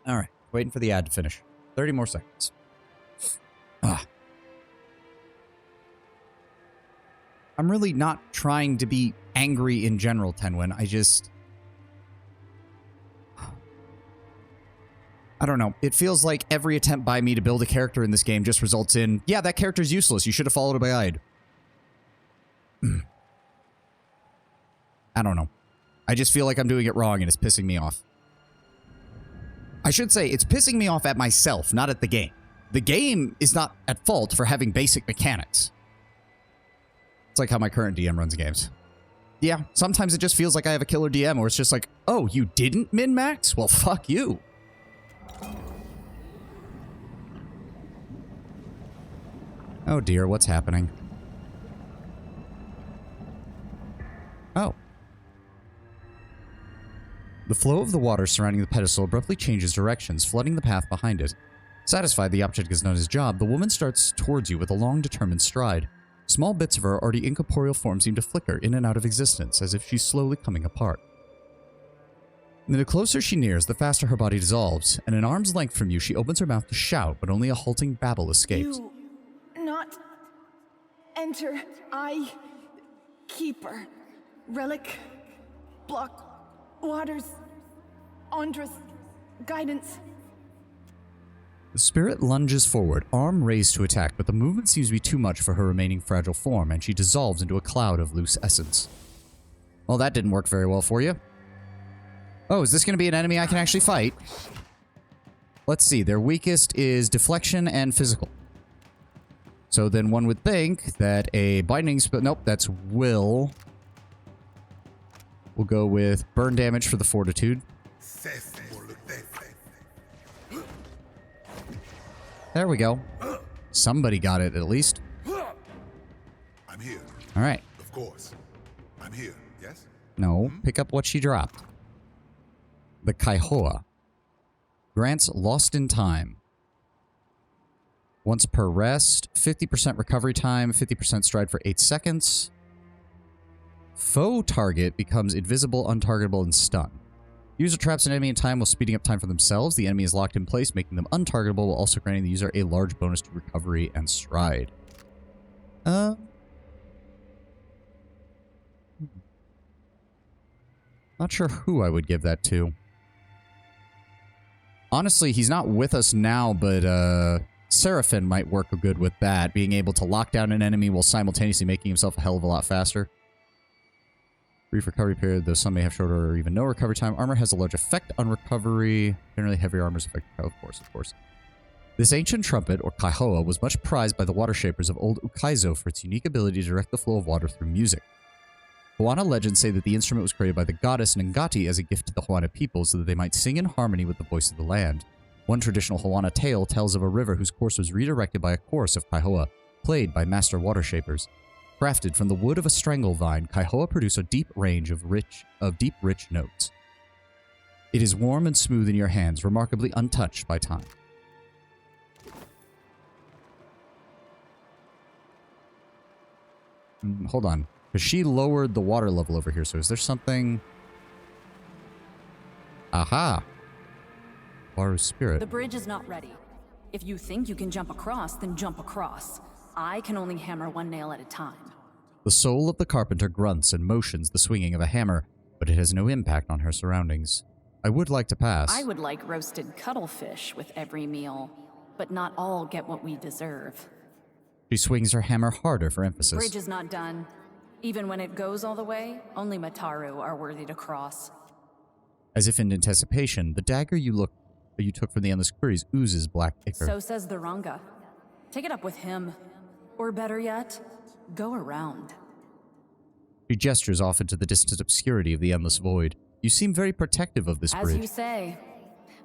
Alright, waiting for the ad to finish. 30 more seconds. I'm really not trying to be angry in general, Tenwin. I don't know. It feels like every attempt by me to build a character in this game just results in, yeah, that character's useless. You should have followed a guide. I don't know. I just feel like I'm doing it wrong and it's pissing me off. I should say it's pissing me off at myself, not at the game. The game is not at fault for having basic mechanics. It's like how my current DM runs games. Yeah, sometimes it just feels like I have a killer DM, or it's just like, oh, you didn't min-max? Well, fuck you. Oh dear, what's happening? Oh. The flow of the water surrounding the pedestal abruptly changes directions, flooding the path behind it. Satisfied the object has done his job, the woman starts towards you with a long, determined stride. Small bits of her already incorporeal form seem to flicker in and out of existence, as if she's slowly coming apart. And the closer she nears, the faster her body dissolves, and an arm's length from you, she opens her mouth to shout, but only a halting babble escapes. You not enter, I, keeper, relic, block, waters, Andras, guidance. The spirit lunges forward, arm raised to attack, but the movement seems to be too much for her remaining fragile form, and she dissolves into a cloud of loose essence. Well, that didn't work very well for you. Oh, is this going to be an enemy I can actually fight? Let's see, their weakest is deflection and physical. So then one would think that a binding spell... Nope, that's will. We'll go with burn damage for the fortitude. There we go. Somebody got it, at least. I'm here. All right. Of course. I'm here, yes? No, pick up what she dropped. The Kaihoa. Grants lost in time. Once per rest, 50% recovery time, 50% stride for 8 seconds. Foe target becomes invisible, untargetable, and stun. User traps an enemy in time while speeding up time for themselves. The enemy is locked in place, making them untargetable, while also granting the user a large bonus to recovery and stride. Not sure who I would give that to. Honestly, he's not with us now, but Seraphim might work good with that, being able to lock down an enemy while simultaneously making himself a hell of a lot faster. Brief recovery period, though some may have shorter or even no recovery time. Armor has a large effect on recovery. Generally, heavy armor is effective. Oh, of course. This ancient trumpet, or Kaihoa, was much prized by the water shapers of old Ukaizo for its unique ability to direct the flow of water through music. Hawaiian legends say that the instrument was created by the goddess Ngati as a gift to the Hawaiian people so that they might sing in harmony with the voice of the land. One traditional Hawaiian tale tells of a river whose course was redirected by a chorus of Kaihoa, played by master water shapers. Crafted from the wood of a strangle vine, Kaihoa produce a deep range of deep, rich notes. It is warm and smooth in your hands, remarkably untouched by time. Hold on. Because she lowered the water level over here, so is there something... Aha! Waru spirit. The bridge is not ready. If you think you can jump across, then jump across. I can only hammer one nail at a time. The soul of the carpenter grunts and motions the swinging of a hammer, but it has no impact on her surroundings. I would like to pass. I would like roasted cuttlefish with every meal, but not all get what we deserve. She swings her hammer harder for emphasis. Bridge is not done. Even when it goes all the way, only Mataru are worthy to cross. As if in anticipation, the dagger you took from the Endless Queries oozes black ichor. So says the Ranga. Take it up with him. Or better yet, go around. She gestures off into the distant obscurity of the endless void. You seem very protective of this bridge. As you say,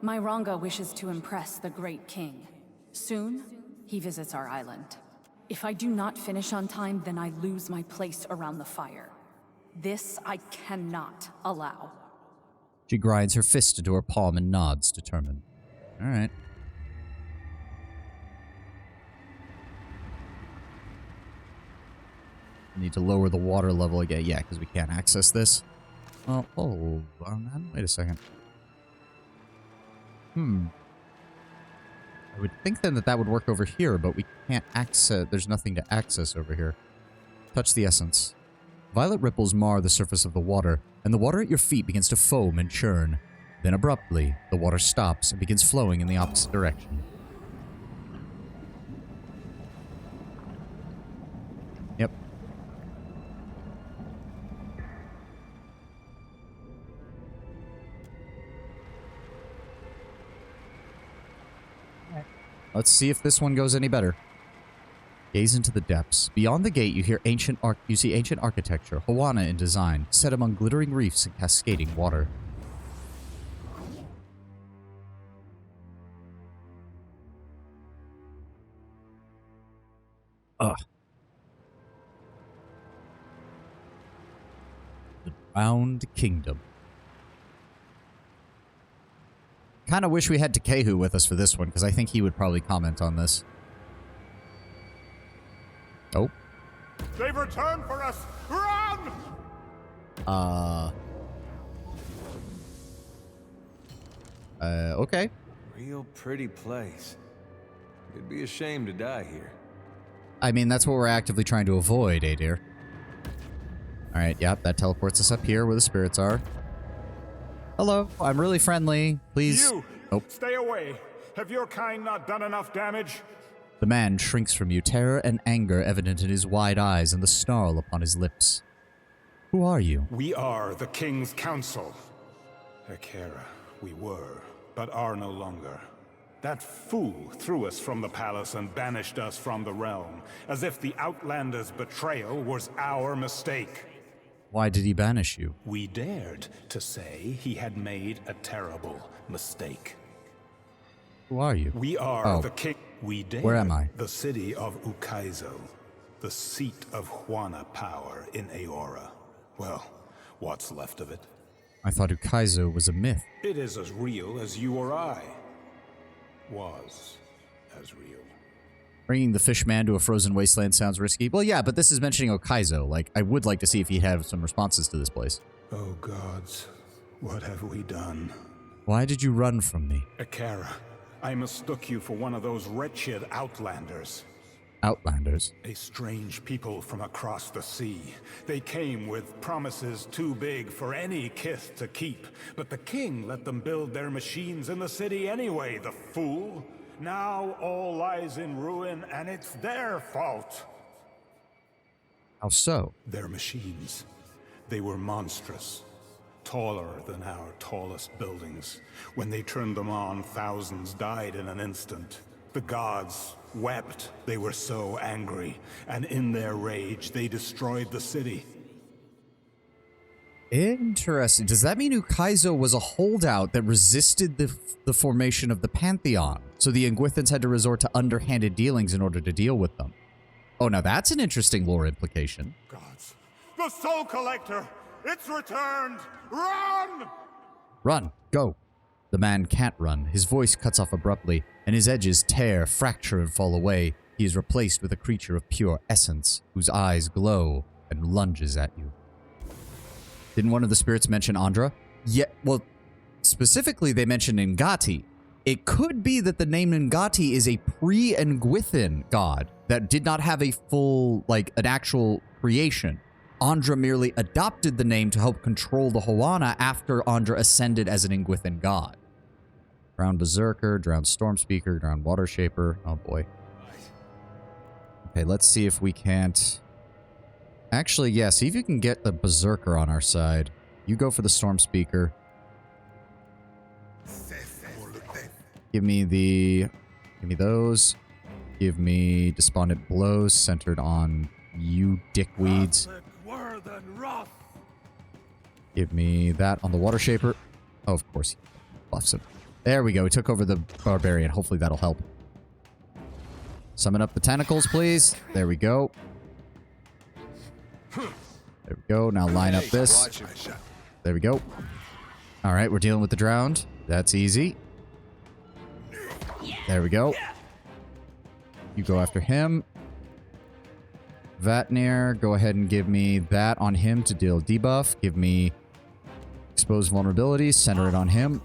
my Ranga wishes to impress the great king. Soon, he visits our island. If I do not finish on time, then I lose my place around the fire. This I cannot allow. She grinds her fist into her palm and nods, determined. All right. Need to lower the water level again. Yeah, because we can't access this. Oh, hold on. Wait a second. I would think then that would work over here, but we can't access... There's nothing to access over here. Touch the essence. Violet ripples mar the surface of the water, and the water at your feet begins to foam and churn. Then abruptly, the water stops and begins flowing in the opposite direction. Yep. Let's see if this one goes any better. Gaze into the depths. Beyond the gate, you see ancient architecture, Hawana in design, set among glittering reefs and cascading water. Ugh. The Drowned Kingdom. Kind of wish we had Takehu with us for this one, because I think he would probably comment on this. Oh. They've returned for us! Run! Okay. Real pretty place. It'd be a shame to die here. I mean, that's what we're actively trying to avoid, eh, dear? Alright, yep, that teleports us up here where the spirits are. Hello, I'm really friendly. Please. You! Nope. Stay away! Have your kind not done enough damage? The man shrinks from you, terror and anger evident in his wide eyes and the snarl upon his lips. Who are you? We are the King's Council. Akera, we were, but are no longer. That fool threw us from the palace and banished us from the realm, as if the Outlander's betrayal was our mistake. Why did he banish you? We dared to say he had made a terrible mistake. Who are you? We are the king. We dared. Where am I? The city of Ukaizo, the seat of Huana power in Aora. Well, what's left of it? I thought Ukaizo was a myth. It is as real as you or I. Was as real. Bringing the fish man to a frozen wasteland sounds risky. Well, yeah, but this is mentioning Ukaizo. Like, I would like to see if he'd have some responses to this place. Oh gods, what have we done? Why did you run from me? Akera, I mistook you for one of those wretched Outlanders. Outlanders? A strange people from across the sea. They came with promises too big for any kith to keep, but the king let them build their machines in the city anyway, the fool. Now all lies in ruin, and it's their fault. How so? Their machines. They were monstrous. Taller than our tallest buildings. When they turned them on, thousands died in an instant. The gods wept. They were so angry, and in their rage, they destroyed the city. Interesting. Does that mean Ukaizo was a holdout that resisted the formation of the Pantheon? So the Ingwithans had to resort to underhanded dealings in order to deal with them. Oh, now that's an interesting lore implication. Gods. The Soul Collector! It's returned! Run! Run. Go. The man can't run. His voice cuts off abruptly, and his edges tear, fracture, and fall away. He is replaced with a creature of pure essence, whose eyes glow and lunges at you. Didn't one of the spirits mention Andra? Yeah, well, specifically they mentioned Ngati. It could be that the name Ngati is a pre-Ngwithan god that did not have a full, like, an actual creation. Andra merely adopted the name to help control the Hawana after Andra ascended as an Ingwithan god. Drowned Berserker, Drowned Stormspeaker, Drowned Water Shaper. Oh boy. Okay, let's see if we can't... Actually, yeah, see if you can get the Berserker on our side. You go for the Stormspeaker. Give me those. Give me Despondent Blows centered on you dickweeds. Give me that on the Water Shaper. Oh, of course he buffs him. There we go. We took over the Barbarian. Hopefully that'll help. Summon up the tentacles, please. There we go. There we go. Now line up this. There we go. All right, we're dealing with the Drowned. That's easy. There we go. You go after him. Vatnir, go ahead and give me that on him to deal debuff. Give me Expose Vulnerability. Center it on him.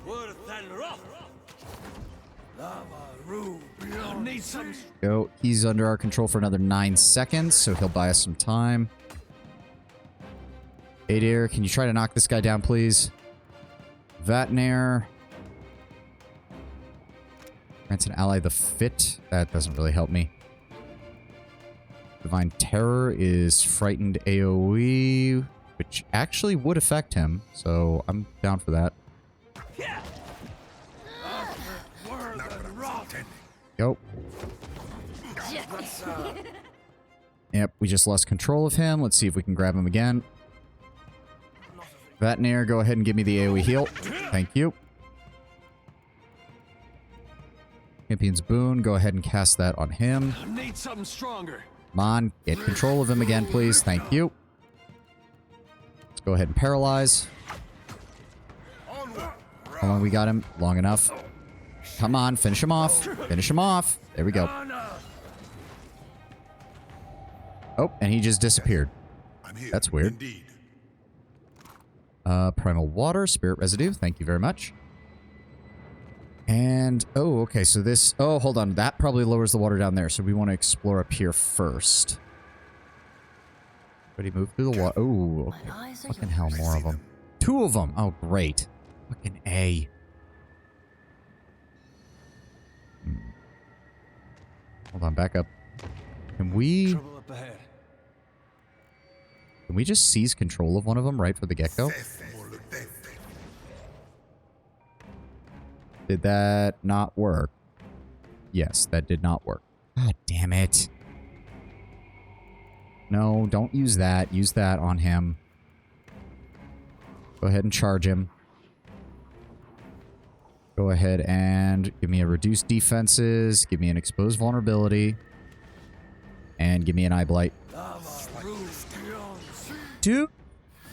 Go. He's under our control for another 9 seconds, so he'll buy us some time. Adir, can you try to knock this guy down, please? Vatnair. Grants an ally the fit. That doesn't really help me. Divine Terror is frightened AoE, which actually would affect him, so I'm down for that. Go. Yep, we just lost control of him. Let's see if we can grab him again. Vatnair, go ahead and give me the AoE heal. Thank you. Champion's Boon, go ahead and cast that on him. Need something stronger. Come on, get control of him again, please. Thank you. Let's go ahead and paralyze. How long we got him? Long enough. Come on, finish him off. Finish him off. There we go. Oh, and he just disappeared. That's weird. Primal Water, Spirit Residue. Thank you very much. And, oh, okay, so this... Oh, hold on. That probably lowers the water down there, so we want to explore up here first. Ready, move through the water. Oh, okay. Fucking hell, more of them. 2 of them! Oh, great. Fucking A. Hold on, back up. Can we... Can we just seize control of one of them right for the get-go? Did that not work? Yes, that did not work. God damn it. No, don't use that. Use that on him. Go ahead and charge him. Go ahead and give me a reduced defenses. Give me an exposed vulnerability. And give me an eye blight. Do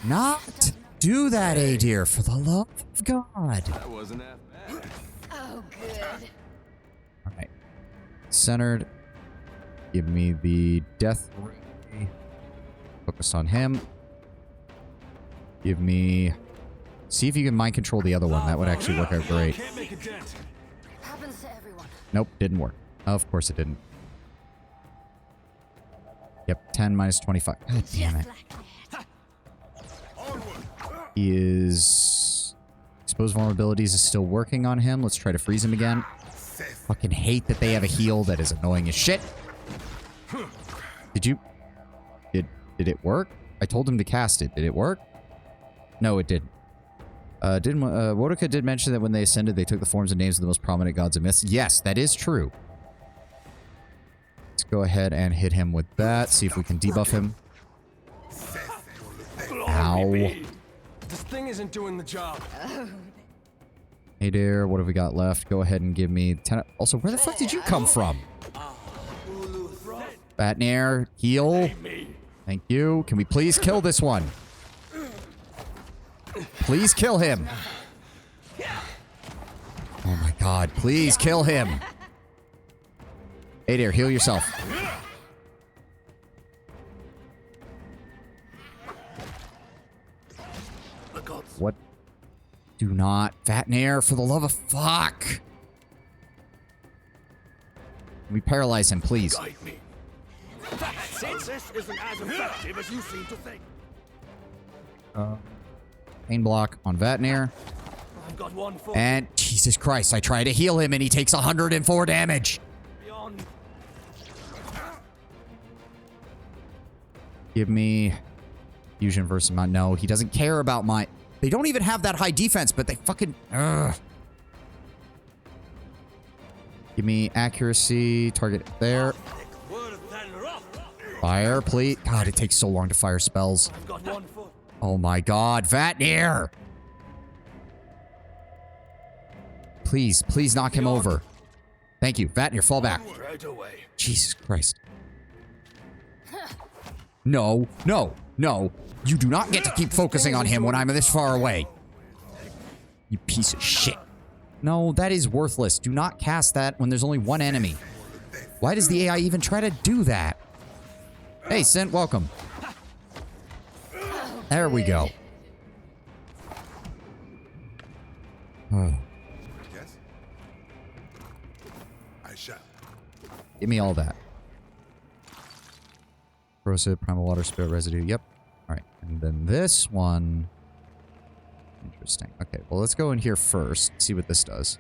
not do that, Adir, for the love of God. That wasn't half bad. Oh, good. Alright. Centered. Give me the death ray. Focus on him. Give me... See if you can mind control the other one. That would actually work out great. Happens to everyone. Nope, didn't work. Of course it didn't. Yep, 10 minus 25. God damn it. He is... Exposed vulnerabilities is still working on him. Let's try to freeze him again. Fucking hate that they have a heal that is annoying as shit. Did you... Did it work? I told him to cast it. Did it work? No, it didn't. Wodaka did mention that when they ascended, they took the forms and names of the most prominent gods and myths. Yes, that is true. Let's go ahead and hit him with that. See if we can debuff him. Ow. This thing isn't doing the job. Hey there, what have we got left? Go ahead and give me 10. Also, where the fuck did you come from? Vatnair, heal. Thank you. Can we please kill this one? Please kill him. Oh my god, please kill him. Hey there, heal yourself. What? Do not. Vatnair, for the love of fuck. Can we paralyze him, please? Guide me. This isn't as effective as you seem to think. Pain block on Vatnair. I've got one foot. And Jesus Christ, I try to heal him and he takes 104 damage. Beyond. Give me fusion versus my... No, he doesn't care about my... They don't even have that high defense, but they fucking... Ugh. Give me accuracy. Target there. Fire, please. God, it takes so long to fire spells. I've got one foot. Oh my god, Vatnair! Please, please knock him over. Thank you. Vatnair, fall back. Right away. Jesus Christ. No, no, no. You do not get to keep focusing on him when I'm this far away. You piece of shit. No, that is worthless. Do not cast that when there's only one enemy. Why does the AI even try to do that? Hey, Sint, welcome. There we go. Oh. Yes? I shall. Give me all that. Corrosive, primal water, spirit residue. Yep. Alright. And then this one. Interesting. Okay, well, let's go in here first. See what this does.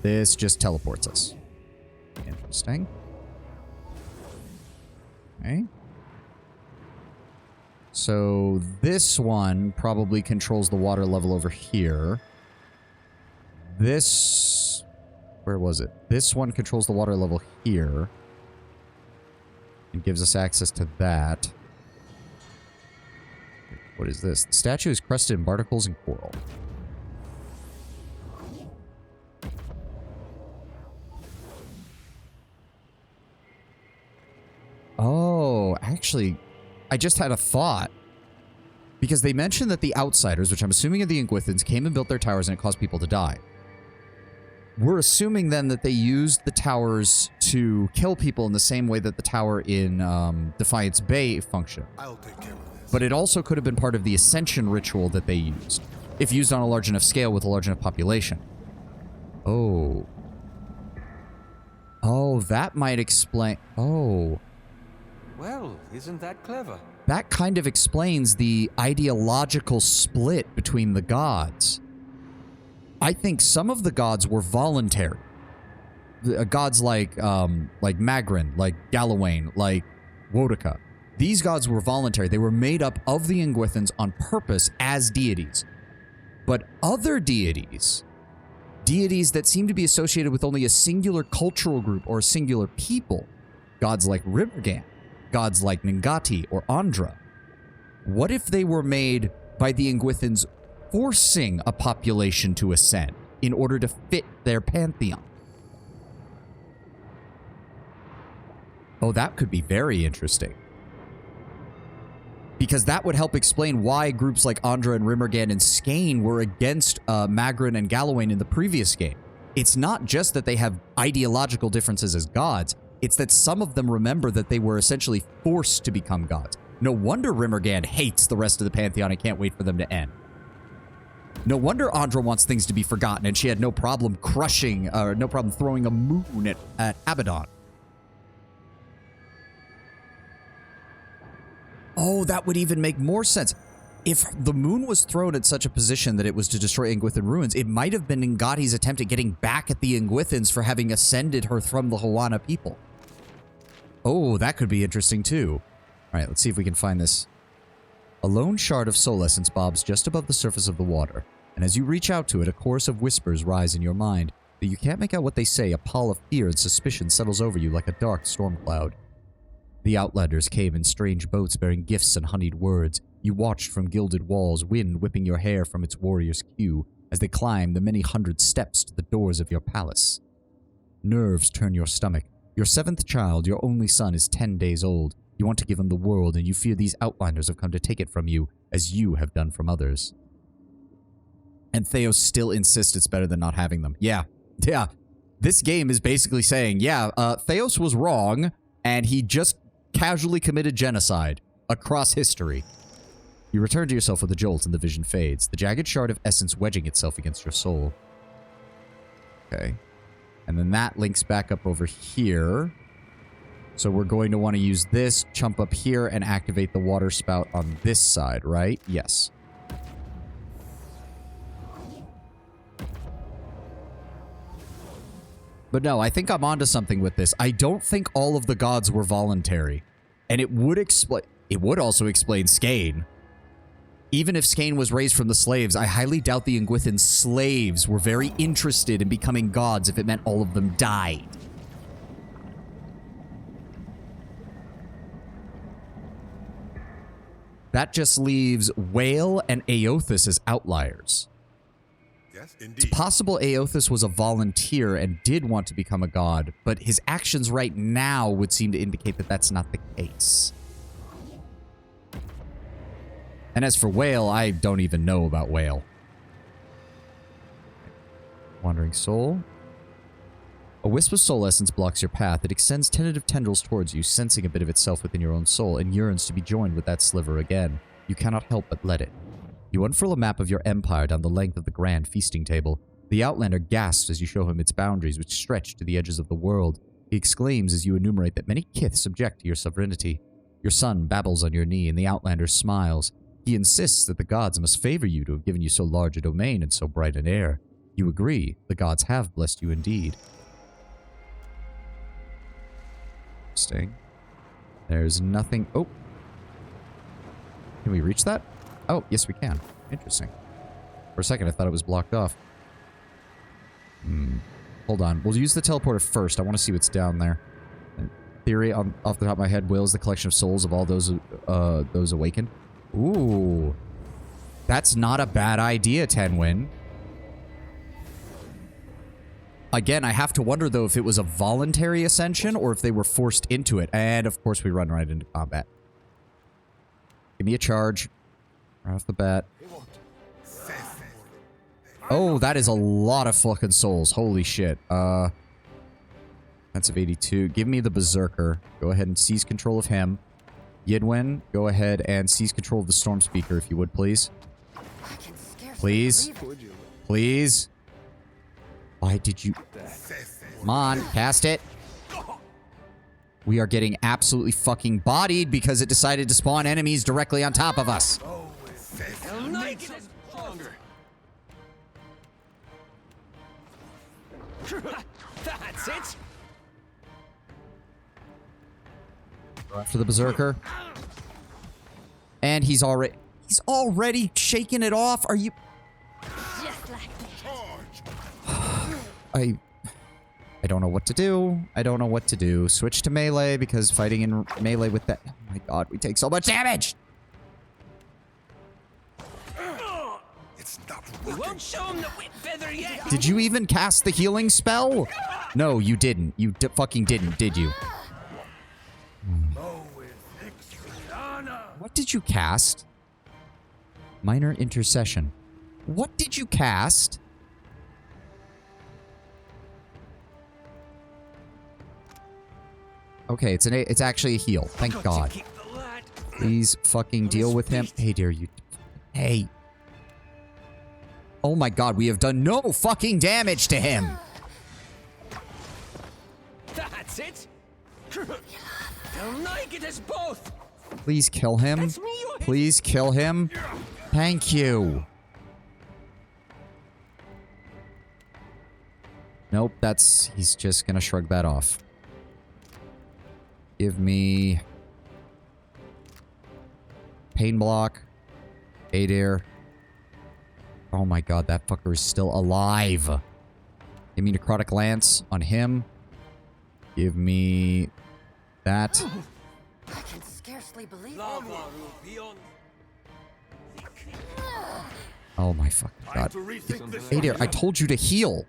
This just teleports us. Interesting. Okay. So this one probably controls the water level over here. This... Where was it? This one controls the water level here. And gives us access to that. What is this? The statue is crusted in barnacles and coral. Oh, actually, I just had a thought. Because they mentioned that the Outsiders, which I'm assuming are the Inguithans, came and built their towers and it caused people to die. We're assuming then that they used the towers to kill people in the same way that the tower in Defiance Bay functioned. I'll take care of this. But it also could have been part of the Ascension ritual that they used, if used on a large enough scale with a large enough population. Oh. Oh, that might explain... Oh. Well, isn't that clever? That kind of explains the ideological split between the gods. I think some of the gods were voluntary. Gods like Magrin, like Galawain, like Woedica. These gods were voluntary. They were made up of the Inguithans on purpose as deities. But other deities, deities that seem to be associated with only a singular cultural group or a singular people, gods like Rymrgand, gods like Ningati or Andra, what if they were made by the Inguithans forcing a population to ascend in order to fit their pantheon? Oh, that could be very interesting. Because that would help explain why groups like Andra and Rymrgand and Skane were against Magrin and Galawain in the previous game. It's not just that they have ideological differences as gods, it's that some of them remember that they were essentially forced to become gods. No wonder Rymrgand hates the rest of the pantheon and can't wait for them to end. No wonder Andra wants things to be forgotten and she had no problem crushing, no problem throwing a moon at Abaddon. Oh, that would even make more sense. If the moon was thrown at such a position that it was to destroy Inguithan ruins, it might have been Ngati's attempt at getting back at the Inguithans for having ascended her from the Hawana people. Oh, that could be interesting too. All right, let's see if we can find this. A lone shard of soul essence bobs just above the surface of the water, and as you reach out to it, a chorus of whispers rise in your mind, but you can't make out what they say. A pall of fear and suspicion settles over you like a dark storm cloud. The Outlanders came in strange boats bearing gifts and honeyed words. You watched from gilded walls, wind whipping your hair from its warrior's queue, as they climbed the many hundred steps to the doors of your palace. Nerves turn your stomach. Your seventh child, your only son, is 10 days old. You want to give him the world, and you fear these Outlanders have come to take it from you, as you have done from others. And Theos still insists it's better than not having them. Yeah. This game is basically saying, Theos was wrong, and he just casually committed genocide across history. You return to yourself with a jolt, and the vision fades, the jagged shard of essence wedging itself against your soul. Okay. And then that links back up over here. So we're going to want to use this, jump up here, and activate the water spout on this side, right? Yes. But no, I think I'm onto something with this. I don't think all of the gods were voluntary. And it would also explain Skane. Even if Skane was raised from the slaves, I highly doubt the Inguithan slaves were very interested in becoming gods if it meant all of them died. That just leaves Whale and Aothus as outliers. Yes, It's indeed. possible Aothus was a volunteer and did want to become a god, but his actions right now would seem to indicate that that's not the case. And as for Whale, I don't even know about Whale. Wandering Soul. A wisp of soul essence blocks your path. It extends tentative tendrils towards you, sensing a bit of itself within your own soul, and yearns to be joined with that sliver again. You cannot help but let it. You unfurl a map of your empire down the length of the grand feasting table. The Outlander gasps as you show him its boundaries, which stretch to the edges of the world. He exclaims as you enumerate that many kith subject to your sovereignty. Your son babbles on your knee, and the Outlander smiles. He insists that the gods must favor you to have given you so large a domain and so bright an air. You agree. The gods have blessed you indeed. Interesting. There's nothing... Oh. Can we reach that? Oh, yes we can. Interesting. For a second, I thought it was blocked off. Hold on. We'll use the teleporter first. I want to see what's down there. In theory, off the top of my head, Will is the collection of souls of all those awakened. Ooh. That's not a bad idea, Tenwin. Again, I have to wonder, though, if it was a voluntary ascension or if they were forced into it. And, of course, we run right into combat. Give me a charge. Right off the bat. Oh, that is a lot of fucking souls. Holy shit. Defensive 82. Give me the Berserker. Go ahead and seize control of him. Yidwin, go ahead and seize control of the Storm Speaker, if you would, please. Please. Please. Why did you... Come on, cast it. We are getting absolutely fucking bodied because it decided to spawn enemies directly on top of us. That's it. After the Berserker. And he's already shaking it off. Are you... I don't know what to do. I don't know what to do. Switch to melee because fighting in melee with that... Oh my god, we take so much damage! It's not We won't show him the whip feather yet. Did you even cast the healing spell? No, you didn't. You fucking didn't, did you? What did you cast? Minor Intercession. What did you cast? Okay, it's actually a heal. Thank God. Please fucking deal with him. Hey, dear, you... Hey. Oh my god, we have done no fucking damage to him. That's it. They'll like it as both. Please kill him. Please kill him. Thank you. Nope, he's just gonna shrug that off. Give me... Pain block. Adair. Oh my god, that fucker is still alive. Give me Necrotic Lance on him. Give me... that. I can scarcely believe it. Oh my fucking god. Adair, I told you to heal.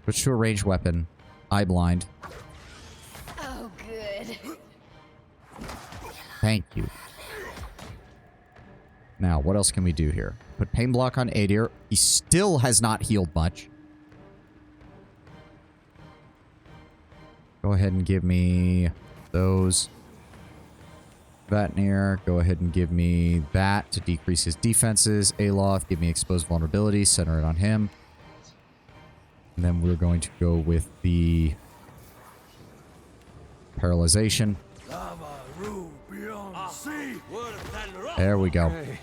Switch to a ranged weapon. Eye blind. Oh, good. Thank you. Now, what else can we do here? Put Pain Block on Adair. He still has not healed much. Go ahead and give me those. Vatnir, go ahead and give me that to decrease his defenses. Aloth, give me Exposed Vulnerability. Center it on him. And then we're going to go with the Paralyzation. There we go. Hey,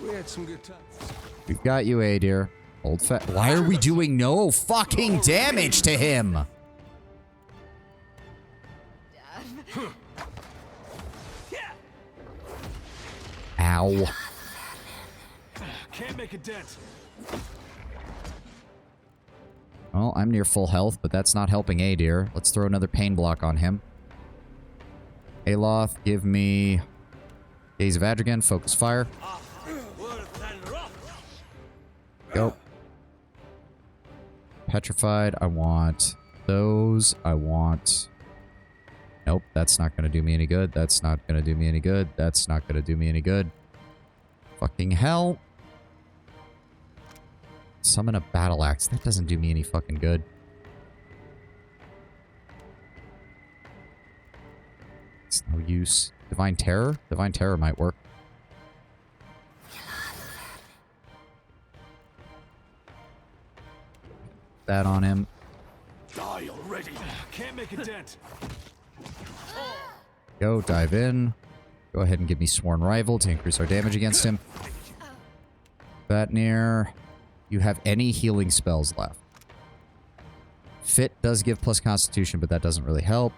we had some good times. We've got you, Adair. Old fat. Why are we doing no fucking damage to him? Ow. Can't make a dent. Well, I'm near full health, but that's not helping Adair. Let's throw another pain block on him. Aloth, give me Gaze of Adrigan, Focus Fire. Go. Petrified, I want those. I want... Nope, that's not going to do me any good. That's not going to do me any good. That's not going to do me any good. Fucking hell. Summon a battle axe. That doesn't do me any fucking good. It's no use. Divine Terror? Divine Terror might work. That on him. Die already. Can't make a dent. Go, dive in. Go ahead and give me Sworn Rival to increase our damage against him. Vatnir, you have any healing spells left? Fit does give plus Constitution, but that doesn't really help.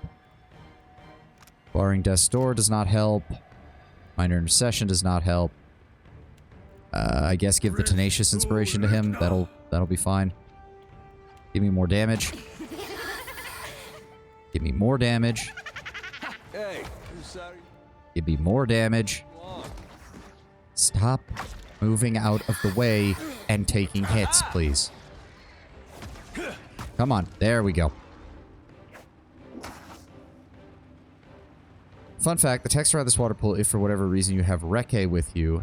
Barring Death's Door does not help. Minor Intercession does not help. I guess give the Tenacious Inspiration to him. That'll be fine. Give me more damage. Give me more damage. Hey, I'm sorry. Give me more damage. Stop moving out of the way and taking hits, please. Come on. There we go. Fun fact, the text around this water pool, if for whatever reason you have Reke with you,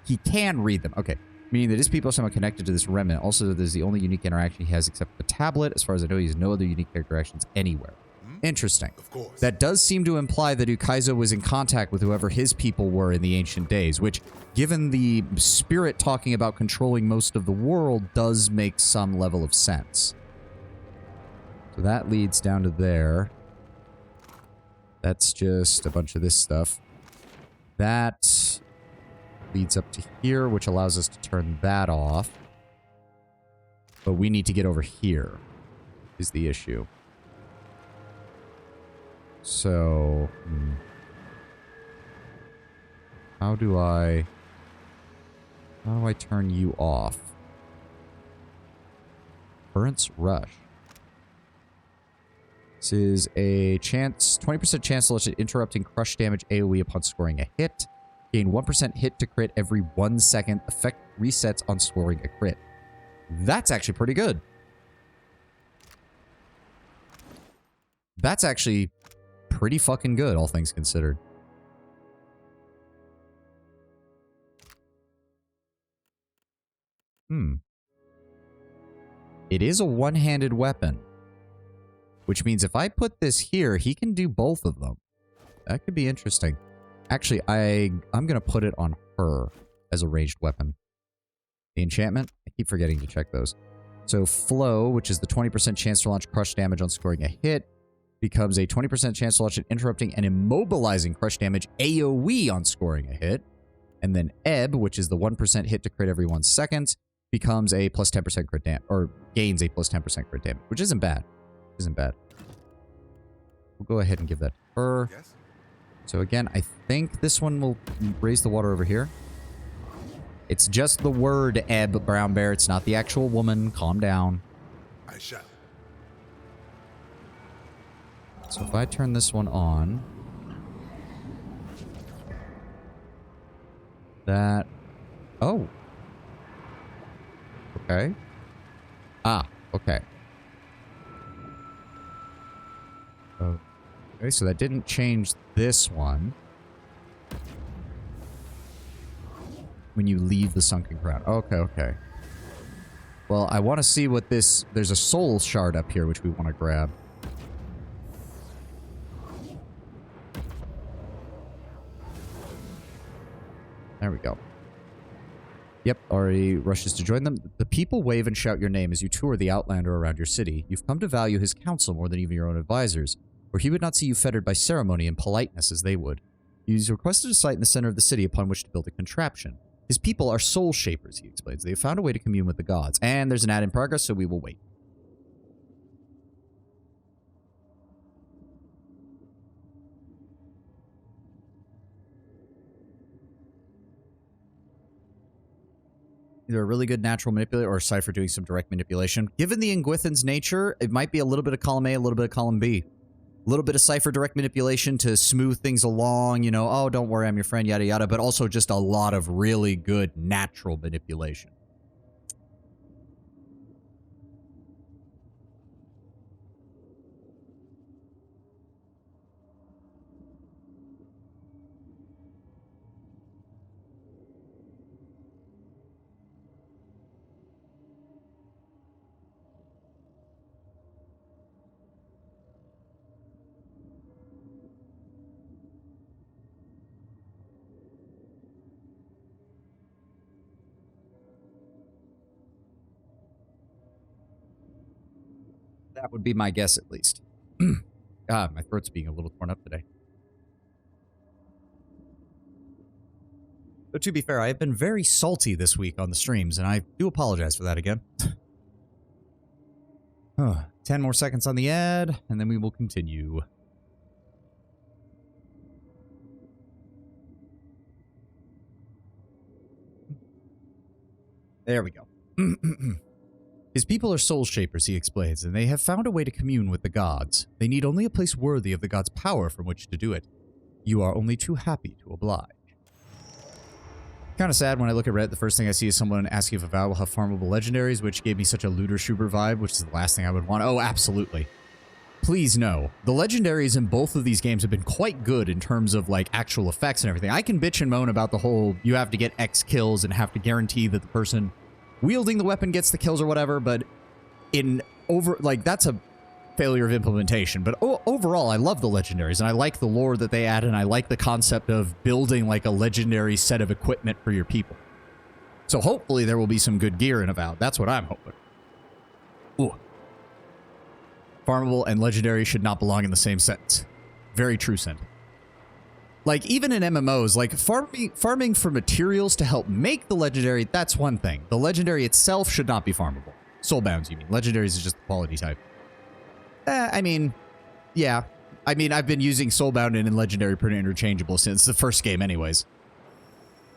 he can read them. Okay. Meaning that his people are somehow connected to this remnant. Also, that there's the only unique interaction he has except the tablet. As far as I know, he has no other unique interactions anywhere. Interesting. Of course. That does seem to imply that Ukaizo was in contact with whoever his people were in the ancient days, which, given the spirit talking about controlling most of the world, does make some level of sense. So that leads down to there. That's just a bunch of this stuff. That leads up to here, which allows us to turn that off. But we need to get over here, is the issue. So, how do I turn you off? Currents Rush. This is a 20% chance to let it interrupting crush damage AoE upon scoring a hit. Gain 1% hit to crit every 1 second. Effect resets on scoring a crit. That's actually pretty good. That's actually pretty fucking good, all things considered. It is a one-handed weapon. Which means if I put this here, he can do both of them. That could be interesting. Actually, I'm going to put it on her as a ranged weapon. The enchantment? I keep forgetting to check those. So Flow, which is the 20% chance to launch crush damage on scoring a hit, becomes a 20% chance to launch an interrupting and immobilizing crush damage AoE on scoring a hit. And then Ebb, which is the 1% hit to crit every 1 second, becomes a plus 10% crit damage, or gains a plus 10% crit damage, which isn't bad. Isn't bad. We'll go ahead and give that to her. Yes. So again, I think this one will raise the water over here. It's just the word Ebb, Brown Bear. It's not the actual woman. Calm down. I shall. So if I turn this one on, that... Oh. Okay. Ah, okay. Okay, so that didn't change this one. When you leave the Sunken Crown. Okay, okay. Well, I want to see what this... There's a soul shard up here, which we want to grab. There we go. Yep, already rushes to join them. The people wave and shout your name as you tour the Outlander around your city. You've come to value his counsel more than even your own advisors, for he would not see you fettered by ceremony and politeness as they would. He's requested a site in the center of the city upon which to build a contraption. His people are soul shapers, he explains. They have found a way to commune with the gods. And there's an ad in progress, so we will wait. Either a really good natural manipulator or a Cypher doing some direct manipulation. Given the Ingwithan's nature, it might be a little bit of column A, a little bit of column B. A little bit of Cypher direct manipulation to smooth things along, you know, oh, don't worry, I'm your friend, yada yada, but also just a lot of really good natural manipulation. That would be my guess, at least. God, my throat's being a little torn up today. But to be fair, I've been very salty this week on the streams, and I do apologize for that again. 10 more seconds on the ad, and then we will continue. There we go. His people are soul shapers, he explains, and they have found a way to commune with the gods. They need only a place worthy of the gods' power from which to do it. You are only too happy to oblige. Kind of sad when I look at Reddit, the first thing I see is someone asking if a vow will have farmable legendaries, which gave me such a Looter Schubert vibe, which is the last thing I would want. Oh, absolutely. Please no. The legendaries in both of these games have been quite good in terms of, like, actual effects and everything. I can bitch and moan about the whole, you have to get X kills and have to guarantee that the person wielding the weapon gets the kills or whatever, but that's a failure of implementation. But overall, I love the legendaries, and I like the lore that they add, and I like the concept of building like a legendary set of equipment for your people. So hopefully there will be some good gear in Avowed. That's what I'm hoping. Ooh. Farmable and legendary should not belong in the same sentence. Very true sentence. Like, even in MMOs, like, farming for materials to help make the legendary, that's one thing. The legendary itself should not be farmable. Soulbounds, you mean. Legendaries is just the quality type. I mean, yeah. I mean, I've been using Soulbound and Legendary pretty interchangeable since the first game anyways.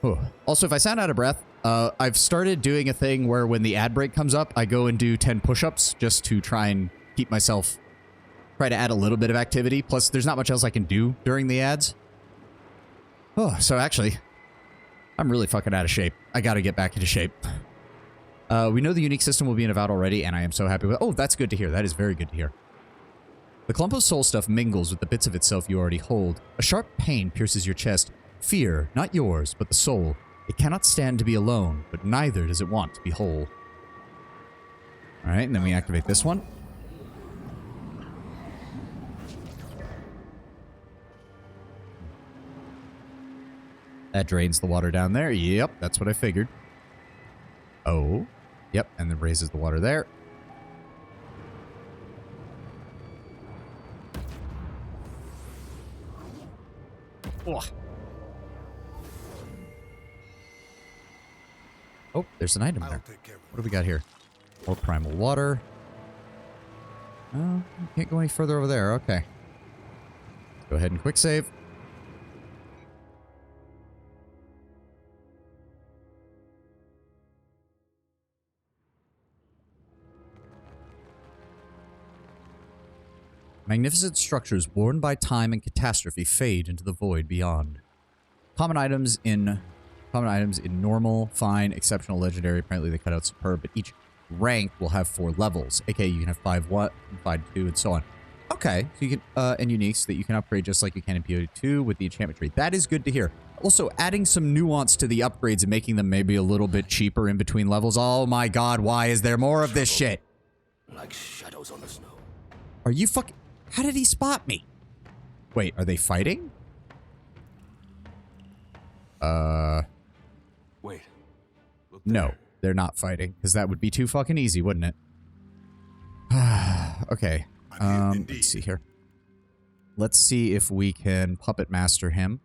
Whew. Also, if I sound out of breath, I've started doing a thing where when the ad break comes up, I go and do 10 push-ups just to try and keep myself, try to add a little bit of activity. Plus, there's not much else I can do during the ads. Oh, so actually, I'm really fucking out of shape. I gotta get back into shape. We know the unique system will be in Avowed already, and I am so happy with it. Oh, that's good to hear. That is very good to hear. The clump of soul stuff mingles with the bits of itself you already hold. A sharp pain pierces your chest. Fear, not yours, but the soul. It cannot stand to be alone, but neither does it want to be whole. Alright, and then we activate this one. That drains the water down there. Yep, that's what I figured. Oh. Yep, and then raises the water there. Ugh. Oh, there's an item there. What do we got here? More primal water. Oh, can't go any further over there. Okay. Let's go ahead and quick save. Magnificent structures worn by time and catastrophe fade into the void beyond. Common items in normal, fine, exceptional, legendary. Apparently they cut out superb, but each rank will have 4 levels. AKA you can have 5-1, 5-2, and so on. Okay, so you can and uniques that you can upgrade just like you can in PoE2 with the enchantment tree. That is good to hear. Also, adding some nuance to the upgrades and making them maybe a little bit cheaper in between levels. Oh my god, why is there more of this shit? Like shadows on the snow. Are you fucking... How did he spot me? Wait, are they fighting? Wait. No, they're not fighting, because that would be too fucking easy, wouldn't it? Okay. Let's see here. Let's see if we can puppet master him.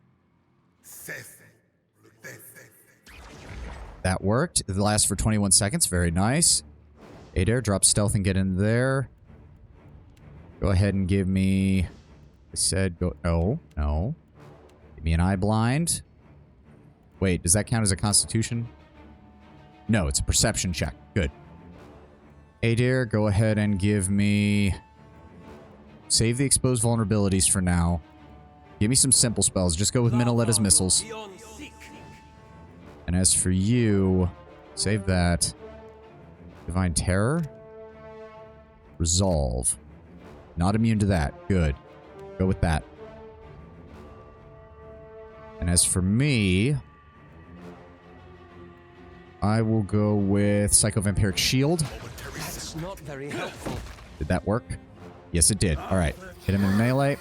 That worked. It lasts for 21 seconds. Very nice. Adair, drop stealth and get in there. Go ahead and give me... I said go... No. Give me an eye blind. Wait, does that count as a constitution? No, it's a perception check. Good. Adair, go ahead and give me... Save the exposed vulnerabilities for now. Give me some simple spells. Just go with Minoleta's missiles. And as for you... Save that. Divine Terror. Resolve. Not immune to that. Good. Go with that. And as for me... I will go with Psycho-Vampiric Shield. That's not very helpful. Did that work? Yes, it did. Alright. Hit him in melee.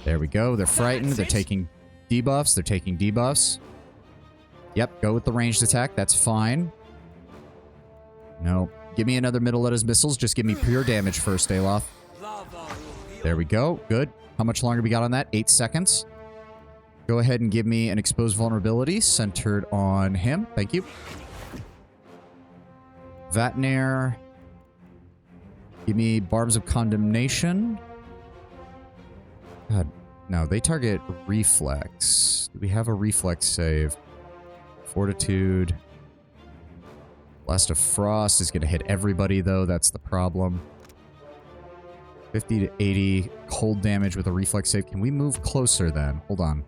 There we go. They're frightened. They're taking debuffs. They're taking debuffs. Yep, go with the ranged attack. That's fine. No. Give me another Minoleta's missiles. Just give me pure damage first, Aloth. There we go. Good. How much longer we got on that? 8 seconds. Go ahead and give me an exposed vulnerability centered on him. Thank you. Vatnir. Give me Barbs of Condemnation. God, no, they target reflex. Do we have a reflex save? Fortitude. Blast of Frost is going to hit everybody, though. That's the problem. 50 to 80 cold damage with a reflex save. Can we move closer then? Hold on.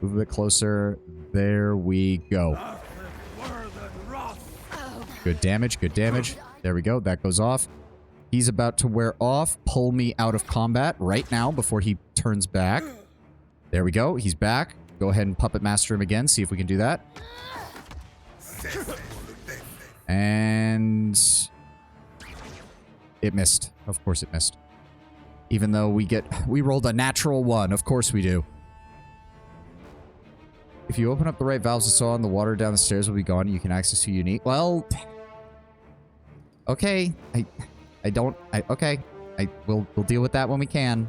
Move a bit closer. There we go. Good damage, good damage. There we go. That goes off. He's about to wear off. Pull me out of combat right now before he turns back. There we go. He's back. Go ahead and Puppet Master him again. See if we can do that. And it missed. Of course it missed. Even though we rolled a natural 1. Of course we do. If you open up the right valves and so on, the water down the stairs will be gone. You can access to unique. Well, okay. We'll deal with that when we can.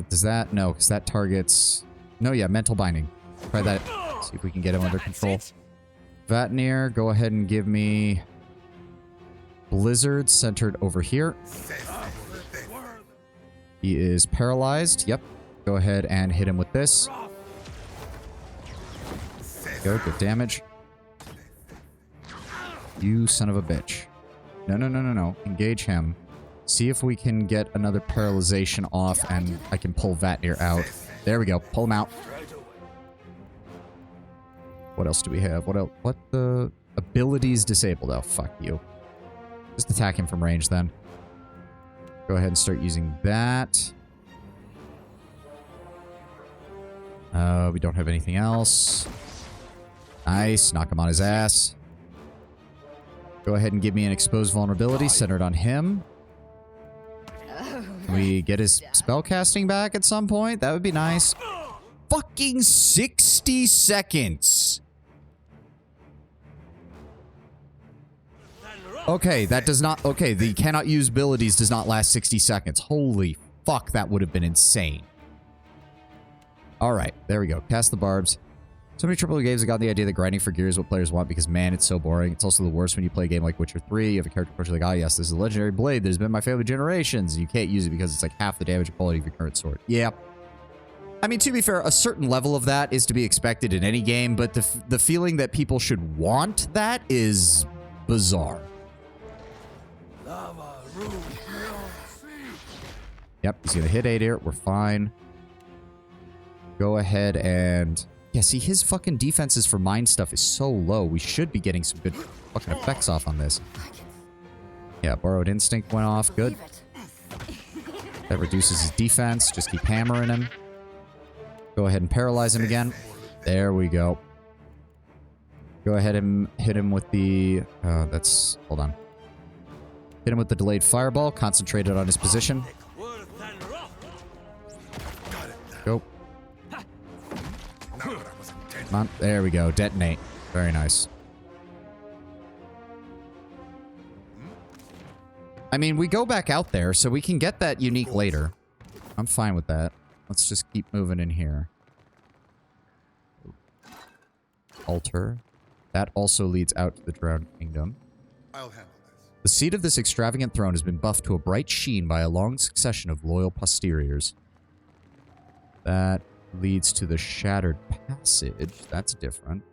Does that? No, because that targets... No, yeah, mental binding. Try that. See if we can get him under control. Vatnir, go ahead and give me Blizzard centered over here. He is paralyzed. Yep. Go ahead and hit him with this. Go, good damage. You son of a bitch. No. Engage him. See if we can get another paralyzation off and I can pull Vatnir out. There we go. Pull him out. What else do we have? What else? What the... Abilities disabled. Oh, fuck you. Just attack him from range then. Go ahead and start using that. We don't have anything else. Nice. Knock him on his ass. Go ahead and give me an exposed vulnerability centered on him. Can we get his spellcasting back at some point? That would be nice. Fucking 60 seconds. Okay, that does not... Okay, the cannot use abilities does not last 60 seconds. Holy fuck, that would have been insane. Alright, there we go. Cast the barbs. So many AAA games have got the idea that grinding for gear is what players want because, man, it's so boring. It's also the worst when you play a game like Witcher 3. You have a character approach like, ah, yes, this is a legendary blade that has been my family generations. And you can't use it because it's like half the damage and quality of your current sword. Yeah. I mean, to be fair, a certain level of that is to be expected in any game, but the feeling that people should want that is bizarre. Yep, he's gonna hit 8 here. We're fine. Go ahead and... Yeah, see, his fucking defenses for mind stuff is so low. We should be getting some good fucking effects off on this. Yeah, Borrowed Instinct went off. Good. That reduces his defense. Just keep hammering him. Go ahead and paralyze him again. There we go. Go ahead and hit him with the... that's... Hold on. Hit him with the delayed fireball. Concentrate it on his position. Go. Come on. There we go. Detonate. Very nice. I mean, we go back out there, so we can get that unique later. I'm fine with that. Let's just keep moving in here. Altar. That also leads out to the Drowned Kingdom. I'll handle this. The seat of this extravagant throne has been buffed to a bright sheen by a long succession of loyal posteriors. That leads to the Shattered Passage. That's different.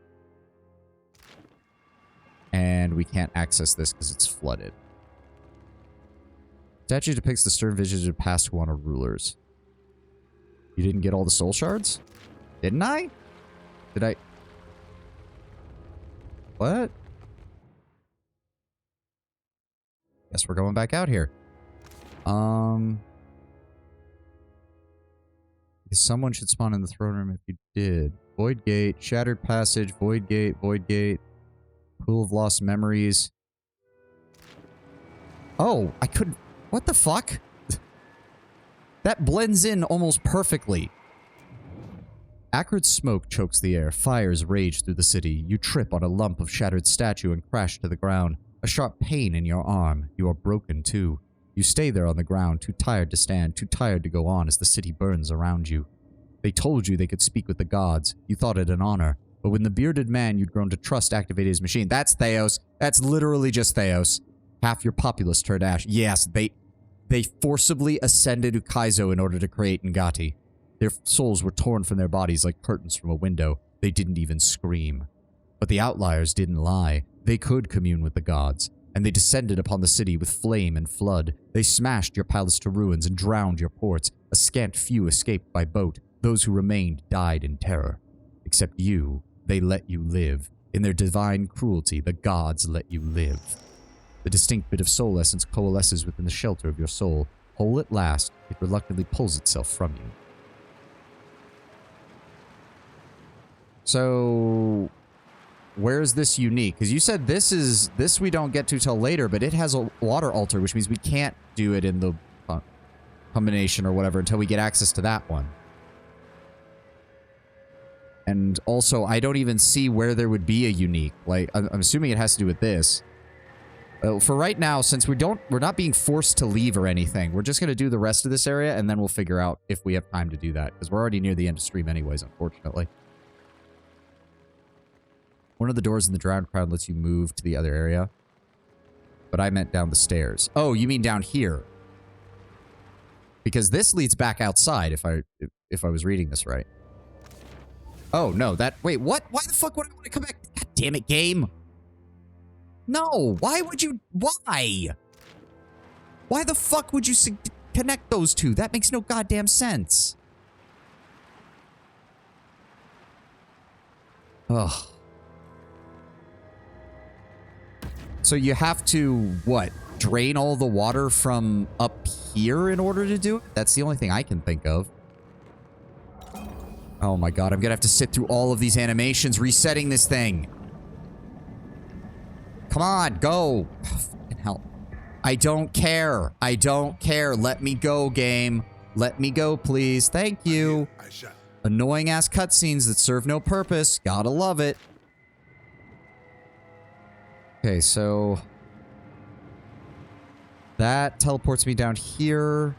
And we can't access this because it's flooded. Statue depicts the stern visage of past Huana rulers. You didn't get all the soul shards? Didn't I? Did I? What? Guess we're going back out here. Someone should spawn in the throne room if you did. Void Gate, Shattered Passage, Void Gate, Void Gate, Pool of Lost Memories. Oh, I couldn't... What the fuck? That blends in almost perfectly. Acrid smoke chokes the air. Fires rage through the city. You trip on a lump of shattered statue and crash to the ground. A sharp pain in your arm. You are broken too. You stay there on the ground, too tired to stand, too tired to go on as the city burns around you. They told you they could speak with the gods. You thought it an honor. But when the bearded man you'd grown to trust activated his machine, that's Theos. That's literally just Theos. Half your populace turned ash. Yes, they forcibly ascended Ukaizo in order to create Ngati. Their souls were torn from their bodies like curtains from a window. They didn't even scream. But the outliers didn't lie. They could commune with the gods. And they descended upon the city with flame and flood. They smashed your palace to ruins and drowned your ports. A scant few escaped by boat. Those who remained died in terror. Except you, they let you live. In their divine cruelty, the gods let you live. The distinct bit of soul essence coalesces within the shelter of your soul. Whole at last, it reluctantly pulls itself from you. So, where's this unique? Because you said this we don't get to till later, but it has a water altar, which means we can't do it in the combination or whatever until we get access to that one. And also, I don't even see where there would be a unique. Like, I'm assuming it has to do with this. For right now, since we're not being forced to leave or anything, we're just going to do the rest of this area, and then we'll figure out if we have time to do that. Because we're already near the end of stream anyways, unfortunately. One of the doors in the Drowned Crown lets you move to the other area. But I meant down the stairs. Oh, you mean down here. Because this leads back outside, if I was reading this right. Oh, no, wait, what? Why the fuck would I want to come back? God damn it, game. No, why would you... Why? Why the fuck would you connect those two? That makes no goddamn sense. Ugh. So you have to, what? Drain all the water from up here in order to do it? That's the only thing I can think of. Oh my god, I'm gonna have to sit through all of these animations resetting this thing. Come on, go. Oh, fucking hell. I don't care. I don't care. Let me go, game. Let me go, please. Thank you. Annoying ass cutscenes that serve no purpose. Gotta love it. Okay, so that teleports me down here,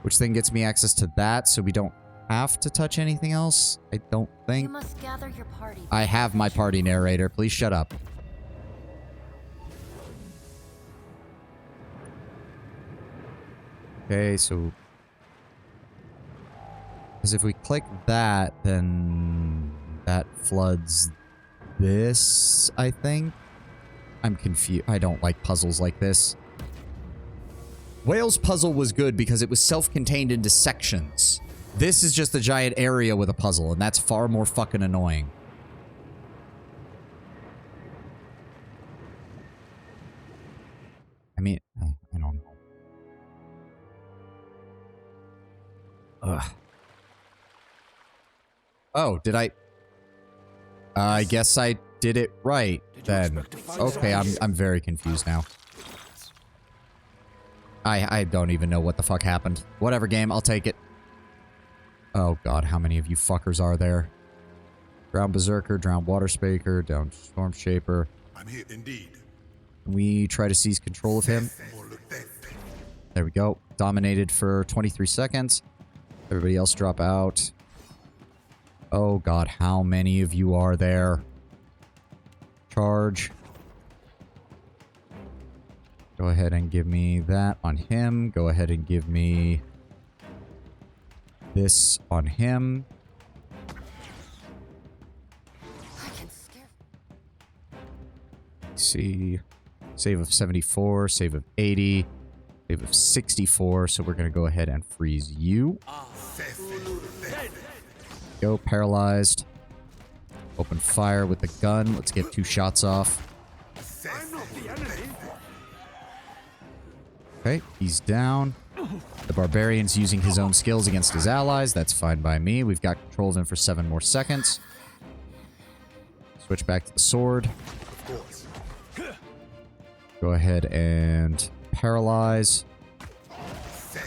which then gets me access to that, so we don't have to touch anything else. I don't think. You must gather your party. I have my party narrator. Please shut up. Okay, so... Because if we click that, then that floods this, I think. I'm confused. I don't like puzzles like this. Whale's puzzle was good because it was self-contained into sections. This is just a giant area with a puzzle, and that's far more fucking annoying. I mean, I don't know. Ugh. Oh, did I... I guess I did it right, then. Okay, I'm very confused now. I don't even know what the fuck happened. Whatever, game, I'll take it. Oh god, how many of you fuckers are there? Drowned Berserker, Drowned Water Spaker, down Storm Shaper. I'm here indeed. Can we try to seize control of him? There we go. Dominated for 23 seconds. Everybody else drop out. Oh god, how many of you are there? Charge. Go ahead and give me that on him. Go ahead and give me this on him. Let's see. Save of 74, save of 80, save of 64. So we're going to go ahead and freeze you. Go, paralyzed. Open fire with the gun. Let's get 2 shots off. Okay, he's down. The barbarian's using his own skills against his allies. That's fine by me. We've got control of him for 7 more seconds. Switch back to the sword. Go ahead and paralyze. There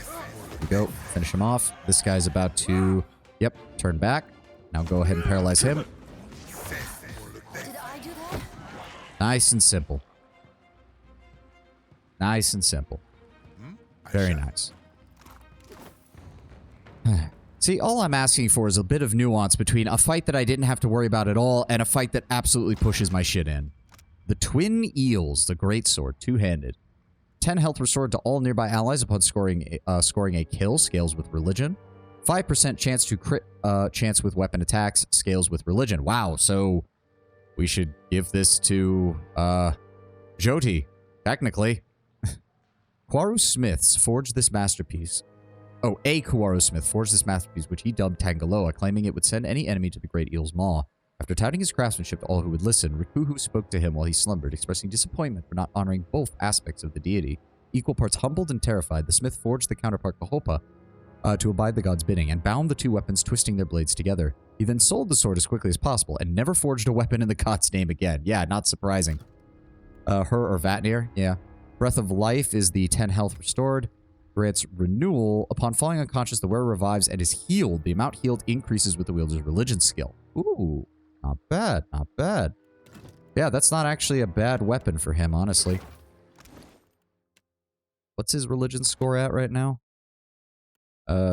we go. Finish him off. This guy's about to... Yep, turn back. Now go ahead and paralyze him. Did I do that? Nice and simple. Nice and simple. Very nice. See, all I'm asking for is a bit of nuance between a fight that I didn't have to worry about at all and a fight that absolutely pushes my shit in. The Twin Eels, the Greatsword, two-handed. 10 health restored to all nearby allies upon scoring a kill, scales with religion. 5% chance to crit chance with weapon attacks, scales with religion. Wow, so we should give this to Jyoti, technically. Quaru Smiths forged this masterpiece. Oh, a Quaru Smith forged this masterpiece, which he dubbed Tangaloa, claiming it would send any enemy to the Great Eel's Maw. After touting his craftsmanship to all who would listen, Rikuhu spoke to him while he slumbered, expressing disappointment for not honoring both aspects of the deity. Equal parts humbled and terrified, the smith forged the counterpart Kahopa to abide the god's bidding, and bound the two weapons, twisting their blades together. He then sold the sword as quickly as possible, and never forged a weapon in the god's name again. Yeah, not surprising. Her or Vatnir, yeah. Breath of Life is the 10 health restored. Grants renewal. Upon falling unconscious, the wearer revives and is healed. The amount healed increases with the wielder's religion skill. Ooh, not bad, not bad. Yeah, that's not actually a bad weapon for him, honestly. What's his religion score at right now?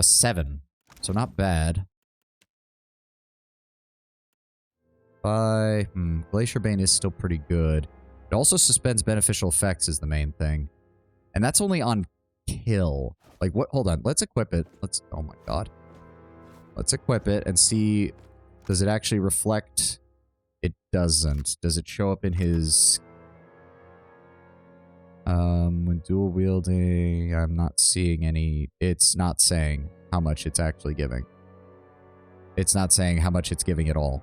7. So not bad. Glacier Bane is still pretty good. It also suspends beneficial effects is the main thing. And that's only on kill. Like, what? Hold on. Let's equip it. Let's... Oh my god. Let's equip it and see... Does it actually reflect... It doesn't. Does it show up in his... When dual wielding... I'm not seeing any... It's not saying how much it's actually giving. It's not saying how much it's giving at all.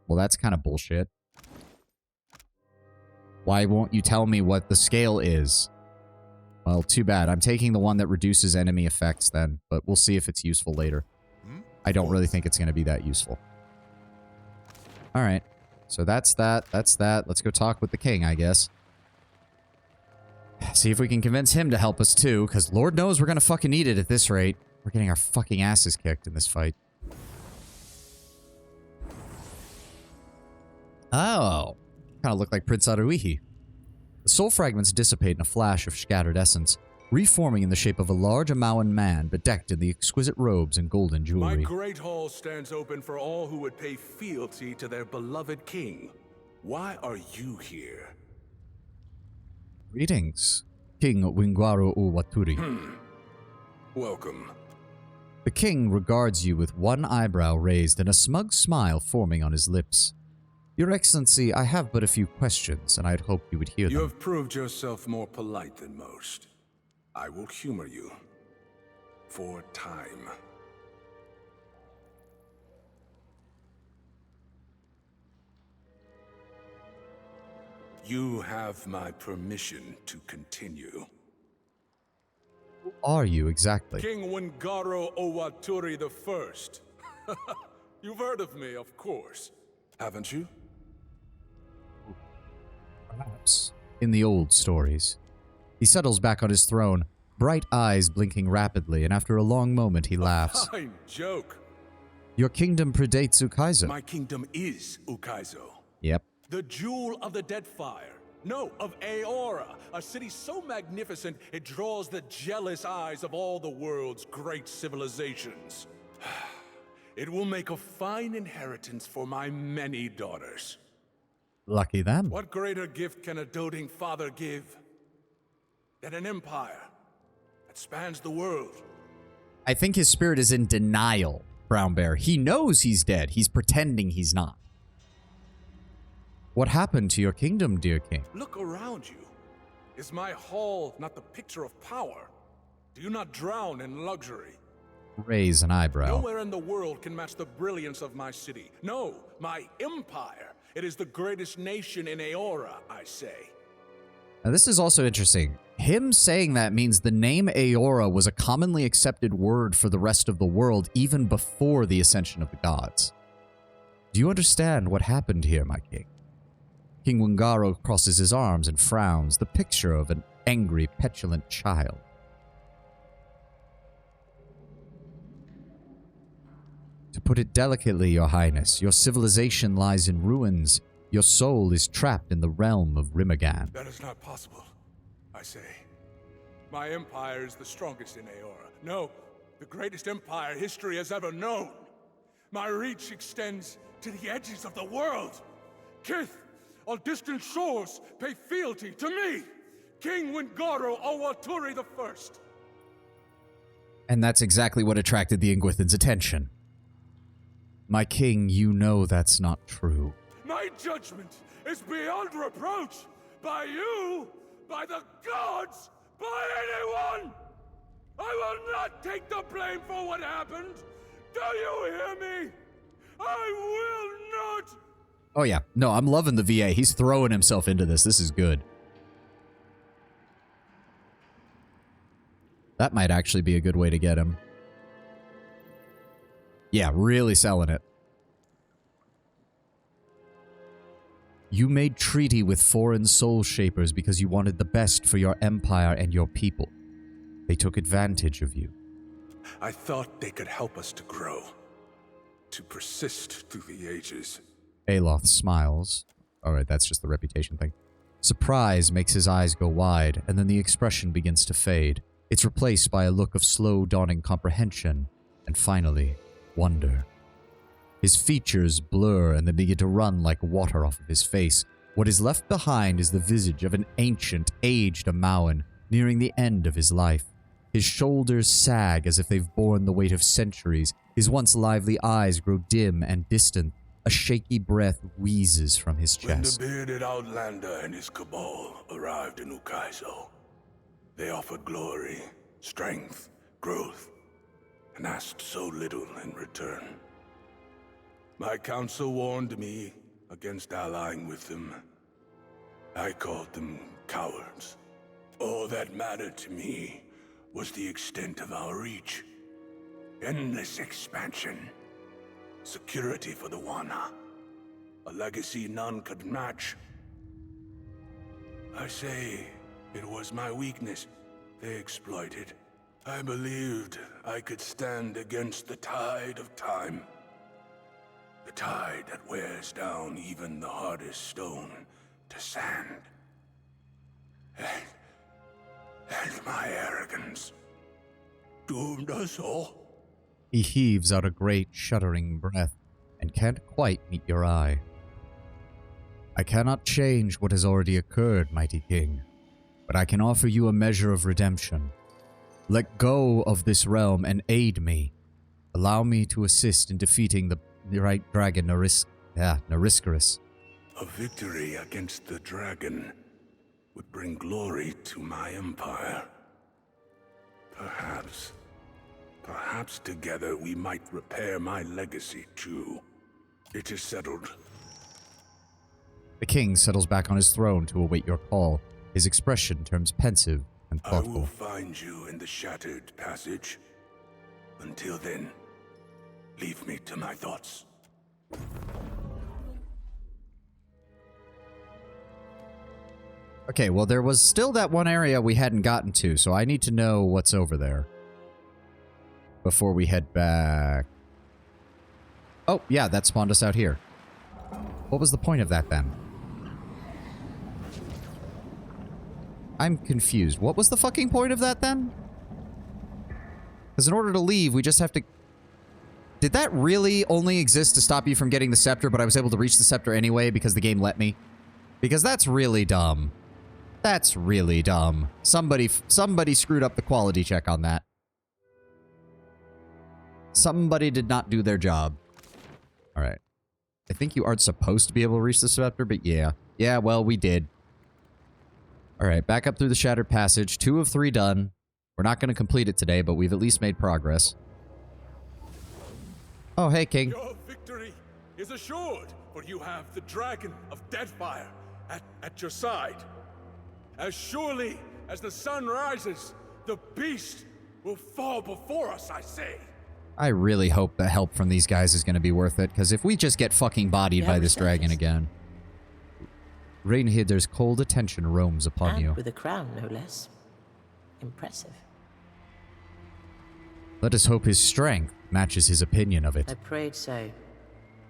Well, that's kind of bullshit. Why won't you tell me what the scale is? Well, too bad. I'm taking the one that reduces enemy effects then, but we'll see if it's useful later. I don't really think it's going to be that useful. Alright. So that's that. That's that. Let's go talk with the king, I guess. See if we can convince him to help us too, because Lord knows we're going to fucking need it at this rate. We're getting our fucking asses kicked in this fight. Oh. Kind of look like Prince Aruihi. The soul fragments dissipate in a flash of scattered essence, reforming in the shape of a large Amauan man bedecked in the exquisite robes and golden jewelry. My great hall stands open for all who would pay fealty to their beloved king. Why are you here? Greetings, King Wingwaro Uwaturi. Welcome. The king regards you with one eyebrow raised and a smug smile forming on his lips. Your Excellency, I have but a few questions, and I'd hope you would hear them. You have proved yourself more polite than most. I will humor you. For time. You have my permission to continue. Who are you exactly? King Wingaro Owaturi I. You've heard of me, of course. Haven't you? Perhaps. In the old stories. He settles back on his throne, bright eyes blinking rapidly, and after a long moment he laughs. Fine joke. Your kingdom predates Ukaizo. My kingdom is Ukaizo. Yep. The jewel of the dead fire. No, of Aora, a city so magnificent it draws the jealous eyes of all the world's great civilizations. It will make a fine inheritance for my many daughters. Lucky them. What greater gift can a doting father give than an empire that spans the world? I think his spirit is in denial, Brown Bear. He knows he's dead. He's pretending he's not. What happened to your kingdom, dear king? Look around you. Is my hall not the picture of power? Do you not drown in luxury? Raise an eyebrow. Nowhere in the world can match the brilliance of my city. No, my empire. It is the greatest nation in Aora, I say. Now this is also interesting. Him saying that means the name Aora was a commonly accepted word for the rest of the world even before the ascension of the gods. Do you understand what happened here, my king? King Wingaro crosses his arms and frowns, the picture of an angry, petulant child. To put it delicately, your highness, your civilization lies in ruins. Your soul is trapped in the realm of Rymrgand. That is not possible, I say. My empire is the strongest in Aora. No, the greatest empire history has ever known. My reach extends to the edges of the world. Kith, on distant shores, pay fealty to me, King Wingaro Owaturi I. And that's exactly what attracted the Ingwithan's attention. My king, you know that's not true. My judgment is beyond reproach by you, by the gods, by anyone! I will not take the blame for what happened! Do you hear me? I will not! Oh yeah, no, I'm loving the VA. He's throwing himself into this. This is good. That might actually be a good way to get him. Yeah, really selling it. You made treaty with foreign soul shapers because you wanted the best for your empire and your people. They took advantage of you. I thought they could help us to grow, to persist through the ages. Aloth smiles. Alright, that's just the reputation thing. Surprise makes his eyes go wide, and then the expression begins to fade. It's replaced by a look of slow dawning comprehension, and finally, wonder. His features blur and then begin to run like water off of his face. What is left behind is the visage of an ancient, aged Amauan, nearing the end of his life. His shoulders sag as if they've borne the weight of centuries. His once lively eyes grow dim and distant. A shaky breath wheezes from his chest. When the bearded outlander and his cabal arrived in Ukaizo, they offered glory, strength, growth, and asked so little in return. My council warned me against allying with them. I called them cowards. All that mattered to me was the extent of our reach. Endless expansion. Security for the Wana. A legacy none could match. I say, it was my weakness they exploited. I believed I could stand against the tide of time. The tide that wears down even the hardest stone to sand. And my arrogance doomed us all. He heaves out a great, shuddering breath, and can't quite meet your eye. I cannot change what has already occurred, mighty king, but I can offer you a measure of redemption. Let go of this realm and aid me. Allow me to assist in defeating the right dragon Nariscaris. A victory against the dragon would bring glory to my empire. Perhaps together we might repair my legacy too. It is settled. The king settles back on his throne to await your call. His expression turns pensive and thoughtful. I will find you in the Shattered Passage. Until then, leave me to my thoughts. Okay, well, there was still that one area we hadn't gotten to, so I need to know what's over there before we head back. Oh, yeah, that spawned us out here. What was the point of that, then? I'm confused. What was the fucking point of that, then? Because in order to leave, we just have to... Did that really only exist to stop you from getting the scepter, but I was able to reach the scepter anyway because the game let me? Because that's really dumb. That's really dumb. Somebody screwed up the quality check on that. Somebody did not do their job. Alright. I think you aren't supposed to be able to reach the scepter, but yeah. Yeah, well, we did. Alright, back up through the Shattered Passage. 2 of 3 done. We're not going to complete it today, but we've at least made progress. Oh, hey, King. Your victory is assured, for you have the Dragon of Deadfire at your side. As surely as the sun rises, the beast will fall before us, I say. I really hope the help from these guys is going to be worth it, because if we just get fucking bodied by this dragon again... Reinhilder's cold attention roams upon And you. with a crown, no less. Impressive. Let us hope his strength matches his opinion of it. I prayed so.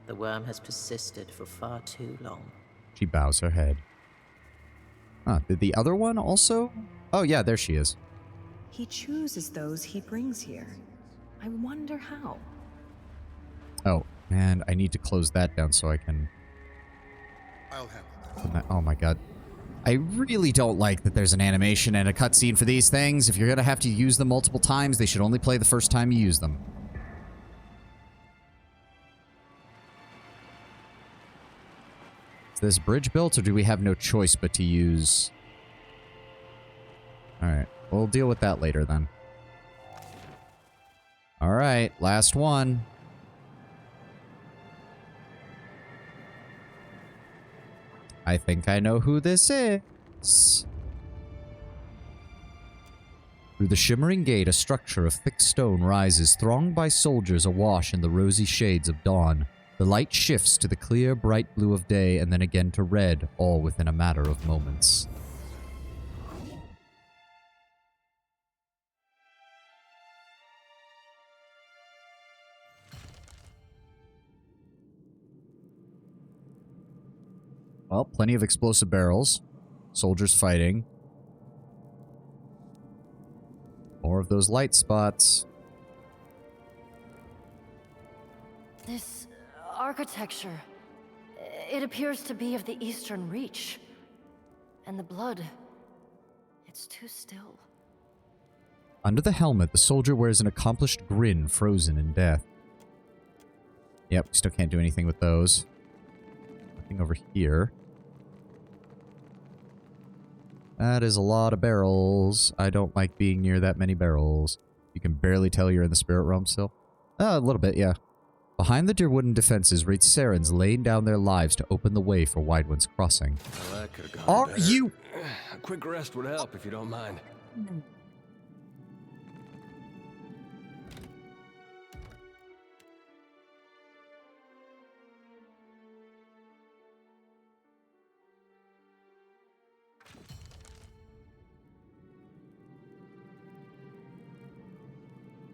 The worm has persisted for far too long. She bows her head. Huh, did the other one also? Oh yeah, there she is. He chooses those he brings here. I wonder how. Oh, and I need to close that down so I can... I'll handle that. Oh my god. I really don't like that there's an animation and a cutscene for these things. If you're gonna have to use them multiple times, they should only play the first time you use them. Is this bridge built, or do we have no choice but to use... Alright, we'll deal with that later then. Alright, last one. I think I know who this is. Through the shimmering gate, a structure of thick stone rises, thronged by soldiers awash in the rosy shades of dawn. The light shifts to the clear, bright blue of day, and then again to red, all within a matter of moments. Well, plenty of explosive barrels. Soldiers fighting. More of those light spots. This architecture, it appears to be of the Eastern Reach. And the blood, it's too still. Under the helmet, the soldier wears an accomplished grin, frozen in death. Yep, still can't do anything with those. Nothing over here. That is a lot of barrels. I don't like being near that many barrels. You can barely tell you're in the spirit realm still. A little bit, yeah. Behind the dear wooden defenses rate Sarens laying down their lives to open the way for Widewind's crossing. Well, that could've gone Are better. you... A quick rest would help if you don't mind.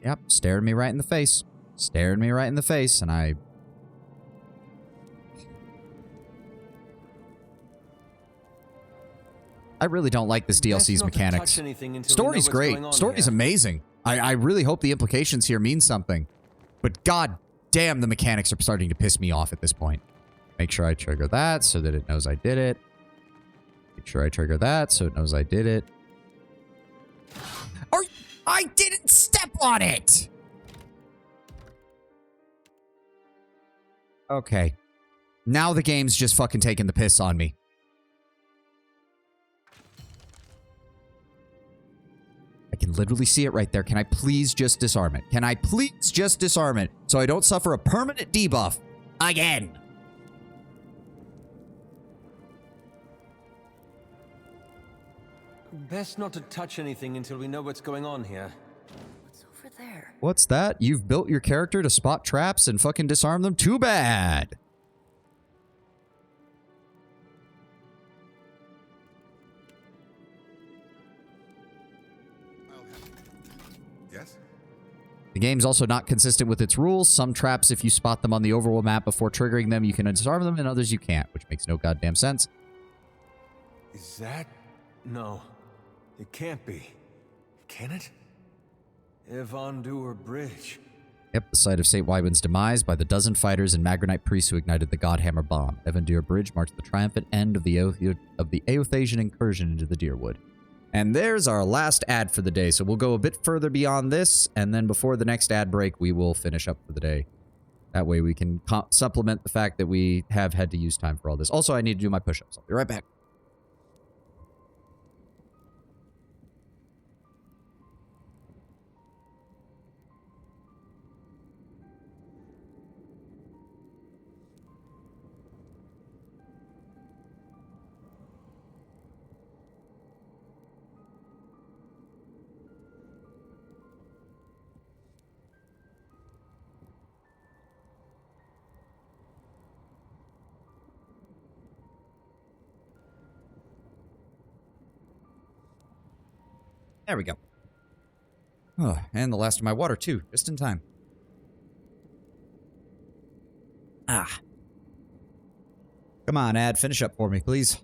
Yep, staring me right in the face. Staring me right in the face, and I really don't like this DLC's mechanics. Story's great. Story's amazing. I really hope the implications here mean something. But god damn, the mechanics are starting to piss me off at this point. Make sure I trigger that so that it knows I did it. Make sure I trigger that so it knows I did it. I didn't step on it! Okay. Now the game's just fucking taking the piss on me. I can literally see it right there. Can I please just disarm it? Can I please just disarm it so I don't suffer a permanent debuff again? Best not to touch anything until we know what's going on here. What's over there? What's that? You've built your character to spot traps and fucking disarm them? Too bad! Yes? The game's also not consistent with its rules. Some traps, if you spot them on the overworld map before triggering them, you can disarm them, and others you can't, which makes no goddamn sense. Is that... No. It can't be. Can it? Evandur Bridge. Yep, the site of St. Wybin's demise by the dozen fighters and Magronite priests who ignited the Godhammer bomb. Evandur Bridge marks the triumphant end of the Eothasian incursion into the Deerwood. And there's our last ad for the day, so we'll go a bit further beyond this, and then before the next ad break, we will finish up for the day. That way we can supplement the fact that we have had to use time for all this. Also, I need to do my push-ups. I'll be right back. There we go. Oh, and the last of my water, too. Just in time. Ah. Come on, ad. Finish up for me, please.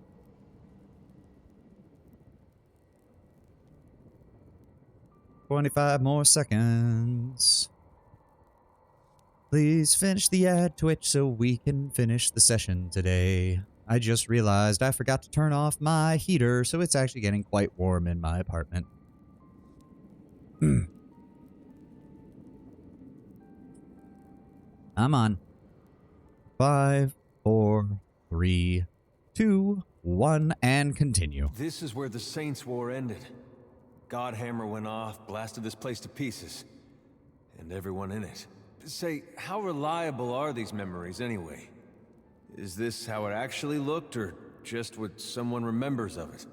25 more seconds. Please finish the ad, Twitch, so we can finish the session today. I just realized I forgot to turn off my heater, so it's actually getting quite warm in my apartment. I'm on. 5, 4, 3, 2, 1, and continue. This is where the Saints' War ended. Godhammer went off, blasted this place to pieces. And everyone in it. Say, how reliable are these memories anyway? Is this how it actually looked, or just what someone remembers of it?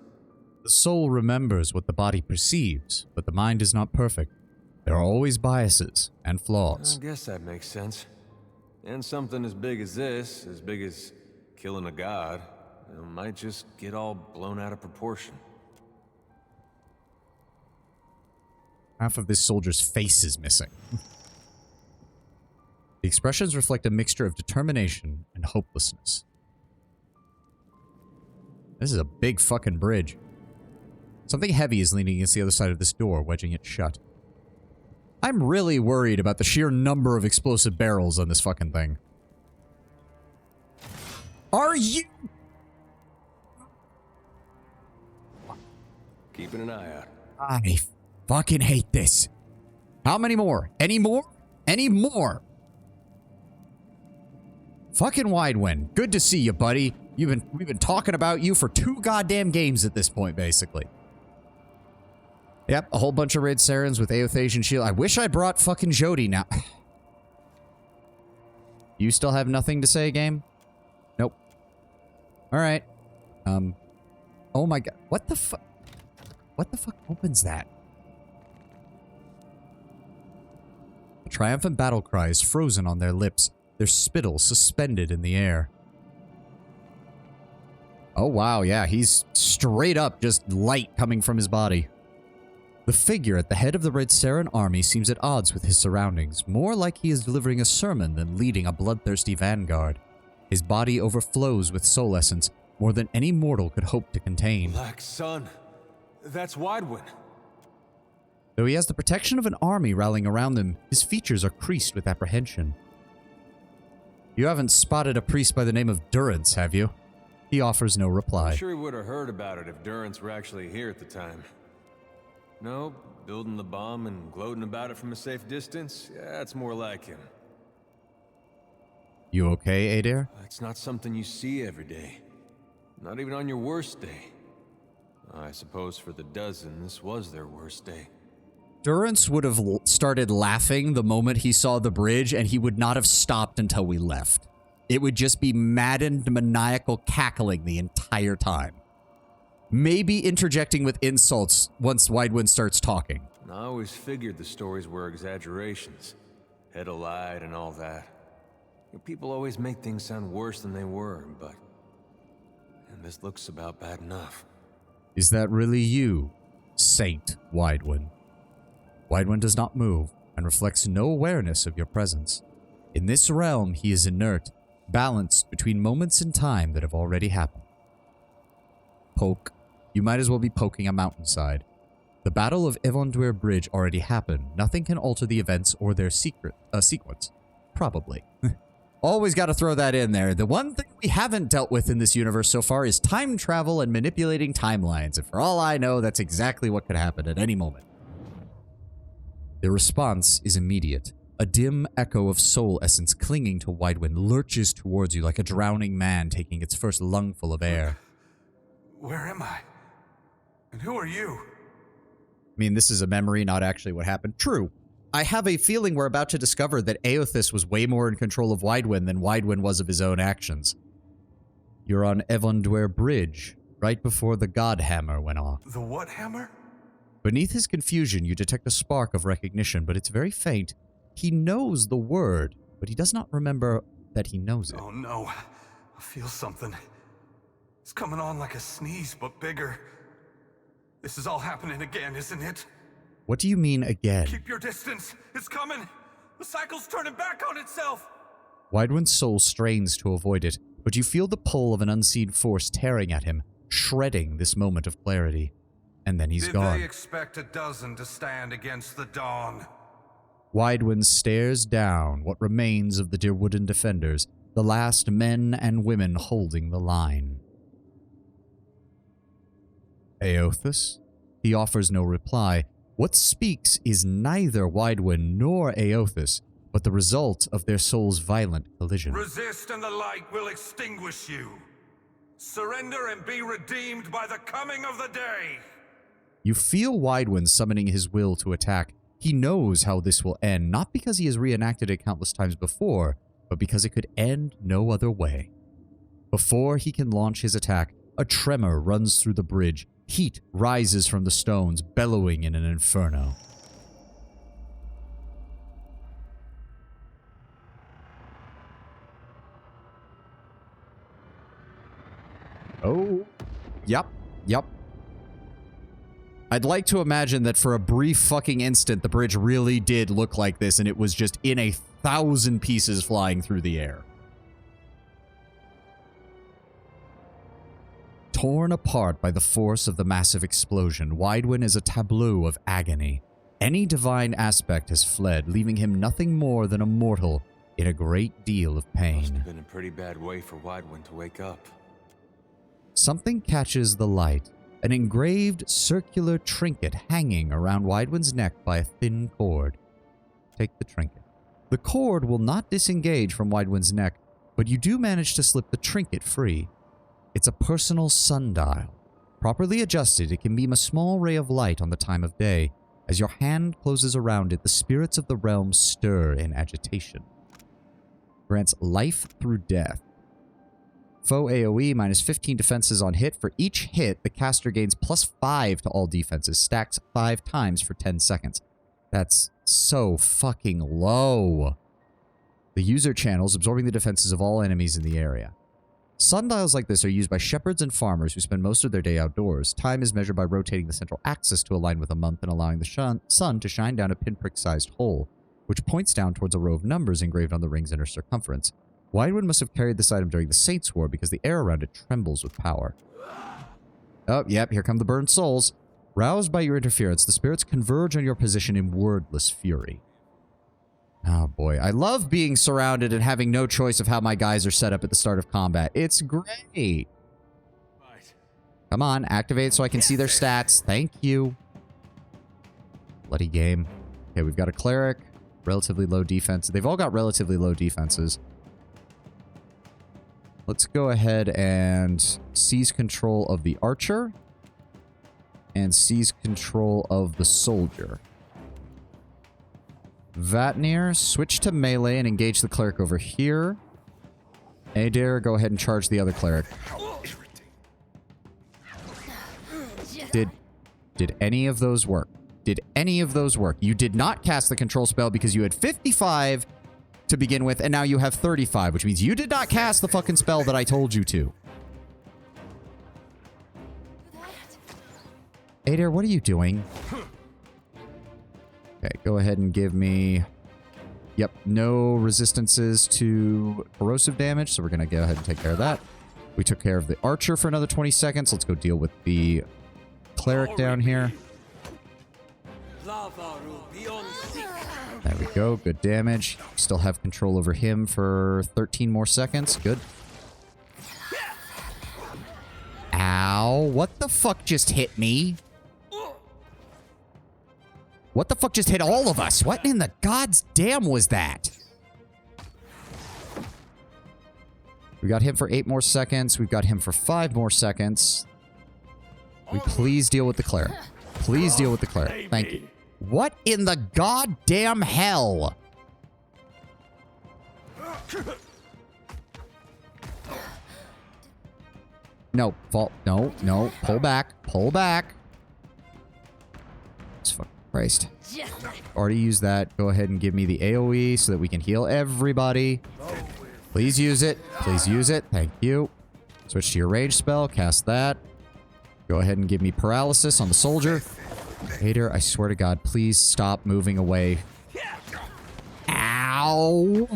The soul remembers what the body perceives, but the mind is not perfect. There are always biases and flaws. I guess that makes sense. And something as big as this, as big as killing a god, might just get all blown out of proportion. Half of this soldier's face is missing. The expressions reflect a mixture of determination and hopelessness. This is a big fucking bridge. Something heavy is leaning against the other side of this door, wedging it shut. I'm really worried about the sheer number of explosive barrels on this fucking thing. Are you? Keeping an eye out. I fucking hate this. How many more? Any more? Any more? Fucking Widewind. Good to see you, buddy. We've been talking about you for 2 goddamn games at this point, basically. Yep, a whole bunch of Red Sarens with Aothasian Shield. I wish I brought fucking Jody now. You still have nothing to say, game? Nope. Alright. Oh my god. What the fuck? What the fuck opens that? The triumphant battle cry is frozen on their lips, their spittle suspended in the air. Oh wow, yeah, he's straight up just light coming from his body. The figure at the head of the Red Saren army seems at odds with his surroundings, more like he is delivering a sermon than leading a bloodthirsty vanguard. His body overflows with soul essence, more than any mortal could hope to contain. Black Sun. That's Widewind. Though he has the protection of an army rallying around him, his features are creased with apprehension. You haven't spotted a priest by the name of Durance, have you? He offers no reply. I'm sure he would have heard about it if Durance were actually here at the time. No, building the bomb and gloating about it from a safe distance? Yeah, that's more like him. You okay, Adair? It's not something you see every day. Not even on your worst day. I suppose for the dozen, this was their worst day. Durance would have started laughing the moment he saw the bridge, and he would not have stopped until we left. It would just be maddened, maniacal cackling the entire time. Maybe interjecting with insults once Widewind starts talking. I always figured the stories were exaggerations. Head alight and all that. People always make things sound worse than they were, but... And this looks about bad enough. Is that really you, Saint Widewind? Widewind does not move, and reflects no awareness of your presence. In this realm, he is inert, balanced between moments in time that have already happened. Poke. You might as well be poking a mountainside. The Battle of Evandware Bridge already happened. Nothing can alter the events or their sequence. Probably. Always got to throw that in there. The one thing we haven't dealt with in this universe so far is time travel and manipulating timelines. And for all I know, that's exactly what could happen at any moment. The response is immediate. A dim echo of soul essence clinging to Widewind lurches towards you like a drowning man taking its first lungful of air. Where am I? And who are you? I mean, this is a memory, not actually what happened. True. I have a feeling we're about to discover that Aothas was way more in control of Widewind than Widewind was of his own actions. You're on Evandware Bridge, right before the God Hammer went off. The what hammer? Beneath his confusion, you detect a spark of recognition, but it's very faint. He knows the word, but he does not remember that he knows it. Oh no, I feel something. It's coming on like a sneeze, but bigger. This is all happening again, isn't it? What do you mean again? Keep your distance. It's coming. The cycle's turning back on itself. Widewind's soul strains to avoid it, but you feel the pull of an unseen force tearing at him, shredding this moment of clarity. and then he's gone. Did they expect a dozen to stand against the dawn? Widewind stares down what remains of the Deerwooden defenders, the last men and women holding the line. Aothus? He offers no reply. What speaks is neither Widewind nor Aothus, but the result of their souls' violent collision. Resist and the light will extinguish you. Surrender and be redeemed by the coming of the day. You feel Widewind summoning his will to attack. He knows how this will end, not because he has reenacted it countless times before, but because it could end no other way. Before he can launch his attack, a tremor runs through the bridge. Heat rises from the stones, bellowing in an inferno. Oh, yep. I'd like to imagine that for a brief fucking instant, the bridge really did look like this, and it was just in 1,000 pieces flying through the air. Torn apart by the force of the massive explosion, Widewind is a tableau of agony. Any divine aspect has fled, leaving him nothing more than a mortal in a great deal of pain. Must have been a pretty bad way for Widewind to wake up. Something catches the light. An engraved circular trinket hanging around Widewind's neck by a thin cord. Take the trinket. The cord will not disengage from Widewind's neck, but you do manage to slip the trinket free. It's a personal sundial. Properly adjusted, it can beam a small ray of light on the time of day. As your hand closes around it, the spirits of the realm stir in agitation. Grants life through death. Foe AoE minus 15 defenses on hit. For each hit, the caster gains +5 to all defenses, stacks 5 times for 10 seconds. That's so fucking low. The user channels, absorbing the defenses of all enemies in the area. Sundials like this are used by shepherds and farmers who spend most of their day outdoors. Time is measured by rotating the central axis to align with a month and allowing the sun to shine down a pinprick-sized hole, which points down towards a row of numbers engraved on the ring's inner circumference. Widewind must have carried this item during the Saints' War because the air around it trembles with power. Oh, yep, here come the burned souls. Roused by your interference, the spirits converge on your position in wordless fury. Oh boy, I love being surrounded and having no choice of how my guys are set up at the start of combat. It's great. Come on, activate so I can see their stats. Thank you. Bloody game. Okay, we've got a cleric. Relatively low defense. They've all got relatively low defenses. Let's go ahead and seize control of the archer. And seize control of the soldier. Vatnir, switch to melee and engage the cleric over here. Adair, go ahead and charge the other cleric. Did any of those work? Did any of those work? You did not cast the control spell because you had 55 to begin with, and now you have 35, which means you did not cast the fucking spell that I told you to. Adair, what are you doing? Okay, go ahead and give me... Yep, no resistances to corrosive damage, so we're going to go ahead and take care of that. We took care of the archer for another 20 seconds. Let's go deal with the cleric down here. There we go. Good damage. Still have control over him for 13 more seconds. Good. Ow. What the fuck just hit me? What the fuck just hit all of us? What in the god's damn was that? We got him for 8 more seconds. We've got him for 5 more seconds. We please deal with the cleric. Please deal with the cleric. Thank you. What in the goddamn hell? No, fall. No, no. Pull back. Pull back. It's fucking Christ. Already used that. Go ahead and give me the AoE so that we can heal everybody. Please use it. Please use it. Thank you. Switch to your rage spell. Cast that. Go ahead and give me paralysis on the soldier. Hater, I swear to God, please stop moving away. Ow!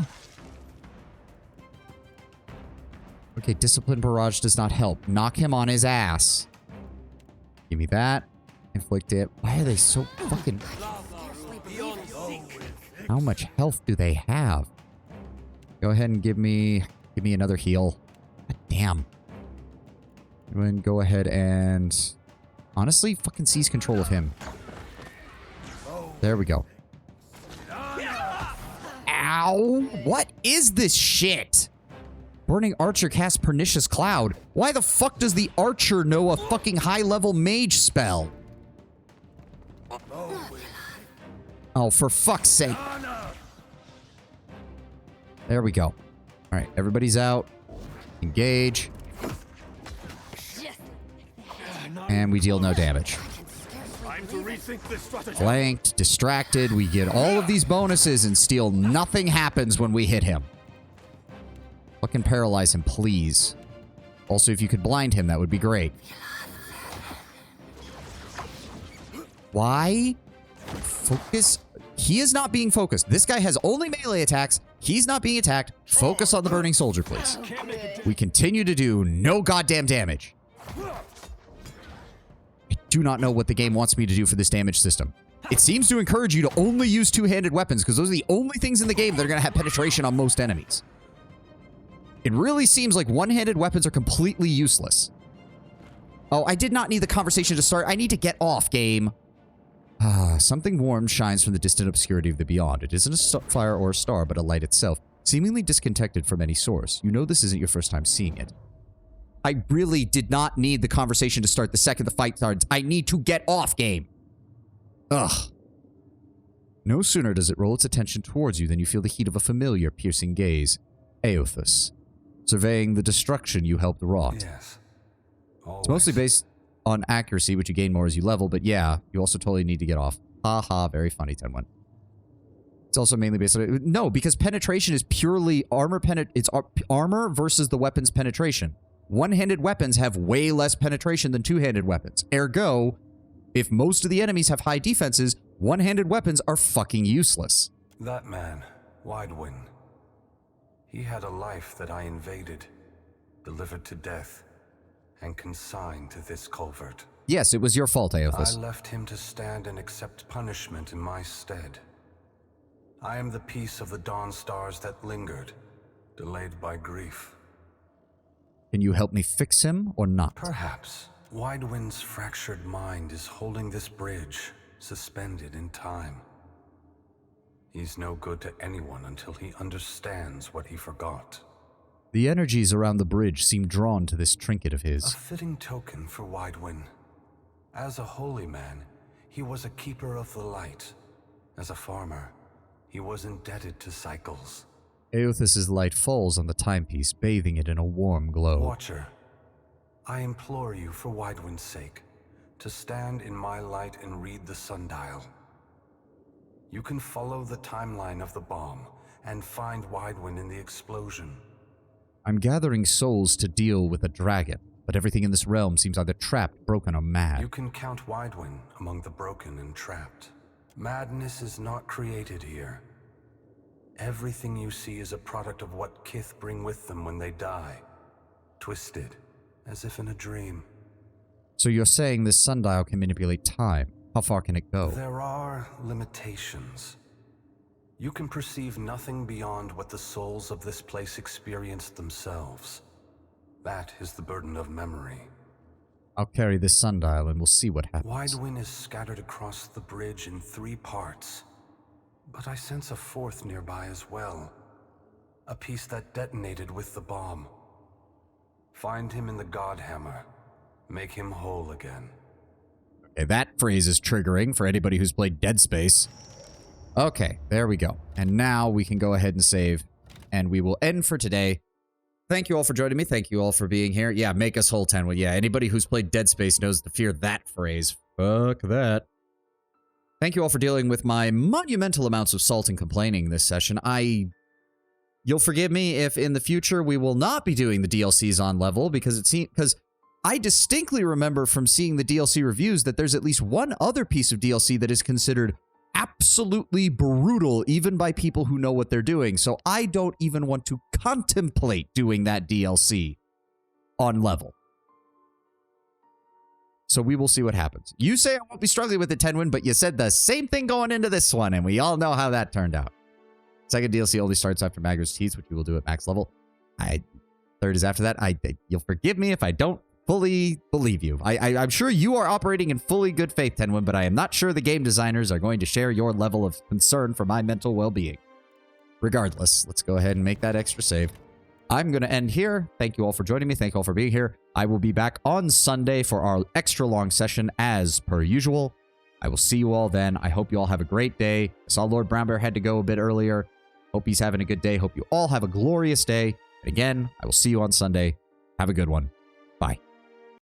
Okay, Discipline Barrage does not help. Knock him on his ass. Give me that. Inflict it. Why are they so fucking... How much health do they have? Go ahead and give me another heal. God damn. And go ahead and... Honestly, fucking seize control of him. There we go. Ow! What is this shit? Burning Archer casts Pernicious Cloud. Why the fuck does the Archer know a fucking high-level mage spell? Oh, for fuck's sake. There we go. Alright, everybody's out. Engage. And we deal no damage. Flanked, distracted, we get all of these bonuses and still nothing happens when we hit him. Fucking paralyze him, please. Also, if you could blind him, that would be great. Why? Focus. He is not being focused. This guy has only melee attacks. He's not being attacked. Focus on the burning soldier, please. We continue to do no goddamn damage. I do not know what the game wants me to do for this damage system. It seems to encourage you to only use two-handed weapons because those are the only things in the game that are going to have penetration on most enemies. It really seems like one-handed weapons are completely useless. Oh, I did not need the conversation to start. I need to get off, game. Something warm shines from the distant obscurity of the beyond. It isn't a fire or a star, but a light itself, seemingly disconnected from any source. You know this isn't your first time seeing it. I really did not need the conversation to start the second the fight starts. I need to get off, game. Ugh. No sooner does it roll its attention towards you than you feel the heat of a familiar, piercing gaze. Aothus, surveying the destruction you helped wrought. Yes. It's mostly based on accuracy, which you gain more as you level, but yeah, you also totally need to get off. Haha, very funny, 10-1. It's also mainly based on... No, because penetration is purely armor it's armor versus the weapon's penetration. One-handed weapons have way less penetration than two-handed weapons. Ergo, if most of the enemies have high defenses, one-handed weapons are fucking useless. That man, Widewind. He had a life that I invaded, delivered to death, and consigned to this culvert. Yes, it was your fault, Aothus. I left him to stand and accept punishment in my stead. I am the piece of the dawn stars that lingered, delayed by grief. Can you help me fix him, or not? Perhaps. Widewind's fractured mind is holding this bridge, suspended in time. He's no good to anyone until he understands what he forgot. The energies around the bridge seem drawn to this trinket of his. A fitting token for Widewind. As a holy man, he was a keeper of the light. As a farmer, he was indebted to cycles. Aothus's light falls on the timepiece, bathing it in a warm glow. Watcher, I implore you for Widewind's sake, to stand in my light and read the sundial. You can follow the timeline of the bomb and find Widewind in the explosion. I'm gathering souls to deal with a dragon, but everything in this realm seems either trapped, broken, or mad. You can count Widewind among the broken and trapped. Madness is not created here. Everything you see is a product of what Kith bring with them when they die. Twisted, as if in a dream. So you're saying this sundial can manipulate time? How far can it go? There are limitations. You can perceive nothing beyond what the souls of this place experienced themselves. That is the burden of memory. I'll carry this sundial and we'll see what happens. Widewind is scattered across the bridge in 3 parts. But I sense a 4th nearby as well. A piece that detonated with the bomb. Find him in the Godhammer. Make him whole again. Okay, that phrase is triggering for anybody who's played Dead Space. Okay, there we go. And now we can go ahead and save. And we will end for today. Thank you all for joining me. Thank you all for being here. Yeah, make us whole 10. Well, yeah, anybody who's played Dead Space knows to fear that phrase. Fuck that. Thank you all for dealing with my monumental amounts of salt and complaining this session. You'll forgive me if in the future we will not be doing the DLCs on level because I distinctly remember from seeing the DLC reviews that there's at least one other piece of DLC that is considered absolutely brutal, even by people who know what they're doing. So I don't even want to contemplate doing that DLC on level. So we will see what happens. You say I won't be struggling with the 10-win, but you said the same thing going into this one, and we all know how that turned out. Second DLC only starts after Magra's Teeth, which we will do at max level. Third is after that. You'll forgive me if I don't fully believe you. I'm sure you are operating in fully good faith, Tenwin, but I am not sure the game designers are going to share your level of concern for my mental well-being. Regardless, let's go ahead and make that extra save. I'm going to end here. Thank you all for joining me. Thank you all for being here. I will be back on Sunday for our extra long session as per usual. I will see you all then. I hope you all have a great day. I saw Lord Brownbear had to go a bit earlier. Hope he's having a good day. Hope you all have a glorious day. And again, I will see you on Sunday. Have a good one.